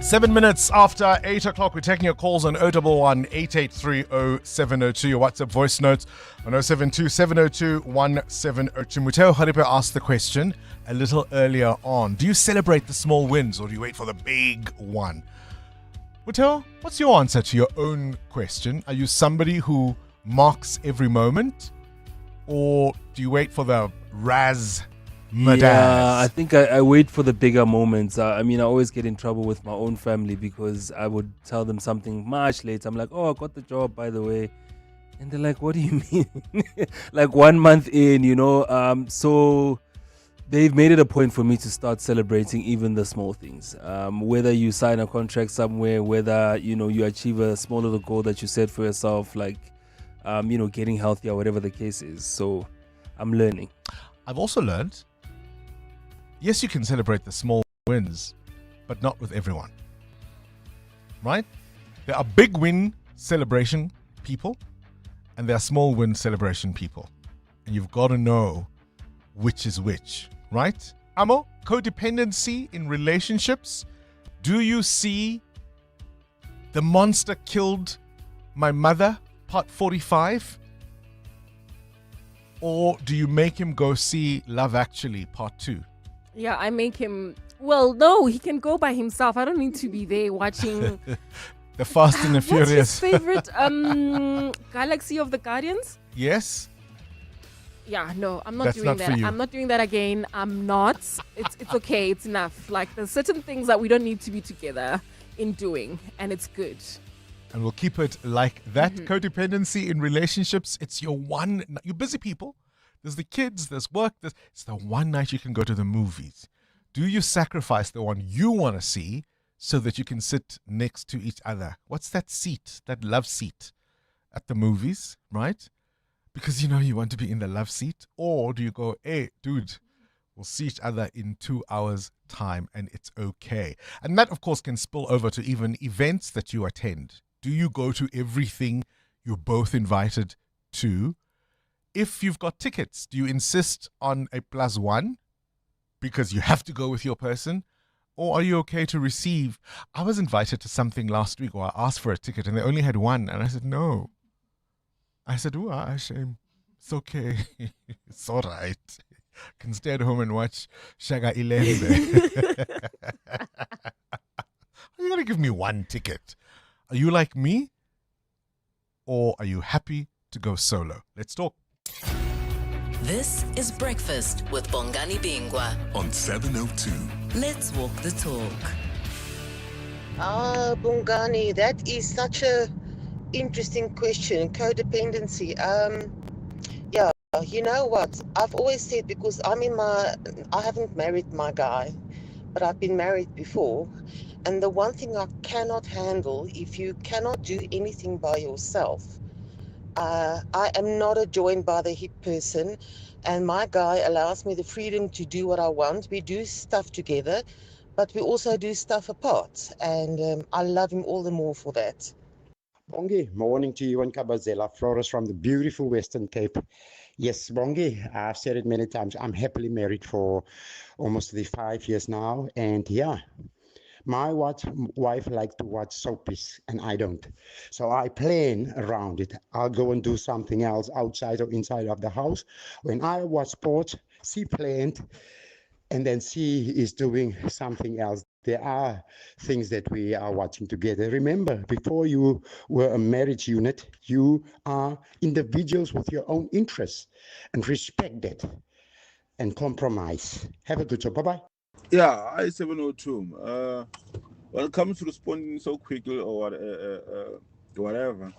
7 minutes after 8 o'clock, we're taking your calls on 011 883 0702. Your WhatsApp voice notes on 072 702 1702. Muteo Haripe asked the question a little earlier on. Do you celebrate the small wins or do you wait for the big one? Muteo, what's your answer to your own question? Are you somebody who marks every moment or do you wait for the madaz? Yeah, I think I wait for the bigger moments. I always get in trouble with my own family because I would tell them something much later. I'm like, oh, I got the job, by the way. And they're like, what do you mean? Like 1 month in, so they've made it a point for me to start celebrating even the small things. Whether you sign a contract somewhere, whether, you achieve a small little goal that you set for yourself, like, getting healthier, whatever the case is. So I'm learning. I've also learned, yes, you can celebrate the small wins, but not with everyone. Right? There are big win celebration people and there are small win celebration people. And you've got to know which is which. Right? Amo, codependency in relationships. Do you see The Monster Killed My Mother, part 45? Or do you make him go see Love Actually, part 2? Yeah, I make him... Well, no, he can go by himself. I don't need to be there watching... The Fast and the Furious. What's his favorite? Galaxy of the Guardians? Yes. Yeah, no, I'm not That's doing not that. for you. I'm not doing that again. I'm not. It's okay. It's enough. Like, there's certain things that we don't need to be together in doing, and it's good. And we'll keep it like that. Codependency in relationships, it's you busy people. There's the kids, there's work. It's the one night you can go to the movies. Do you sacrifice the one you want to see so that you can sit next to each other? What's that seat, that love seat at the movies, right? Because you want to be in the love seat. Or do you go, hey, dude, we'll see each other in 2 hours' time and it's okay. And that, of course, can spill over to even events that you attend. Do you go to everything you're both invited to. If you've got tickets, do you insist on a +1 because you have to go with your person? Or are you okay to receive? I was invited to something last week, or I asked for a ticket and they only had one. And I said, no. I said, oh, shame. It's okay. It's all right. I can stay at home and watch Shaga Ilembe. You're going to give me one ticket. Are you like me? Or are you happy to go solo? Let's talk. This is Breakfast with Bongani Bingwa on 702. Let's walk the talk. Bongani, that is such a interesting question. Codependency. Yeah, you know what? I've always said, because I haven't married my guy, but I've been married before. And the one thing I cannot handle, if you cannot do anything by yourself, I am not a joined by the hip person, and my guy allows me the freedom to do what I want. We do stuff together, but we also do stuff apart, and I love him all the more for that. Bongi, morning to you and Kabazela Flores from the beautiful Western Cape. Yes, Bongi, I've said it many times. I'm happily married for almost 5 years now, and yeah. My wife likes to watch soapies, and I don't. So I plan around it. I'll go and do something else outside or inside of the house. When I watch sports, she planned, and then she is doing something else. There are things that we are watching together. Remember, before you were a marriage unit, you are individuals with your own interests, and respect that and compromise. Have a good show. Bye-bye. Yeah, I 702. When it comes to responding so quickly or whatever,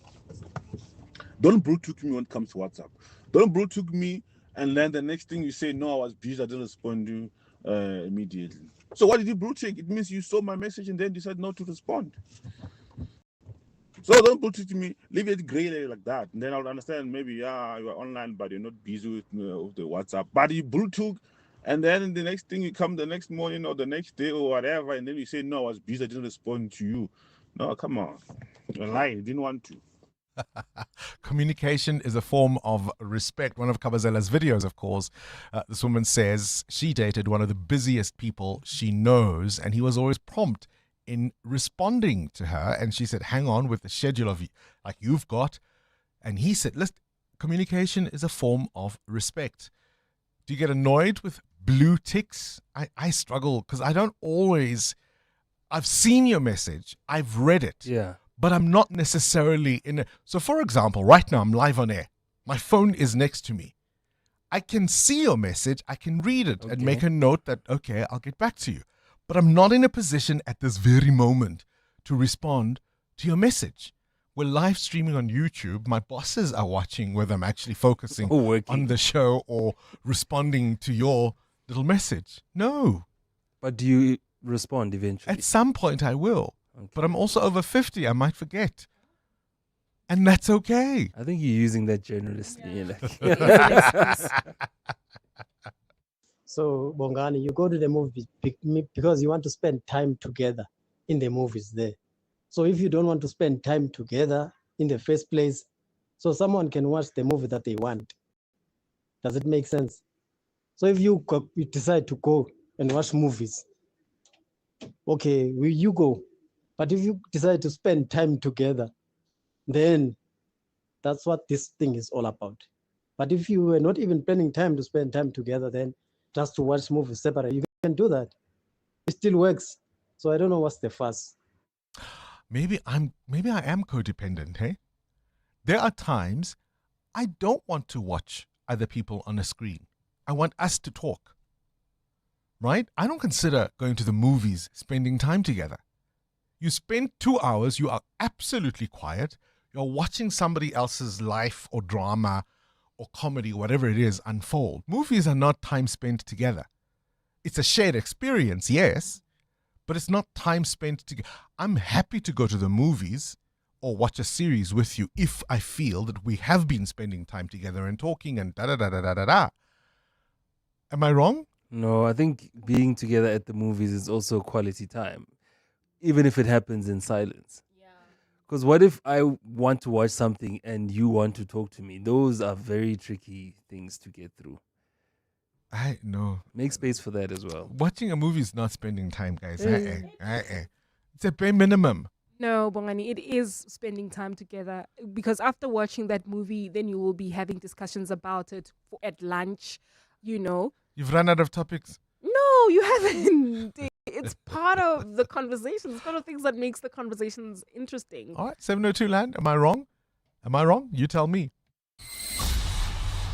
don't Bluetooth me when it comes to WhatsApp. Don't Bluetooth me and then the next thing you say, no, I was busy, I didn't respond to you immediately. So what did you Bluetooth? It means you saw my message and then decided not to respond. So don't Bluetooth me, leave it gray area like that. And then I'll understand maybe, yeah, you are online, but you're not busy with the WhatsApp. But you Bluetooth, and then the next thing you come the next morning or the next day or whatever, and then you say, no, I was busy, I didn't respond to you. No, come on. You're lying, you didn't want to. Communication is a form of respect. One of Kabazela's videos, of course, this woman says she dated one of the busiest people she knows, and he was always prompt in responding to her. And she said, hang on with the schedule of like you've got. And he said, listen, communication is a form of respect. Do you get annoyed with blue ticks? I struggle because I don't always. I've seen your message, I've read it, Yeah. but I'm not necessarily in a. So, for example, right now I'm live on air. My phone is next to me. I can see your message, I can read it and make a note that, okay, I'll get back to you. But I'm not in a position at this very moment to respond to your message. We're live streaming on YouTube. My bosses are watching whether I'm actually focusing on the show or responding to your little message. No. But do you respond eventually? At some point I will. Okay. But I'm also over 50. I might forget. And that's okay. I think you're using that generously. So, Bongani, you go to the movies because you want to spend time together in the movies there. So if you don't want to spend time together in the first place, so someone can watch the movie that they want. Does it make sense? So if you decide to go and watch movies, okay, you go. But if you decide to spend time together, then that's what this thing is all about. But if you were not even planning time to spend time together, then just to watch movies separate, you can do that. It still works. So I don't know what's the fuss. Maybe I am codependent, hey? There are times I don't want to watch other people on a screen. I want us to talk. Right? I don't consider going to the movies spending time together. You spend 2 hours, you are absolutely quiet. You're watching somebody else's life or drama or comedy, whatever it is, unfold. Movies are not time spent together. It's a shared experience, yes, but it's not time spent together. I'm happy to go to the movies or watch a series with you if I feel that we have been spending time together and talking and da-da-da-da-da-da. Am I wrong? No, I think being together at the movies is also quality time, even if it happens in silence. Because what if I want to watch something and you want to talk to me? Those are very tricky things to get through. I know. Make space for that as well. Watching a movie is not spending time, guys. It's a bare minimum. No, Bongani, it is spending time together because after watching that movie, then you will be having discussions about it at lunch, you know. You've run out of topics. No, you haven't. It's part of the conversation. It's part of things that makes the conversations interesting. All right, 702 Land. Am I wrong? Am I wrong? You tell me.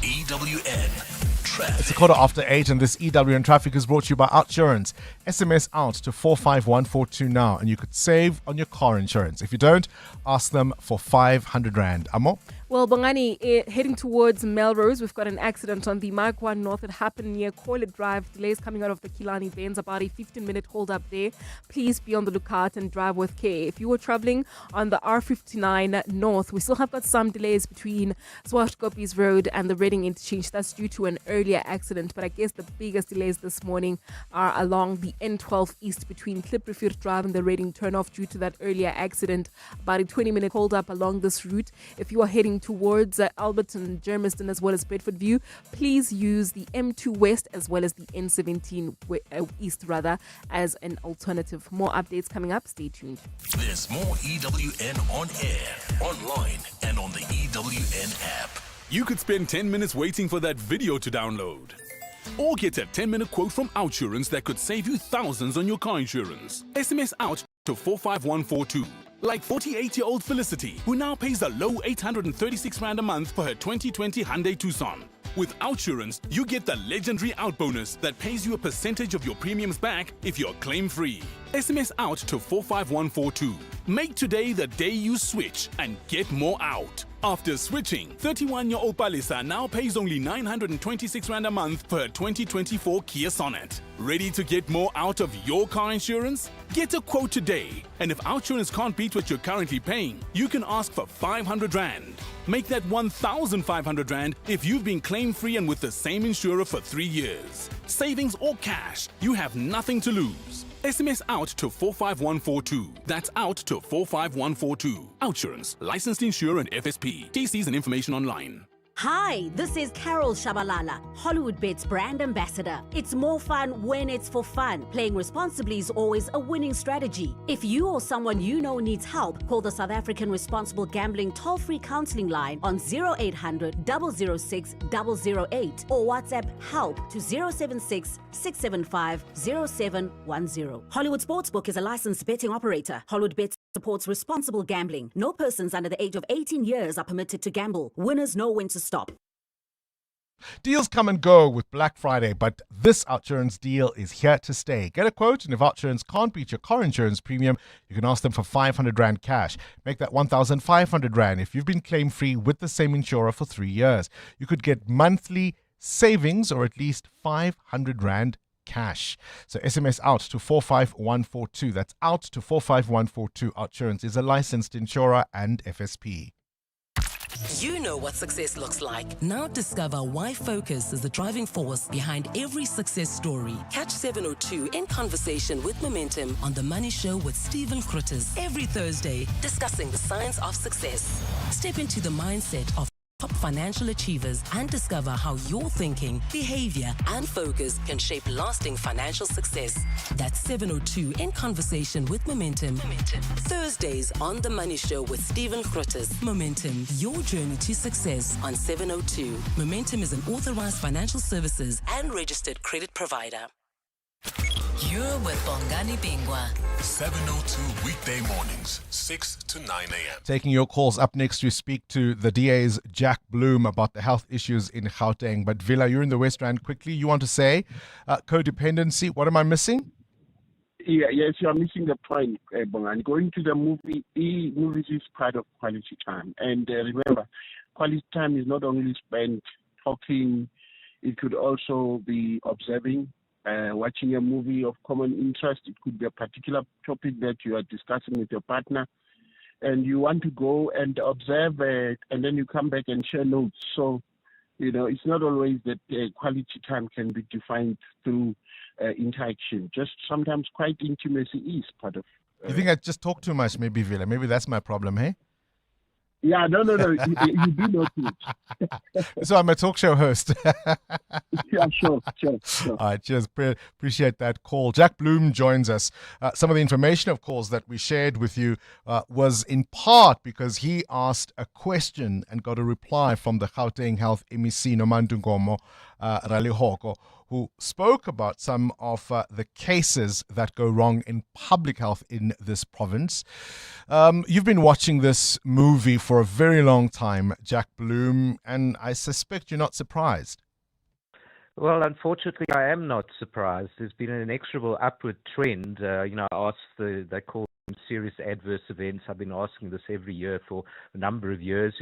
EWN Traffic. It's a 8:15, and this EWN Traffic is brought to you by Outsurance. SMS out to 45142 now, and you could save on your car insurance. If you don't, ask them for 500 Rand. Amo? Well, Bongani, heading towards Melrose, we've got an accident on the Maikwa North. It happened near Coilet Drive. Delays coming out of the Kilani Bends, about a 15-minute hold up there. Please be on the lookout and drive with care. If you were traveling on the R59 North, we still have got some delays between Swashkopis Road and the Reading Interchange. That's due to an earlier accident, but I guess the biggest delays this morning are along the N12 East between Kliprivier Drive and the Reading turnoff due to that earlier accident. About a 20-minute hold up along this route. If you are heading towards Alberton, Germiston, as well as Bedford View, please use the M2 West as well as the N17 East as an alternative. More updates coming up. Stay tuned. There's more EWN on air, online, and on the EWN app. You could spend 10 minutes waiting for that video to download. Or get a 10-minute quote from Outsurance that could save you thousands on your car insurance. SMS out to 45142. Like 48-year-old Felicity, who now pays a low 836 Rand a month for her 2020 Hyundai Tucson. With Outsurance, you get the legendary out bonus that pays you a percentage of your premiums back if you're claim-free. SMS out to 45142. Make today the day you switch and get more out. After switching, 31-year-old Palisa now pays only 926 Rand a month for her 2024 Kia Sonet. Ready to get more out of your car insurance? Get a quote today. And if Outsurance can't beat what you're currently paying, you can ask for 500 Rand. Make that 1,500 Rand if you've been claim-free and with the same insurer for 3 years. Savings or cash, you have nothing to lose. SMS out to 45142. That's out to 45142. Outsurance, licensed insurer and FSP. TCs and information online. Hi, this is Carol Shabalala, Hollywood Bet's brand ambassador. It's more fun when it's for fun. Playing responsibly is always a winning strategy. If you or someone you know needs help, call the South African Responsible Gambling toll-free counseling line on 0800 006 008 or WhatsApp help to 076 675 0710. Hollywood Sportsbook is a licensed betting operator. Hollywood Bet supports responsible gambling. No persons under the age of 18 years are permitted to gamble. Winners know when to stop. Deals come and go with Black Friday, but this Outsurance deal is here to stay. Get a quote, and if Outsurance can't beat your car insurance premium, you can ask them for 500 Rand cash. Make that 1,500 Rand if you've been claim-free with the same insurer for 3 years. You could get monthly savings or at least 500 Rand cash. So SMS out to 45142. That's out to 45142. Outsurance is a licensed insurer and FSP. You know what success looks like. Now discover why focus is the driving force behind every success story. Catch 702 in conversation with Momentum on The Money Show with Stephen Krutters every Thursday, discussing the science of success. Step into the mindset of top financial achievers and discover how your thinking, behavior, and focus can shape lasting financial success. That's 702 in conversation with Momentum. Thursdays on The Money Show with Stephen Krutters. Momentum, your journey to success on 702. Momentum is an authorized financial services and registered credit provider. You're with Bongani Bingwa. 702 weekday mornings, 6 to 9 a.m. Taking your calls up next, we speak to the DA's Jack Bloom about the health issues in Gauteng. But Villa, you're in the West Rand. Quickly, you want to say codependency. What am I missing? Yes, you are missing the point, Bongani. Going to the movies is part of quality time. And remember, quality time is not only spent talking, it could also be observing. Watching a movie of common interest. It could be a particular topic that you are discussing with your partner, and you want to go and observe it, and then you come back and share notes. So, it's not always that quality time can be defined through interaction. Just sometimes quite intimacy is part of You think I just talk too much, maybe, Villa? Maybe that's my problem, hey? Yeah, no. You do notice. So I'm a talk show host. Yeah, sure. All right, cheers. Appreciate that call. Jack Bloom joins us. Some of the information, of course, that we shared with you was in part because he asked a question and got a reply from the Gauteng Health MEC, Nomantu Ngomo Ralihoko, who spoke about some of the cases that go wrong in public health in this province. You've been watching this movie for a very long time, Jack Bloom, and I suspect you're not surprised. Well, unfortunately, I am not surprised. There's been an inexorable upward trend. I asked they call them serious adverse events. I've been asking this every year for a number of years.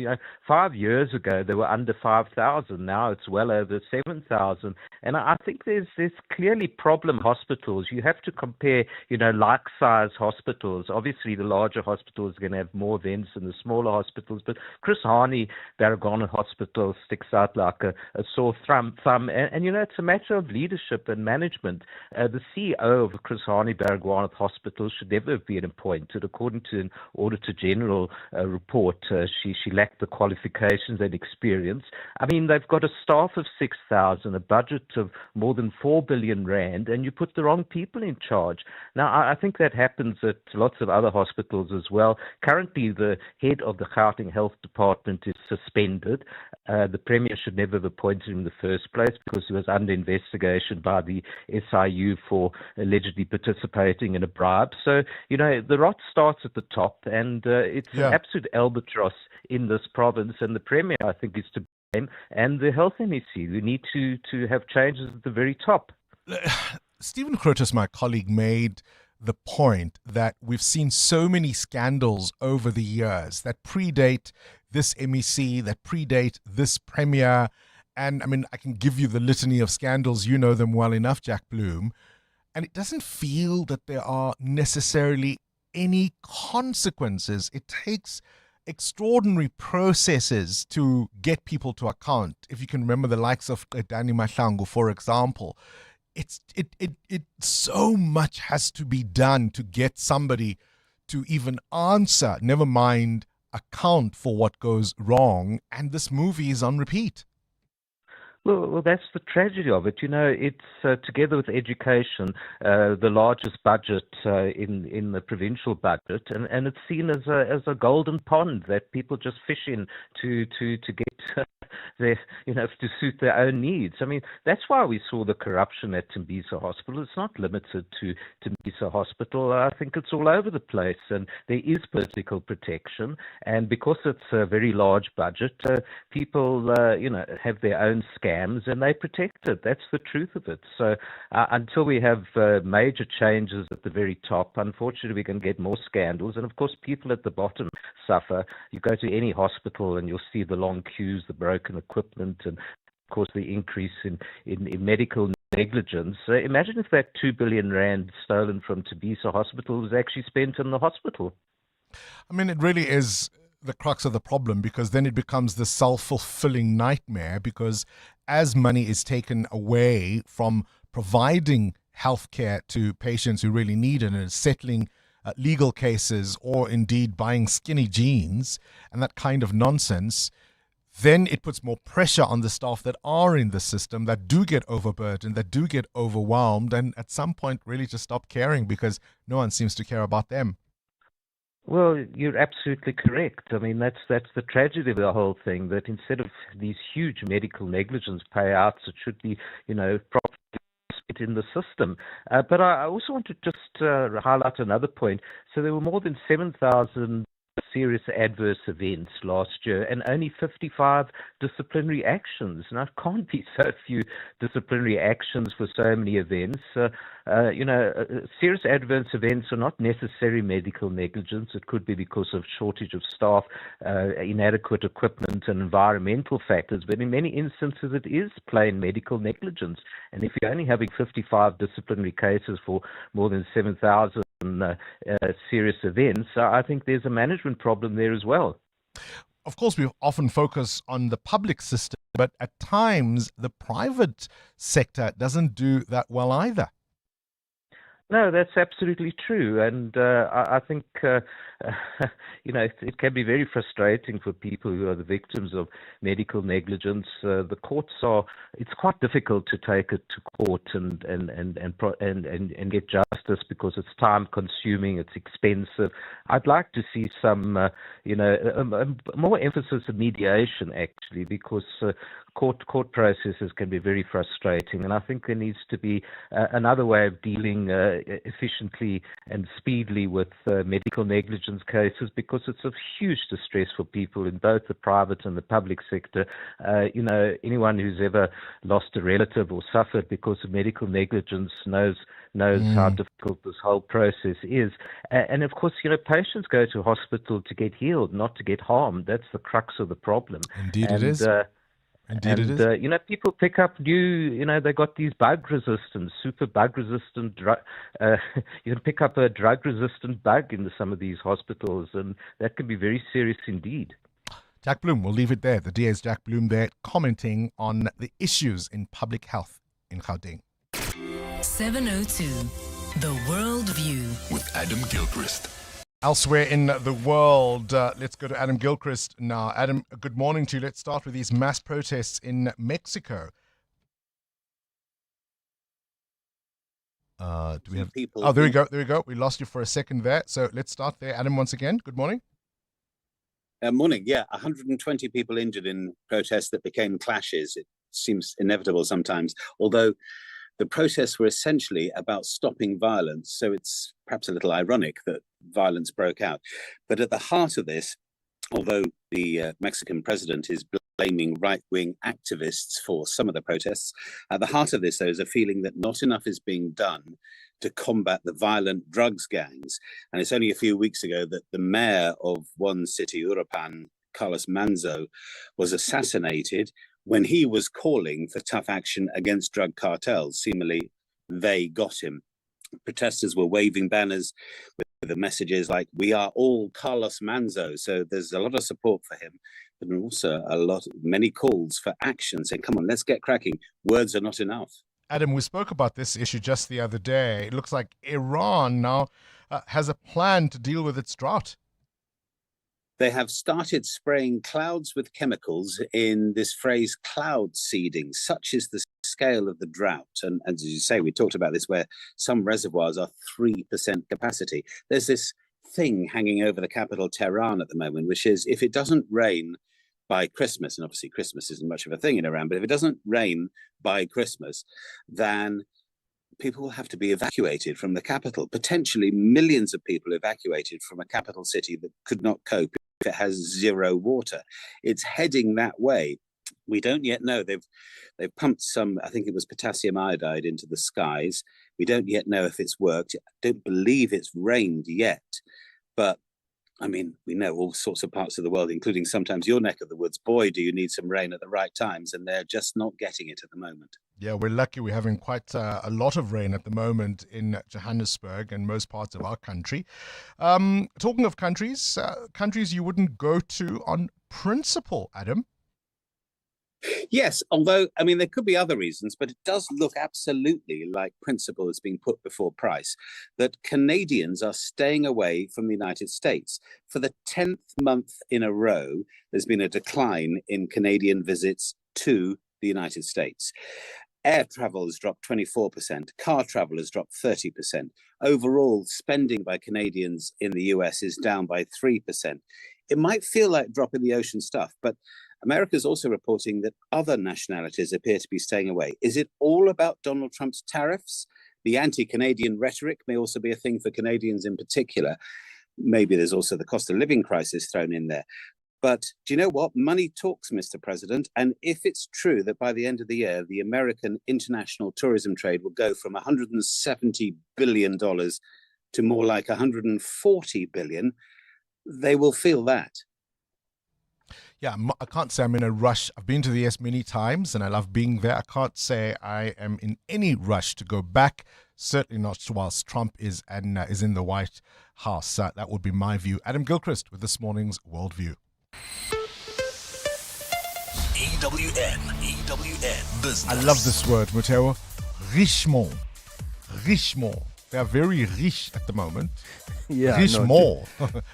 5 years ago, they were under 5,000. Now it's well over 7,000. And I think there's clearly problem hospitals. You have to compare, like-size hospitals. Obviously, the larger hospitals are going to have more events than the smaller hospitals. But Chris Hani Baragwanath Hospital sticks out like a sore thumb. And it's a matter of leadership and management. The CEO of Chris Hani Baragwanath Hospital should never have been appointed. According to an Auditor General report, she lacked the qualifications and experience. I mean, they've got a staff of 6,000, a budget of more than 4 billion rand, and you put the wrong people in charge. Now, I think that happens at lots of other hospitals as well. Currently, the head of the Gauteng Health Department is suspended. The Premier should never have appointed him in the first place because he was under investigation by the SIU for allegedly participating in a bribe. So, the rot starts at the top, and it's an absolute albatross in this province, and the Premier, I think, is to blame, and the Health MEC. We need to have changes at the very top. Stephen Crotus, my colleague, made the point that we've seen so many scandals over the years that predate this MEC, that predate this Premier. And I mean, I can give you the litany of scandals. You know them well enough, Jack Bloom. And it doesn't feel that there are necessarily any consequences. It takes extraordinary processes to get people to account. If you can remember the likes of Danny Mahlangu, for example, it so much has to be done to get somebody to even answer, never mind account for what goes wrong. And this movie is on repeat. Well, that's the tragedy of it. It's together with education, the largest budget in the provincial budget, and it's seen as a golden pond that people just fish in to get their, to suit their own needs. I mean, that's why we saw the corruption at Tembisa Hospital. It's not limited to Tembisa Hospital. I think it's all over the place, and there is political protection. And because it's a very large budget, people, have their own scams and they protect it. That's the truth of it. So until we have major changes at the very top, unfortunately, we can get more scandals. And of course, people at the bottom suffer. You go to any hospital and you'll see the long queues, the broken equipment, and of course, the increase in medical negligence. Imagine if that 2 billion rand stolen from Tembisa Hospital was actually spent in the hospital. I mean, it really is the crux of the problem, because then it becomes the self-fulfilling nightmare, because as money is taken away from providing healthcare to patients who really need it and settling legal cases or indeed buying skinny jeans and that kind of nonsense, then it puts more pressure on the staff that are in the system, that do get overburdened, that do get overwhelmed, and at some point really just stop caring because no one seems to care about them. Well, you're absolutely correct. I mean, that's the tragedy of the whole thing, that instead of these huge medical negligence payouts, it should be, properly in the system. But I also want to just highlight another point. So there were more than 7,000 serious adverse events last year and only 55 disciplinary actions. Now, it can't be so few disciplinary actions for so many events. Serious adverse events are not necessarily medical negligence. It could be because of shortage of staff, inadequate equipment and environmental factors. But in many instances, it is plain medical negligence. And if you're only having 55 disciplinary cases for more than 7,000 serious events, I think there's a management problem there as well. Of course, we often focus on the public system, but at times the private sector doesn't do that well either. No, that's absolutely true, and I think it can be very frustrating for people who are the victims of medical negligence. The courts it's quite difficult to take it to court and get justice because it's time consuming, it's expensive. I'd like to see some more emphasis on mediation actually, because court processes can be very frustrating, and I think there needs to be another way of dealing efficiently and speedily with medical negligence cases, because it's of huge distress for people in both the private and the public sector. Anyone who's ever lost a relative or suffered because of medical negligence knows how difficult this whole process is. And of course, patients go to hospital to get healed, not to get harmed. That's the crux of the problem. Indeed it is. Indeed it is. People pick up they got these super bug resistant drug. You can pick up a drug resistant bug in some of these hospitals, and that can be very serious indeed. Jack Bloom, we'll leave it there. The DA's Jack Bloom there commenting on the issues in public health in Gauteng. 702, The World View with Adam Gilchrist. Elsewhere in the world, let's go to Adam Gilchrist now. Adam, good morning to you. Let's start with these mass protests in Mexico. Do we have people? Oh, there we go. There we go. We lost you for a second there. So let's start there. Adam, once again, good morning. Morning. Yeah, 120 people injured in protests that became clashes. It seems inevitable sometimes, although the protests were essentially about stopping violence. So it's perhaps a little ironic that violence broke out. But at the heart of this, although the Mexican president is blaming right-wing activists for some of the protests, at the heart of this, there is a feeling that not enough is being done to combat the violent drugs gangs. And it's only a few weeks ago that the mayor of one city, Uruapan, Carlos Manzo, was assassinated when he was calling for tough action against drug cartels. Seemingly, they got him. Protesters were waving banners with the messages like, "We are all Carlos Manzo." So there's a lot of support for him, but also many calls for action, saying, come on, let's get cracking. Words are not enough. Adam, we spoke about this issue just the other day. It looks like Iran now has a plan to deal with its drought. They have started spraying clouds with chemicals in this phrase, cloud seeding. Such is the scale of the drought. And as you say, we talked about this, where some reservoirs are 3% capacity. There's this thing hanging over the capital, Tehran, at the moment, which is if it doesn't rain by Christmas, and obviously Christmas isn't much of a thing in Iran, but if it doesn't rain by Christmas, then people will have to be evacuated from the capital. Potentially millions of people evacuated from a capital city that could not cope if it has zero water. It's heading that way. We don't yet know. They've pumped some, I think it was potassium iodide, into the skies. We don't yet know if it's worked. I don't believe it's rained yet. But I mean, we know all sorts of parts of the world, including sometimes your neck of the woods. Boy, do you need some rain at the right times, and they're just not getting it at the moment. Yeah, we're lucky. We're having quite a lot of rain at the moment in Johannesburg and most parts of our country. Talking of countries, countries you wouldn't go to on principle, Adam. Yes, although, I mean, there could be other reasons, but it does look absolutely like principle is being put before price, that Canadians are staying away from the United States. For the 10th month in a row, there's been a decline in Canadian visits to the United States. Air travel has dropped 24%, car travel has dropped 30%. Overall, spending by Canadians in the US is down by 3%. It might feel like drop in the ocean stuff, but America is also reporting that other nationalities appear to be staying away. Is it all about Donald Trump's tariffs? The anti-Canadian rhetoric may also be a thing for Canadians in particular. Maybe there's also the cost of living crisis thrown in there. But do you know what? Money talks, Mr. President. And if it's true that by the end of the year, the American international tourism trade will go from $170 billion to more like $140 billion, they will feel that. Yeah, I can't say I'm in a rush. I've been to the US many times and I love being there. I can't say I am in any rush to go back. Certainly not whilst Trump is in the White House. That would be my view. Adam Gilchrist with this morning's Worldview. EWN Business. I love this word, Mateo. Richemont. They are very rich at the moment. Yeah, Richemont.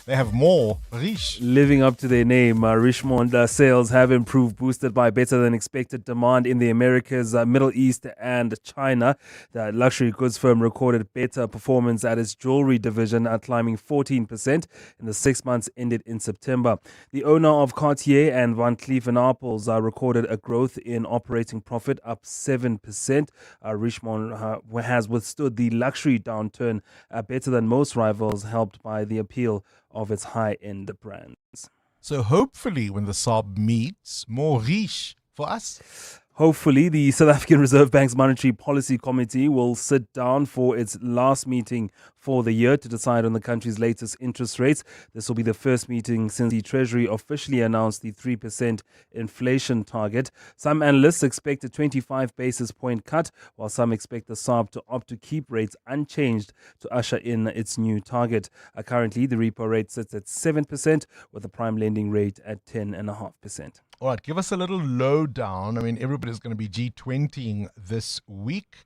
They have more rich. Living up to their name, Richemont sales have improved, boosted by better than expected demand in the Americas, Middle East and China. The luxury goods firm recorded better performance at its jewelry division, climbing 14% in the 6 months ended in September. The owner of Cartier and Van Cleef & Arpels recorded a growth in operating profit, up 7%. Richemont has withstood the luxury downturn better than most rivals, helped by the appeal of its high-end brands. So hopefully when the SARB meets, more riche for us. Hopefully, the South African Reserve Bank's Monetary Policy Committee will sit down for its last meeting for the year to decide on the country's latest interest rates. This will be the first meeting since the Treasury officially announced the 3% inflation target. Some analysts expect a 25 basis point cut, while some expect the SARB to opt to keep rates unchanged to usher in its new target. Currently, the repo rate sits at 7%, with the prime lending rate at 10.5%. All right, give us a little lowdown. I mean, everybody's going to be G20ing this week.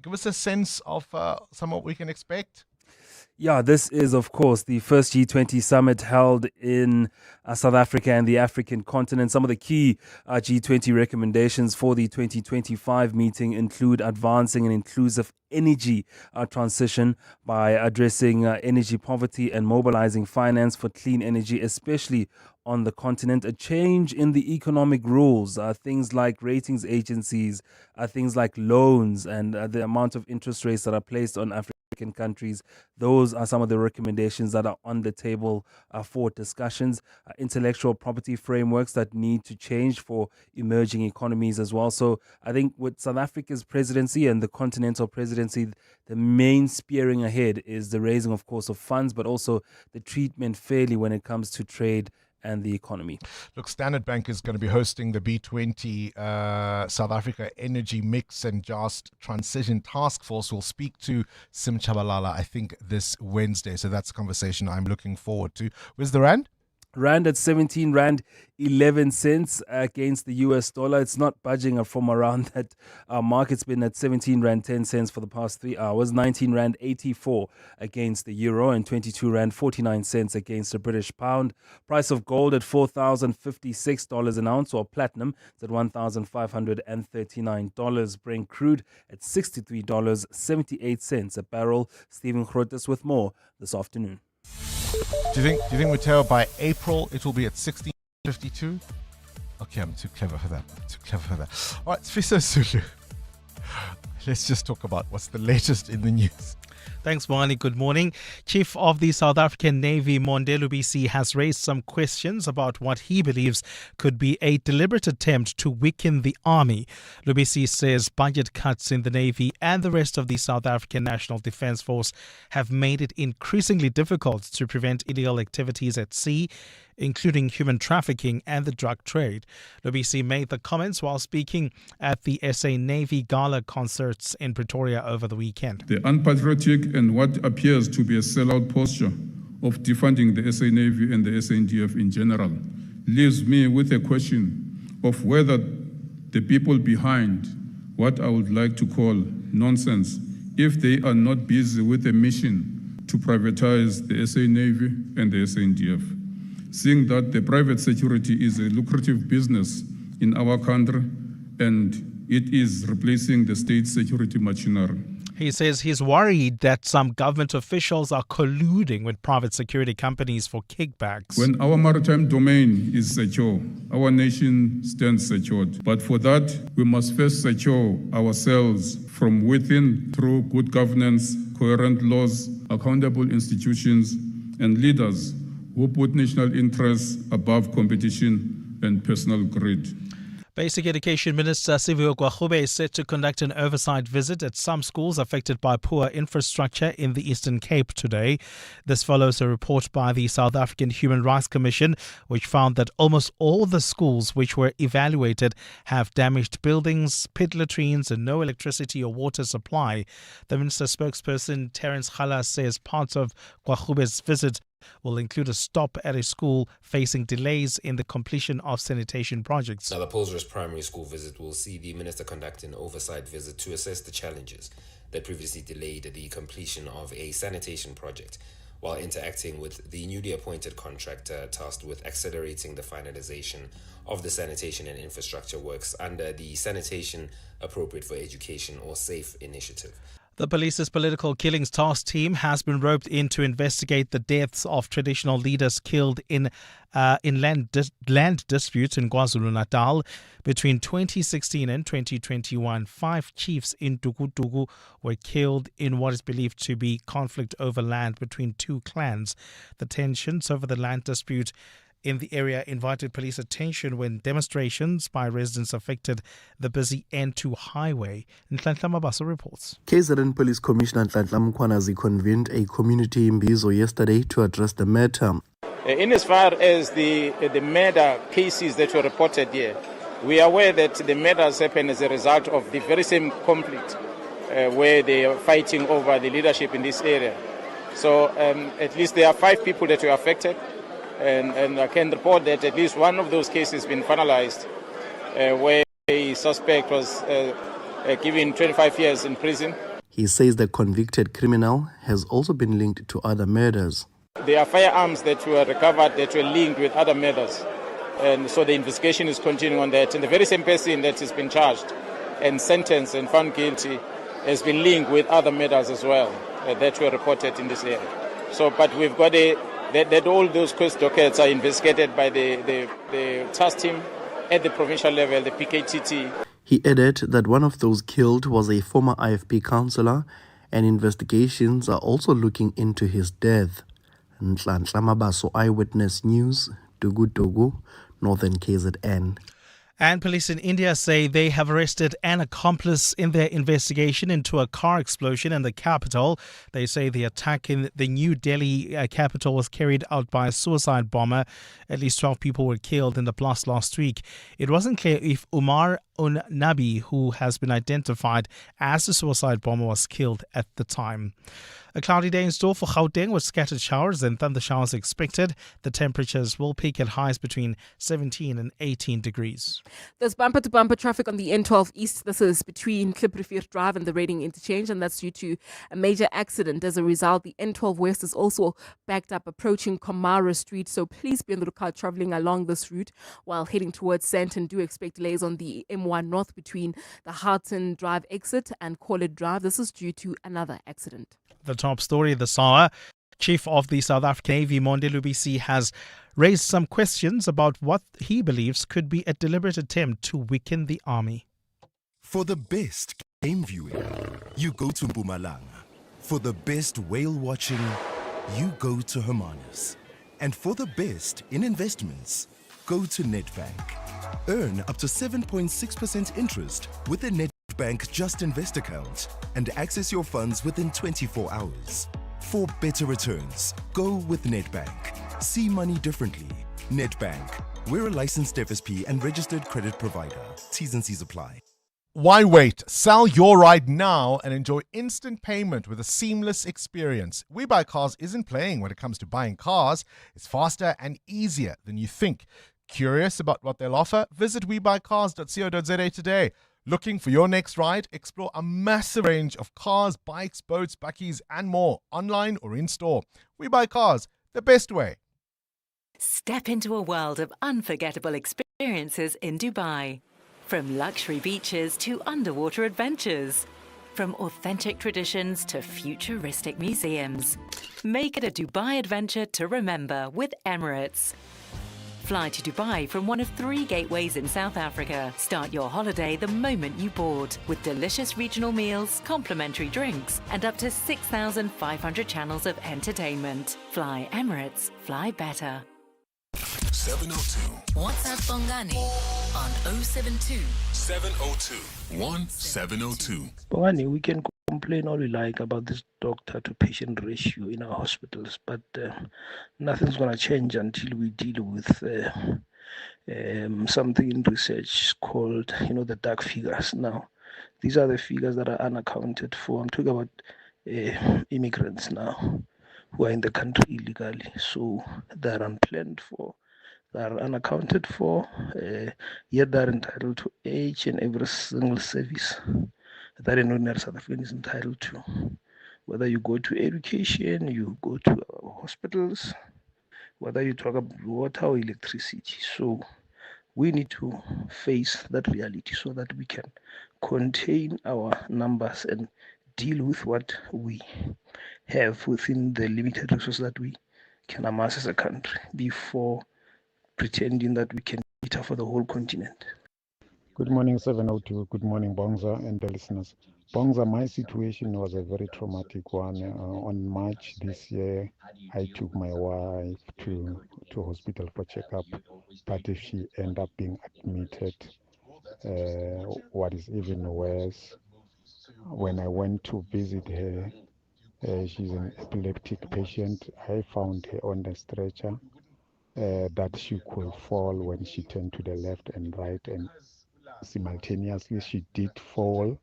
Give us a sense of some of what we can expect. Yeah, this is, of course, the first G20 summit held in South Africa and the African continent. Some of the key G20 recommendations for the 2025 meeting include advancing an inclusive energy transition by addressing energy poverty and mobilizing finance for clean energy, especially on the continent. A change in the economic rules, things like ratings agencies, things like loans, and the amount of interest rates that are placed on African countries. Those are some of the recommendations that are on the table for discussions. Intellectual property frameworks that need to change for emerging economies as well. So I think with South Africa's presidency and the continental presidency, the main spearing ahead is the raising, of course, of funds, but also the treatment fairly when it comes to trade and the economy. Look, Standard Bank is going to be hosting the B20 South Africa Energy Mix and Just Transition Task Force. We'll speak to Sim Chabalala, I think, this Wednesday. So that's a conversation I'm looking forward to. Where's the rand? Rand at 17 Rand 11 cents against the US dollar. It's not budging from around that mark. It's been at 17 Rand 10 cents for the past 3 hours. 19 Rand 84 against the euro and 22 Rand 49 cents against the British pound. Price of gold at $4,056 an ounce, or platinum it's at $1,539. Brent crude at $63.78 a barrel. Stephen Grotes with more this afternoon. Do you think Matteo, by April it will be at 16.52? Okay, I'm too clever for that. All right, Sfiso Zulu. Let's just talk about what's the latest in the news. Thanks, Bongani. Good morning. Chief of the South African Navy, Monde Lubisi, has raised some questions about what he believes could be a deliberate attempt to weaken the army. Lubisi says budget cuts in the Navy and the rest of the South African National Defence Force have made it increasingly difficult to prevent illegal activities at sea, including human trafficking and the drug trade. Lubisi made the comments while speaking at the SA Navy Gala concerts in Pretoria over the weekend. The unpatriotic and what appears to be a sellout posture of defunding the SA Navy and the SANDF in general leaves me with a question of whether the people behind what I would like to call nonsense, if they are not busy with a mission to privatize the SA Navy and the SANDF. Seeing that the private security is a lucrative business in our country and it is replacing the state security machinery. He says he's worried that some government officials are colluding with private security companies for kickbacks. When our maritime domain is secure, our nation stands secured. But for that, we must first secure ourselves from within through good governance, coherent laws, accountable institutions, and leaders who put national interests above competition and personal greed. Basic Education Minister Siviwe Gwagube is set to conduct an oversight visit at some schools affected by poor infrastructure in the Eastern Cape today. This follows a report by the South African Human Rights Commission, which found that almost all the schools which were evaluated have damaged buildings, pit latrines, and no electricity or water supply. The minister spokesperson Terence Khala says part of Gwagube's visit will include a stop at a school facing delays in the completion of sanitation projects. Now, the Paulsrus primary school visit will see the minister conduct an oversight visit to assess the challenges that previously delayed the completion of a sanitation project while interacting with the newly appointed contractor tasked with accelerating the finalization of the sanitation and infrastructure works under the Sanitation Appropriate for Education or SAFE initiative. The police's political killings task team has been roped in to investigate the deaths of traditional leaders killed in land disputes in KwaZulu-Natal between 2016 and 2021. 5 chiefs in Tukutuku were killed in what is believed to be conflict over land between 2 clans. The tensions over the land dispute in the area invited police attention when demonstrations by residents affected the busy N2 highway. Nhlanhla Mabaso reports. KZN Police Commissioner Nhlanhla Mkhwanazi convened a community imbizo yesterday to address the matter. In as far as the murder cases that were reported here, we are aware that the murders happened as a result of the very same conflict where they are fighting over the leadership in this area. So at least there are 5 people that were affected. And I can report that at least one of those cases has been finalized where a suspect was given 25 years in prison. He says the convicted criminal has also been linked to other murders. There are firearms that were recovered that were linked with other murders. And so the investigation is continuing on that. And the very same person that has been charged and sentenced and found guilty has been linked with other murders as well that were reported in this area. So, but we've got that all those case dockets are investigated by the task team at the provincial level, the PKTT. He added that one of those killed was a former IFP councillor, and investigations are also looking into his death. Nhlanhla Mabaso, Eyewitness News, Tugu, Northern KZN. And police in India say they have arrested an accomplice in their investigation into a car explosion in the capital. They say the attack in the New Delhi capital was carried out by a suicide bomber. At least 12 people were killed in the blast last week. It wasn't clear if Umar Nabi, who has been identified as the suicide bomber, was killed at the time. A cloudy day in store for Gauteng with scattered showers and thunder showers expected. The temperatures will peak at highs between 17 and 18 degrees. There's bumper-to-bumper traffic on the N12 East. This is between Kliprivier Drive and the Reading Interchange, and that's due to a major accident. As a result, the N12 West is also backed up approaching Komara Street, so please be on the lookout traveling along this route. While heading towards Sandton, do expect delays on the M1 North between the Harton Drive exit and Collett Drive. This is due to another accident. The top story this hour. Chief of the South African Navy, Monde Lubisi, has raised some questions about what he believes could be a deliberate attempt to weaken the army. For the best game viewing, you go to Mpumalanga. For the best whale watching, you go to Hermanus. And for the best in investments, go to Nedbank. Earn up to 7.6% interest with the Nedbank Just Invest account and access your funds within 24 hours. For better returns, go with Nedbank. See money differently. Nedbank. We're a licensed FSP and registered credit provider. T's and C's apply. Why wait? Sell your ride now and enjoy instant payment with a seamless experience. We Buy Cars isn't playing when it comes to buying cars. It's faster and easier than you think. Curious about what they'll offer? Visit webuycars.co.za today. Looking for your next ride? Explore a massive range of cars, bikes, boats, bakkies, and more, online or in store. We Buy Cars, the best way. Step into a world of unforgettable experiences in Dubai. From luxury beaches to underwater adventures. From authentic traditions to futuristic museums. Make it a Dubai adventure to remember with Emirates. Fly to Dubai from one of 3 gateways in South Africa. Start your holiday the moment you board with delicious regional meals, complimentary drinks, and up to 6,500 channels of entertainment. Fly Emirates. Fly better. 702. WhatsApp Bongani on 072 702 1702. Bongani, we can complain all we like about this doctor-to-patient ratio in our hospitals, but nothing's going to change until we deal with something in research called, the dark figures. Now, these are the figures that are unaccounted for. I'm talking about immigrants now who are in the country illegally, so they're unplanned for. They are unaccounted for, yet they are entitled to each and every single service that an ordinary South African is entitled to. Whether you go to education, you go to hospitals, whether you talk about water or electricity. So we need to face that reality so that we can contain our numbers and deal with what we have within the limited resources that we can amass as a country before pretending that we can cater for the whole continent. Good morning, 702. Good morning, Bongza and the listeners. Bongza, my situation was a very traumatic one. On March this year, I took my wife to hospital for checkup, but if she ended up being admitted, what is even worse, when I went to visit her, she's an epileptic patient. I found her on the stretcher, that she could fall when she turned to the left and right, and simultaneously she did fall,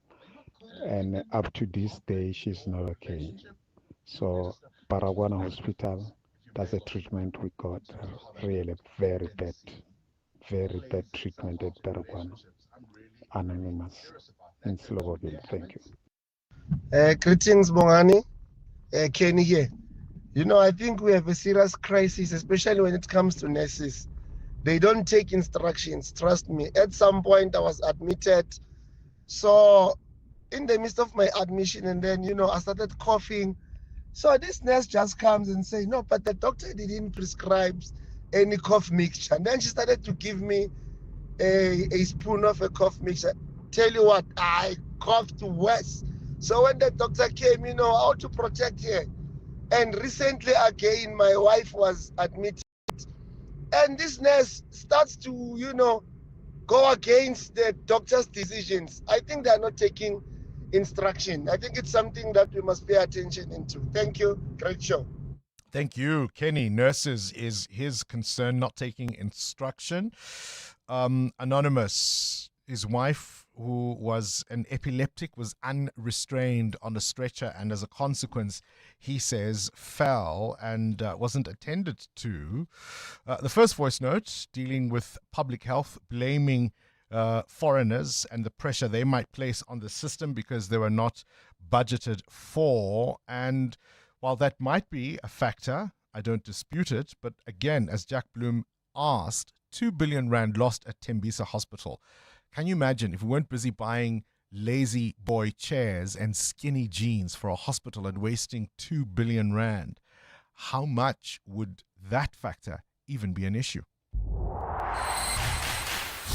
and up to this day she's not okay. So Baragwana Hospital, that's the treatment we got. Really very bad treatment at Baragwana. Anonymous in Sloboville. Thank you. Greetings, Bongani. Kenny here. You know, I think we have a serious crisis, especially when it comes to nurses. They don't take instructions, trust me. At some point, I was admitted. So, in the midst of my admission, and then, you know, I started coughing. So, this nurse just comes and says, no, but the doctor didn't prescribe any cough mixture. And then she started to give me a spoon of a cough mixture. Tell you what, I coughed worse. So, when the doctor came, you know, how to protect her. And recently, again, my wife was admitted. And this nurse starts to, you know, go against the doctor's decisions. I think they are not taking instruction. I think it's something that we must pay attention into. Thank you. Great show. Thank you, Kenny. Nurses is his concern, not taking instruction. Anonymous, his wife, who was an epileptic, was unrestrained on a stretcher, and as a consequence, he says, fell and wasn't attended to. The first voice note dealing with public health, blaming foreigners and the pressure they might place on the system because they were not budgeted for. And while that might be a factor, I don't dispute it. But again, as Jack Bloom asked, 2 billion rand lost at Tembisa Hospital. Can you imagine if we weren't busy buying lazy boy chairs and skinny jeans for a hospital and wasting 2 billion rand? How much would that factor even be an issue?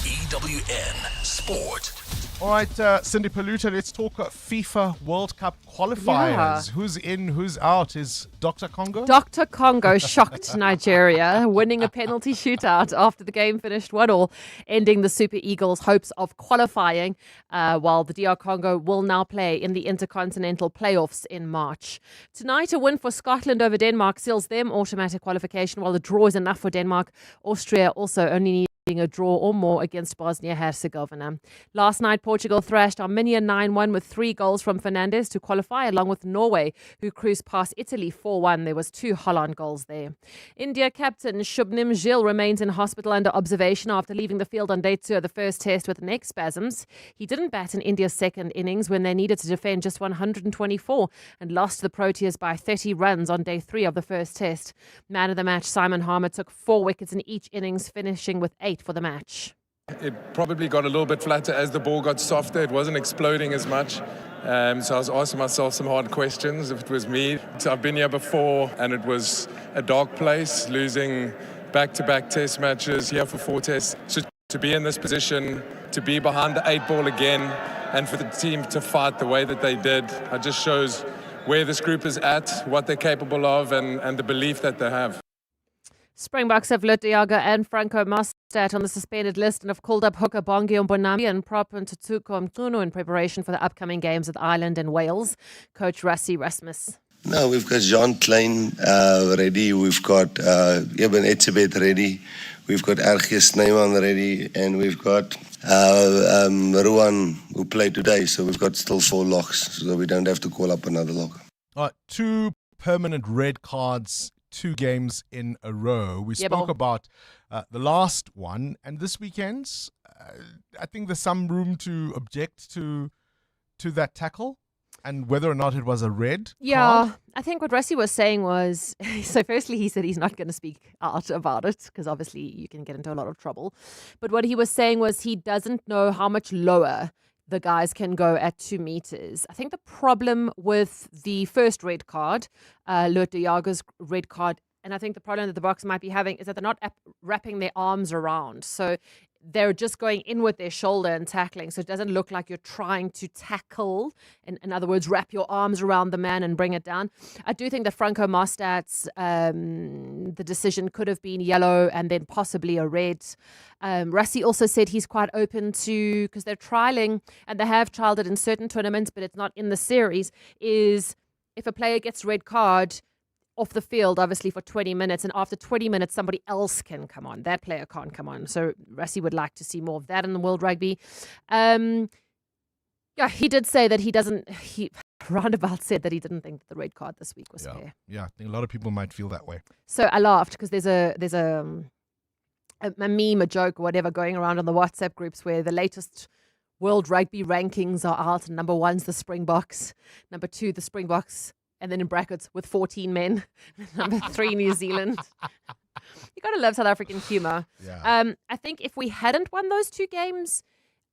EWN Sport. All right, Cindy Paluta, let's talk FIFA World Cup qualifiers. Yeah. Who's in, who's out? Is Dr. Congo? Dr. Congo shocked Nigeria, winning a penalty shootout after the game finished 1-1, ending the Super Eagles' hopes of qualifying, while the DR Congo will now play in the Intercontinental Playoffs in March. Tonight, a win for Scotland over Denmark seals them automatic qualification, while the draw is enough for Denmark. Austria also only needs a draw or more against Bosnia-Herzegovina. Last night, Portugal thrashed Armenia 9-1 with 3 goals from Fernandes to qualify, along with Norway, who cruised past Italy 4-1. There was 2 Holland goals there. India captain Shubham Gill remains in hospital under observation after leaving the field on day 2 of the first test with neck spasms. He didn't bat in India's second innings when they needed to defend just 124 and lost the Proteas by 30 runs on day 3 of the first test. Man of the match Simon Harmer took 4 wickets in each innings, finishing with 8 for the match. It probably got a little bit flatter as the ball got softer. It wasn't exploding as much. So I was asking myself some hard questions if it was me. So I've been here before and it was a dark place, losing back-to-back test matches here for 4 tests. So to be in this position, to be behind the 8 ball again, and for the team to fight the way that they did, it just shows where this group is at, what they're capable of, and the belief that they have. Springboks have Lut Diaga and Franco Mostert on the suspended list and have called up hooker Bongi Mbonambi and prop Ntutuko Mtunu in preparation for the upcoming games with Ireland and Wales. Coach Rassie Rasmus. No, we've got Jean Klein ready. We've got Eben Etzebeth ready. We've got Argees Snyman ready. And we've got Ruan who played today. So we've got still 4 locks. So we don't have to call up another lock. 2 permanent red cards, 2 games in a row. We spoke about the last one, and this weekend's, I think there's some room to object to to that tackle and whether or not it was a red Yeah, card? I think what Rusty was saying was, so firstly he said he's not going to speak out about it because obviously you can get into a lot of trouble. But what he was saying was he doesn't know how much lower the guys can go at 2 meters. I think the problem with the first red card, Loet de Jager's red card, and I think the problem that the Boks might be having is that they're not wrapping their arms around. So they're just going in with their shoulder and tackling. So it doesn't look like you're trying to tackle. In other words, wrap your arms around the man and bring it down. I do think that Franco Mostad's the decision could have been yellow and then possibly a red. Rassi also said he's quite open to, because they're trialing, and they have trialed it in certain tournaments, but it's not in the series, is if a player gets red card off the field, obviously, for 20 minutes, and after 20 minutes, somebody else can come on. That player can't come on. So Rassi would like to see more of that in the World Rugby. Yeah, he did say that he roundabout said that he didn't think that the red card this week was fair. Yeah, I think a lot of people might feel that way. So I laughed because there's a meme, a joke, or whatever going around on the WhatsApp groups where the latest World Rugby rankings are out, and number 1's the Springboks, number 2 the Springboks, and then in brackets with 14 men, number 3 New Zealand. You gotta love South African humor. Yeah. I think if we hadn't won those 2 games,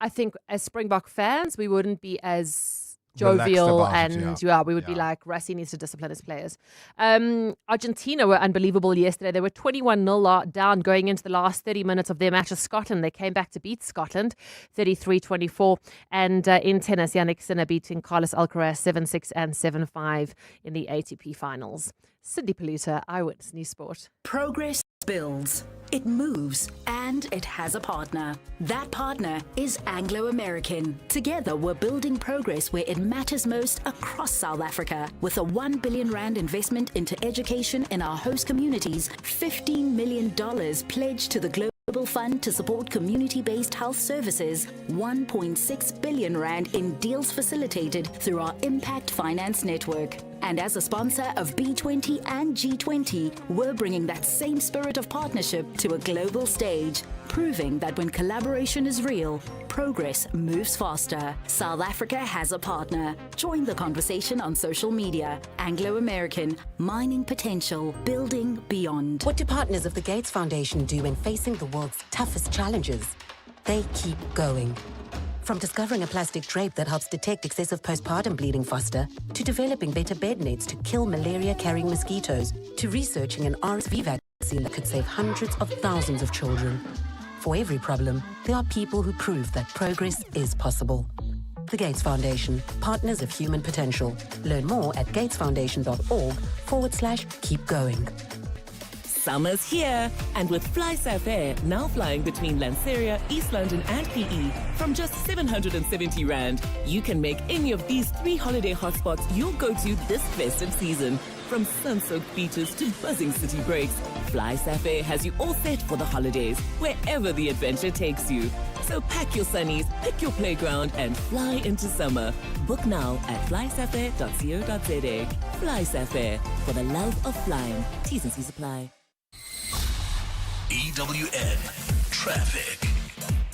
I think as Springbok fans we wouldn't be as jovial and we would be like, Rassi needs to discipline his players. Argentina were unbelievable yesterday. They were 21-0 down going into the last 30 minutes of their match with Scotland. They came back to beat Scotland 33-24. And in tennis, Yannick Sinner beating Carlos Alcaraz 7-6 and 7-5 in the ATP finals. Cindy Polluter, Eyewitness News Sport. Progress builds, it moves, and it has a partner. That partner is Anglo-American. Together, we're building progress where it matters most across South Africa. With a 1 billion rand investment into education in our host communities, $15 million pledged to the Global Fund to support community-based health services, 1.6 billion rand in deals facilitated through our Impact Finance Network. And as a sponsor of B20 and G20, we're bringing that same spirit of partnership to a global stage, proving that when collaboration is real, progress moves faster. South Africa has a partner. Join the conversation on social media. Anglo-American, mining potential, building beyond. What do partners of the Gates Foundation do when facing the world's toughest challenges? They keep going. From discovering a plastic drape that helps detect excessive postpartum bleeding faster, to developing better bed nets to kill malaria-carrying mosquitoes, to researching an RSV vaccine that could save hundreds of thousands of children. For every problem, there are people who prove that progress is possible. The Gates Foundation, partners of human potential. Learn more at gatesfoundation.org/keep going. Summer's here, and with FlySafair Air now flying between Lanseria, East London and PE from just 770 Rand, you can make any of these 3 holiday hotspots your go-to this festive season. From sun-soaked beaches to buzzing city breaks, FlySafair Air has you all set for the holidays, wherever the adventure takes you. So pack your sunnies, pick your playground and fly into summer. Book now at flysafair.co.za. FlySafair, for the love of flying. T's and C's apply. EWN Traffic.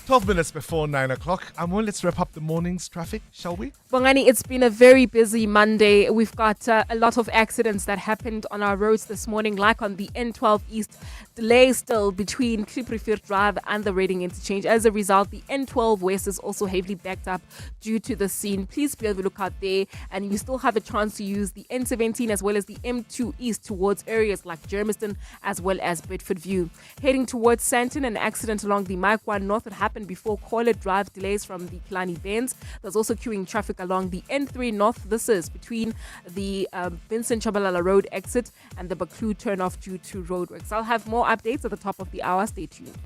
12 minutes before 9 o'clock. Let's wrap up the morning's traffic, shall we? Bongani, it's been a very busy Monday. We've got a lot of accidents that happened on our roads this morning, like on the N12 East. Delays still between Kriprivier Drive and the Reading Interchange. As a result, the N12 West is also heavily backed up due to the scene. Please be on the lookout there. And you still have a chance to use the N17 as well as the M2 East towards areas like Germiston as well as Bedford View. Heading towards Sandton, an accident along the Mike 1 North that happened before Corlett Drive, delays from the Killarney Bends. There's also queuing traffic along the N3 North. This is between the Vincent Chabalala Road exit and the Baklu turnoff due to roadworks. I'll have more updates at the top of the hour. Stay tuned.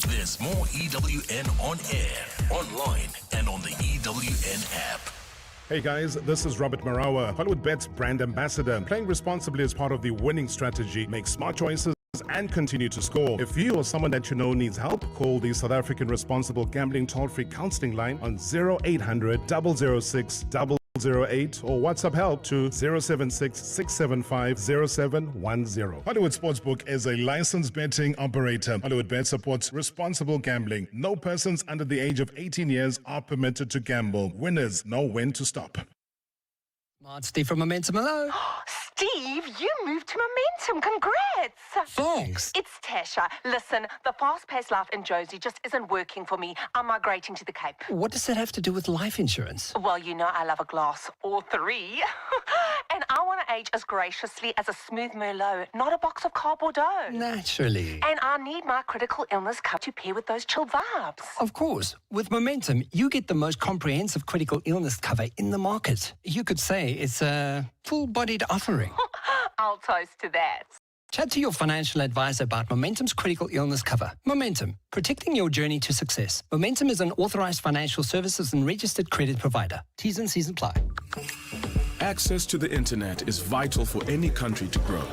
There's more EWN on air, online, and on the EWN app. Hey guys, this is Robert Marawa, HollywoodBets brand ambassador. Playing responsibly is part of the winning strategy. Make smart choices and continue to score. If you or someone that you know needs help, call the South African Responsible Gambling Toll-Free Counseling Line on 0800 006 08 or WhatsApp help to 076 675 0710. Hollywood Sportsbook is a licensed betting operator. Hollywood Bet supports responsible gambling. No persons under the age of 18 years are permitted to gamble. Winners know when to stop. Smart Steve from Momentum. Hello. Steve, you moved to Momentum. Congrats. Thanks. It's Tasha. Listen, the fast-paced life in Josie just isn't working for me. I'm migrating to the Cape. What does that have to do with life insurance? Well, you know I love a glass or three. And I want to age as graciously as a smooth Merlot, not a box of car Bordeaux. Naturally. And I need my critical illness cover to pair with those chill vibes. Of course. With Momentum, you get the most comprehensive critical illness cover in the market. You could say it's a full-bodied offering. I'll toast to that. Chat to your financial advisor about Momentum's critical illness cover. Momentum, protecting your journey to success. Momentum is an authorized financial services and registered credit provider. T's and C's apply. Access to the internet is vital for any country to grow.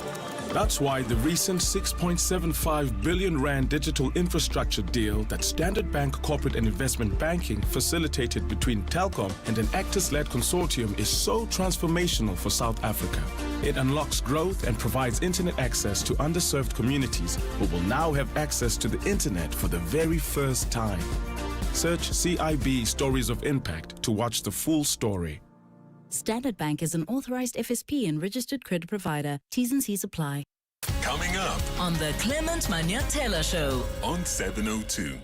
That's why the recent 6.75 billion rand digital infrastructure deal that Standard Bank Corporate and Investment Banking facilitated between Telkom and an Actors-led consortium is so transformational for South Africa. It unlocks growth and provides internet access to underserved communities who will now have access to the internet for the very first time. Search CIB Stories of Impact to watch the full story. Standard Bank is an authorized FSP and registered credit provider. T's and C's apply. Coming up On the Clement Manyatela Show. on 702.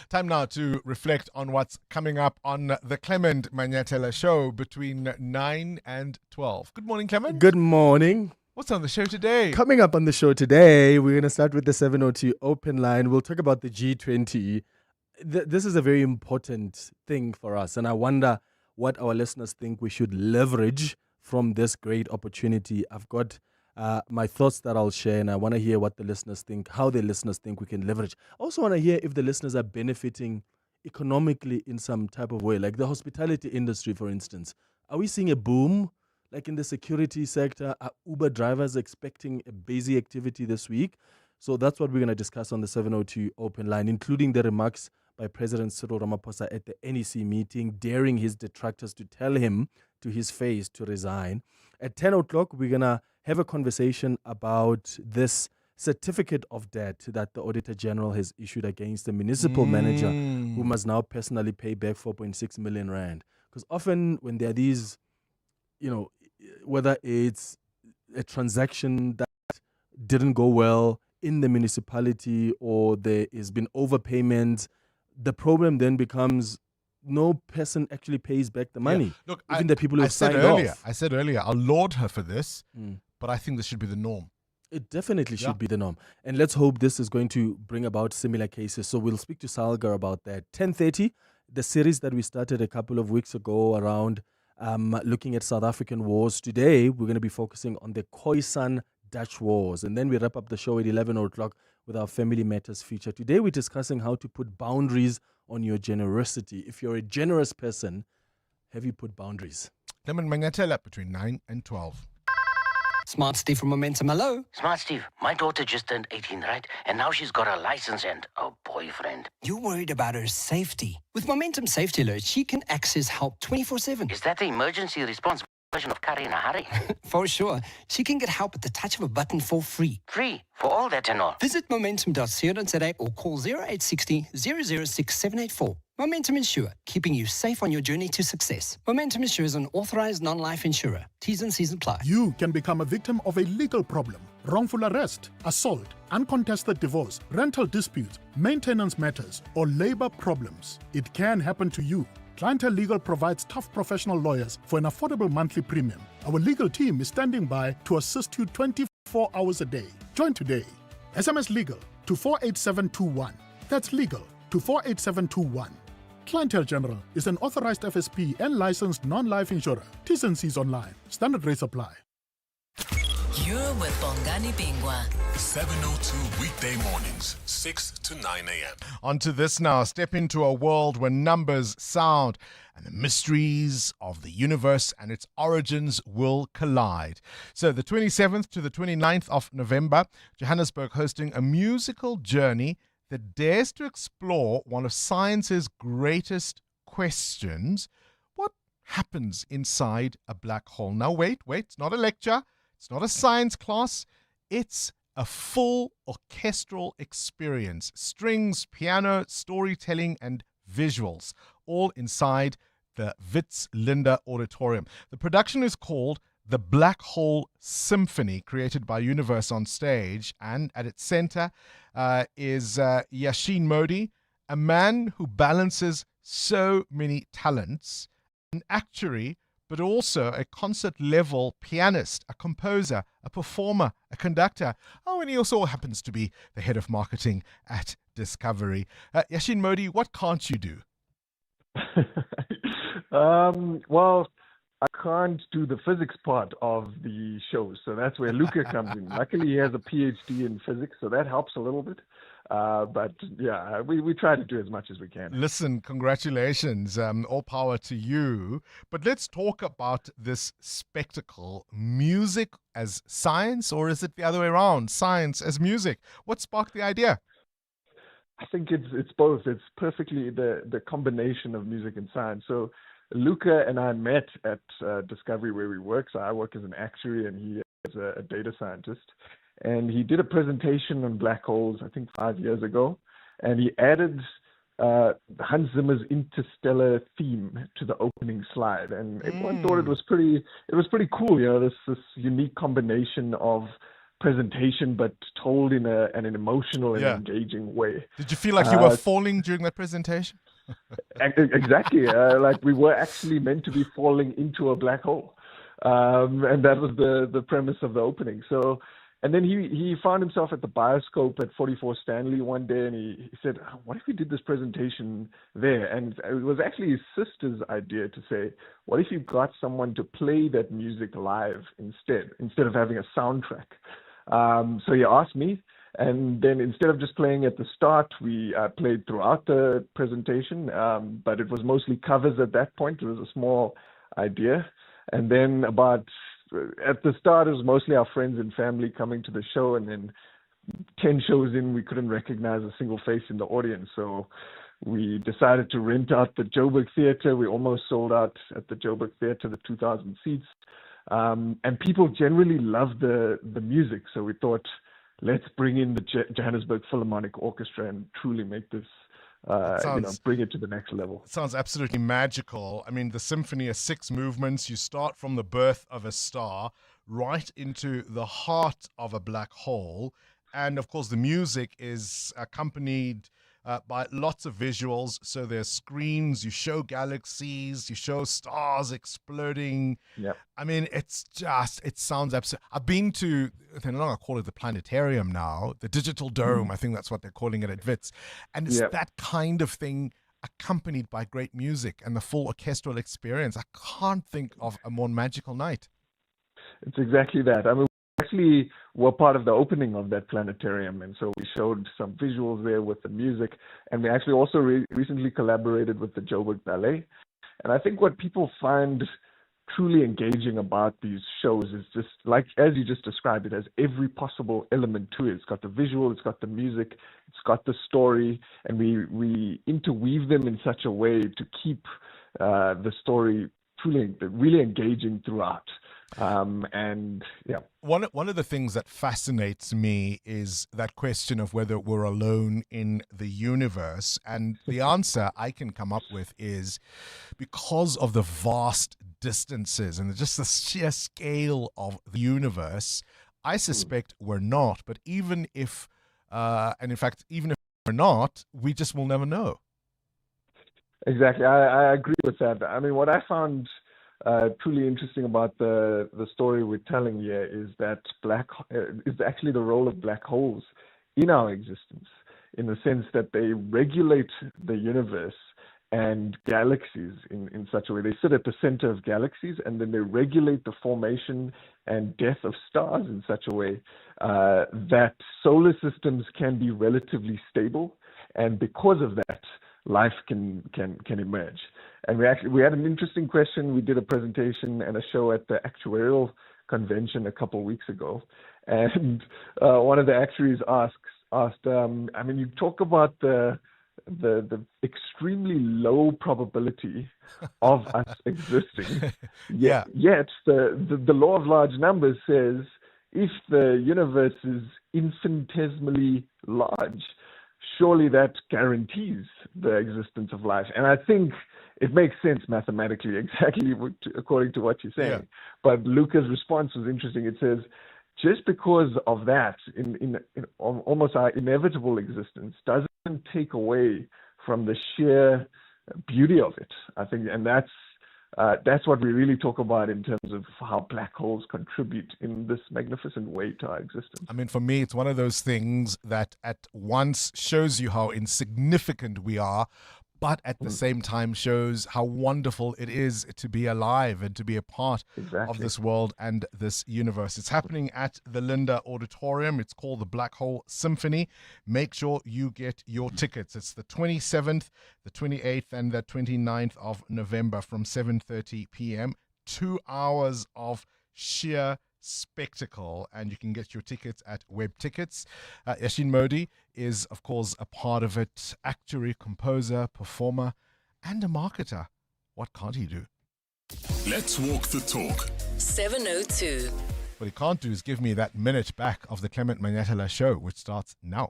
Time now to reflect on what's coming up on the Clement Manyatela Show between 9 and 12. Good morning, Clement. Good morning. What's on the show today? Coming up on the show today, we're going to start with the 702 open line. We'll talk about the G20. This is a very important thing for us, and I wonder what our listeners think we should leverage from this great opportunity. I've got my thoughts that I'll share, and I want to hear what the listeners think, how the listeners think we can leverage. I also want to hear if the listeners are benefiting economically in some type of way, like the hospitality industry, for instance. Are we seeing a boom? Like in the security sector, are Uber drivers expecting a busy activity this week? So that's what we're going to discuss on the 702 open line, including the remarks by President Cyril Ramaphosa at the NEC meeting, daring his detractors to tell him to his face to resign. At 10 o'clock, we're going to have a conversation about this certificate of debt that the Auditor General has issued against the municipal manager who must now personally pay back 4.6 million rand. Because often when there are these, whether it's a transaction that didn't go well in the municipality or there has been overpayment, the problem then becomes no person actually pays back the money. Yeah. Look, even the people who have signed off. off. I said earlier, I'll laud her for this, but I think this should be the norm. It definitely should be the norm. And let's hope this is going to bring about similar cases. So we'll speak to Salgar about that. 10:30, the series that we started a couple of weeks ago around looking at South African wars. Today, we're going to be focusing on the Khoisan Dutch Wars. And then we wrap up the show at 11 o'clock with our Family Matters feature. Today, we're discussing how to put boundaries on your generosity. If you're a generous person, have you put boundaries? Clement Manyatela between 9 and 12. Smart Steve from Momentum. Hello. Smart Steve, my daughter just turned 18, right? And now she's got a license and a boyfriend. You're worried about her safety. With Momentum Safety Alert, she can access help 24/7. Is that the emergency response version of Curry in a Hurry? For sure. She can get help at the touch of a button for free. Free? For all that and all? Visit momentum.co.za or call 0860 006 784. Momentum Insure, keeping you safe on your journey to success. Momentum Insure is an authorized non-life insurer. T's and C's apply. You can become a victim of a legal problem. Wrongful arrest, assault, uncontested divorce, rental disputes, maintenance matters, or labor problems. It can happen to you. Clientele Legal provides tough professional lawyers for an affordable monthly premium. Our legal team is standing by to assist you 24 hours a day. Join today. SMS Legal to 48721. That's legal to 48721. Clientele General is an authorized FSP and licensed non-life insurer. T's and C's online. Standard rates apply. You're with Bongani Bingwa. 702 weekday mornings, 6 to 9 a.m. On to this now. Step into a world where numbers, sound, and the mysteries of the universe and its origins will collide. So the 27th to the 29th of November, Johannesburg hosting a musical journey that dares to explore one of science's greatest questions. What happens inside a black hole? Now, wait, it's not a lecture. It's not a science class. It's a full orchestral experience. Strings, piano, storytelling, and visuals, all inside the Wits Linda Auditorium. The production is called The Black Hole Symphony, created by Universe on Stage, and at its center is Yashin Modi, a man who balances so many talents, an actuary, but also a concert-level pianist, a composer, a performer, a conductor. Oh, and he also happens to be the head of marketing at Discovery. Yashin Modi, what can't you do? Well, I can't do the physics part of the show, so that's where Luca comes in. Luckily, he has a PhD in physics, so that helps a little bit. But yeah, we try to do as much as we can. Listen, congratulations. All power to you. But let's talk about this spectacle. Music as science, or is it the other way around? Science as music. What sparked the idea? I think it's both. It's perfectly the combination of music and science. So Luca and I met at Discovery where we work. So I work as an actuary and he is a data scientist. And he did a presentation on black holes, I think 5 years ago. And he added Hans Zimmer's Interstellar theme to the opening slide. And everyone thought it was pretty cool. You know, this unique combination of presentation, but told in an emotional and engaging way. Did you feel like you were falling during that presentation? Exactly. Like we were actually meant to be falling into a black hole. And that was the premise of the opening. So, and then he found himself at the Bioscope at 44 Stanley one day, and he said, what if we did this presentation there? And it was actually his sister's idea to say, what if you got someone to play that music live instead of having a soundtrack? So he asked me, and then instead of just playing at the start, we played throughout the presentation, but it was mostly covers at that point. It was a small idea. And then at the start, it was mostly our friends and family coming to the show, and then 10 shows in, we couldn't recognize a single face in the audience. So we decided to rent out the Joburg Theatre. We almost sold out at the Joburg Theatre, the 2,000 seats. And people generally love the music. So we thought, let's bring in the Johannesburg Philharmonic Orchestra and truly make this, bring it to the next level. It sounds absolutely magical. I mean, the symphony is 6 movements. You start from the birth of a star right into the heart of a black hole. And of course, the music is accompanied by lots of visuals. So there's screens, you show galaxies, you show stars exploding. Yep. I mean, it sounds absolute. I've been to, they're not going to call it the planetarium now, the digital dome. I think that's what they're calling it at Wits. And it's that kind of thing accompanied by great music and the full orchestral experience. I can't think of a more magical night. It's exactly that. I mean, actually were part of the opening of that planetarium, and so we showed some visuals there with the music, and we actually also recently collaborated with the Joburg Ballet. And I think what people find truly engaging about these shows is just like, as you just described, it has every possible element to it. It's got the visual, it's got the music, it's got the story, and we interweave them in such a way to keep the story truly really engaging throughout. And yeah, one of the things that fascinates me is that question of whether we're alone in the universe, and the answer I can come up with is because of the vast distances and just the sheer scale of the universe, I suspect we're not. But even if and in fact, even if we're not, we just will never know. Exactly. I agree with that. I mean, what I found truly interesting about the story we're telling here is that is actually the role of black holes in our existence, in the sense that they regulate the universe and galaxies in such a way. They sit at the center of galaxies, and then they regulate the formation and death of stars in such a way that solar systems can be relatively stable, and because of that, life can emerge. And we had an interesting question. We did a presentation and a show at the actuarial convention a couple of weeks ago, and one of the actuaries asked, I mean, you talk about the extremely low probability of us existing. Yeah. Yet the law of large numbers says if the universe is infinitesimally large, surely that guarantees the existence of life. And I think it makes sense mathematically, exactly according to what you're saying. Yeah. But Luca's response was interesting. It says, just because of that, in almost our inevitable existence, doesn't take away from the sheer beauty of it, I think. And that's what we really talk about in terms of how black holes contribute in this magnificent way to our existence. I mean, for me, it's one of those things that at once shows you how insignificant we are, but at the same time shows how wonderful it is to be alive and to be a part of this world and this universe. It's happening at the Linda Auditorium. It's called the Black Hole Symphony. Make sure you get your tickets. It's the 27th, the 28th, and the 29th of November from 7:30 p.m. 2 hours of sheer spectacle, and you can get your tickets at Web Tickets. Yashin Modi is, of course, a part of it. Actuary, composer, performer, and a marketer. What can't he do? Let's walk the talk. 702. What he can't do is give me that minute back of the Clement Manyatela show, which starts now.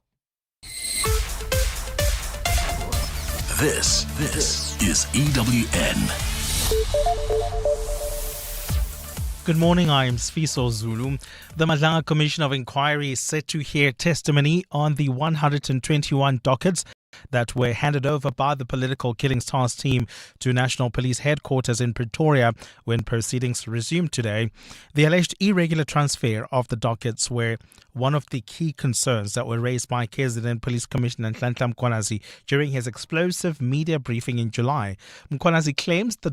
This is EWN. Good morning, I am Sfiso Zulu. The Madlanga Commission of Inquiry is set to hear testimony on the 121 dockets that were handed over by the Political Killings Task Team to National Police Headquarters in Pretoria when proceedings resumed today. The alleged irregular transfer of the dockets were one of the key concerns that were raised by KZN Police Commissioner Nhlanhla Mkhwanazi during his explosive media briefing in July. Mkhwanazi claims the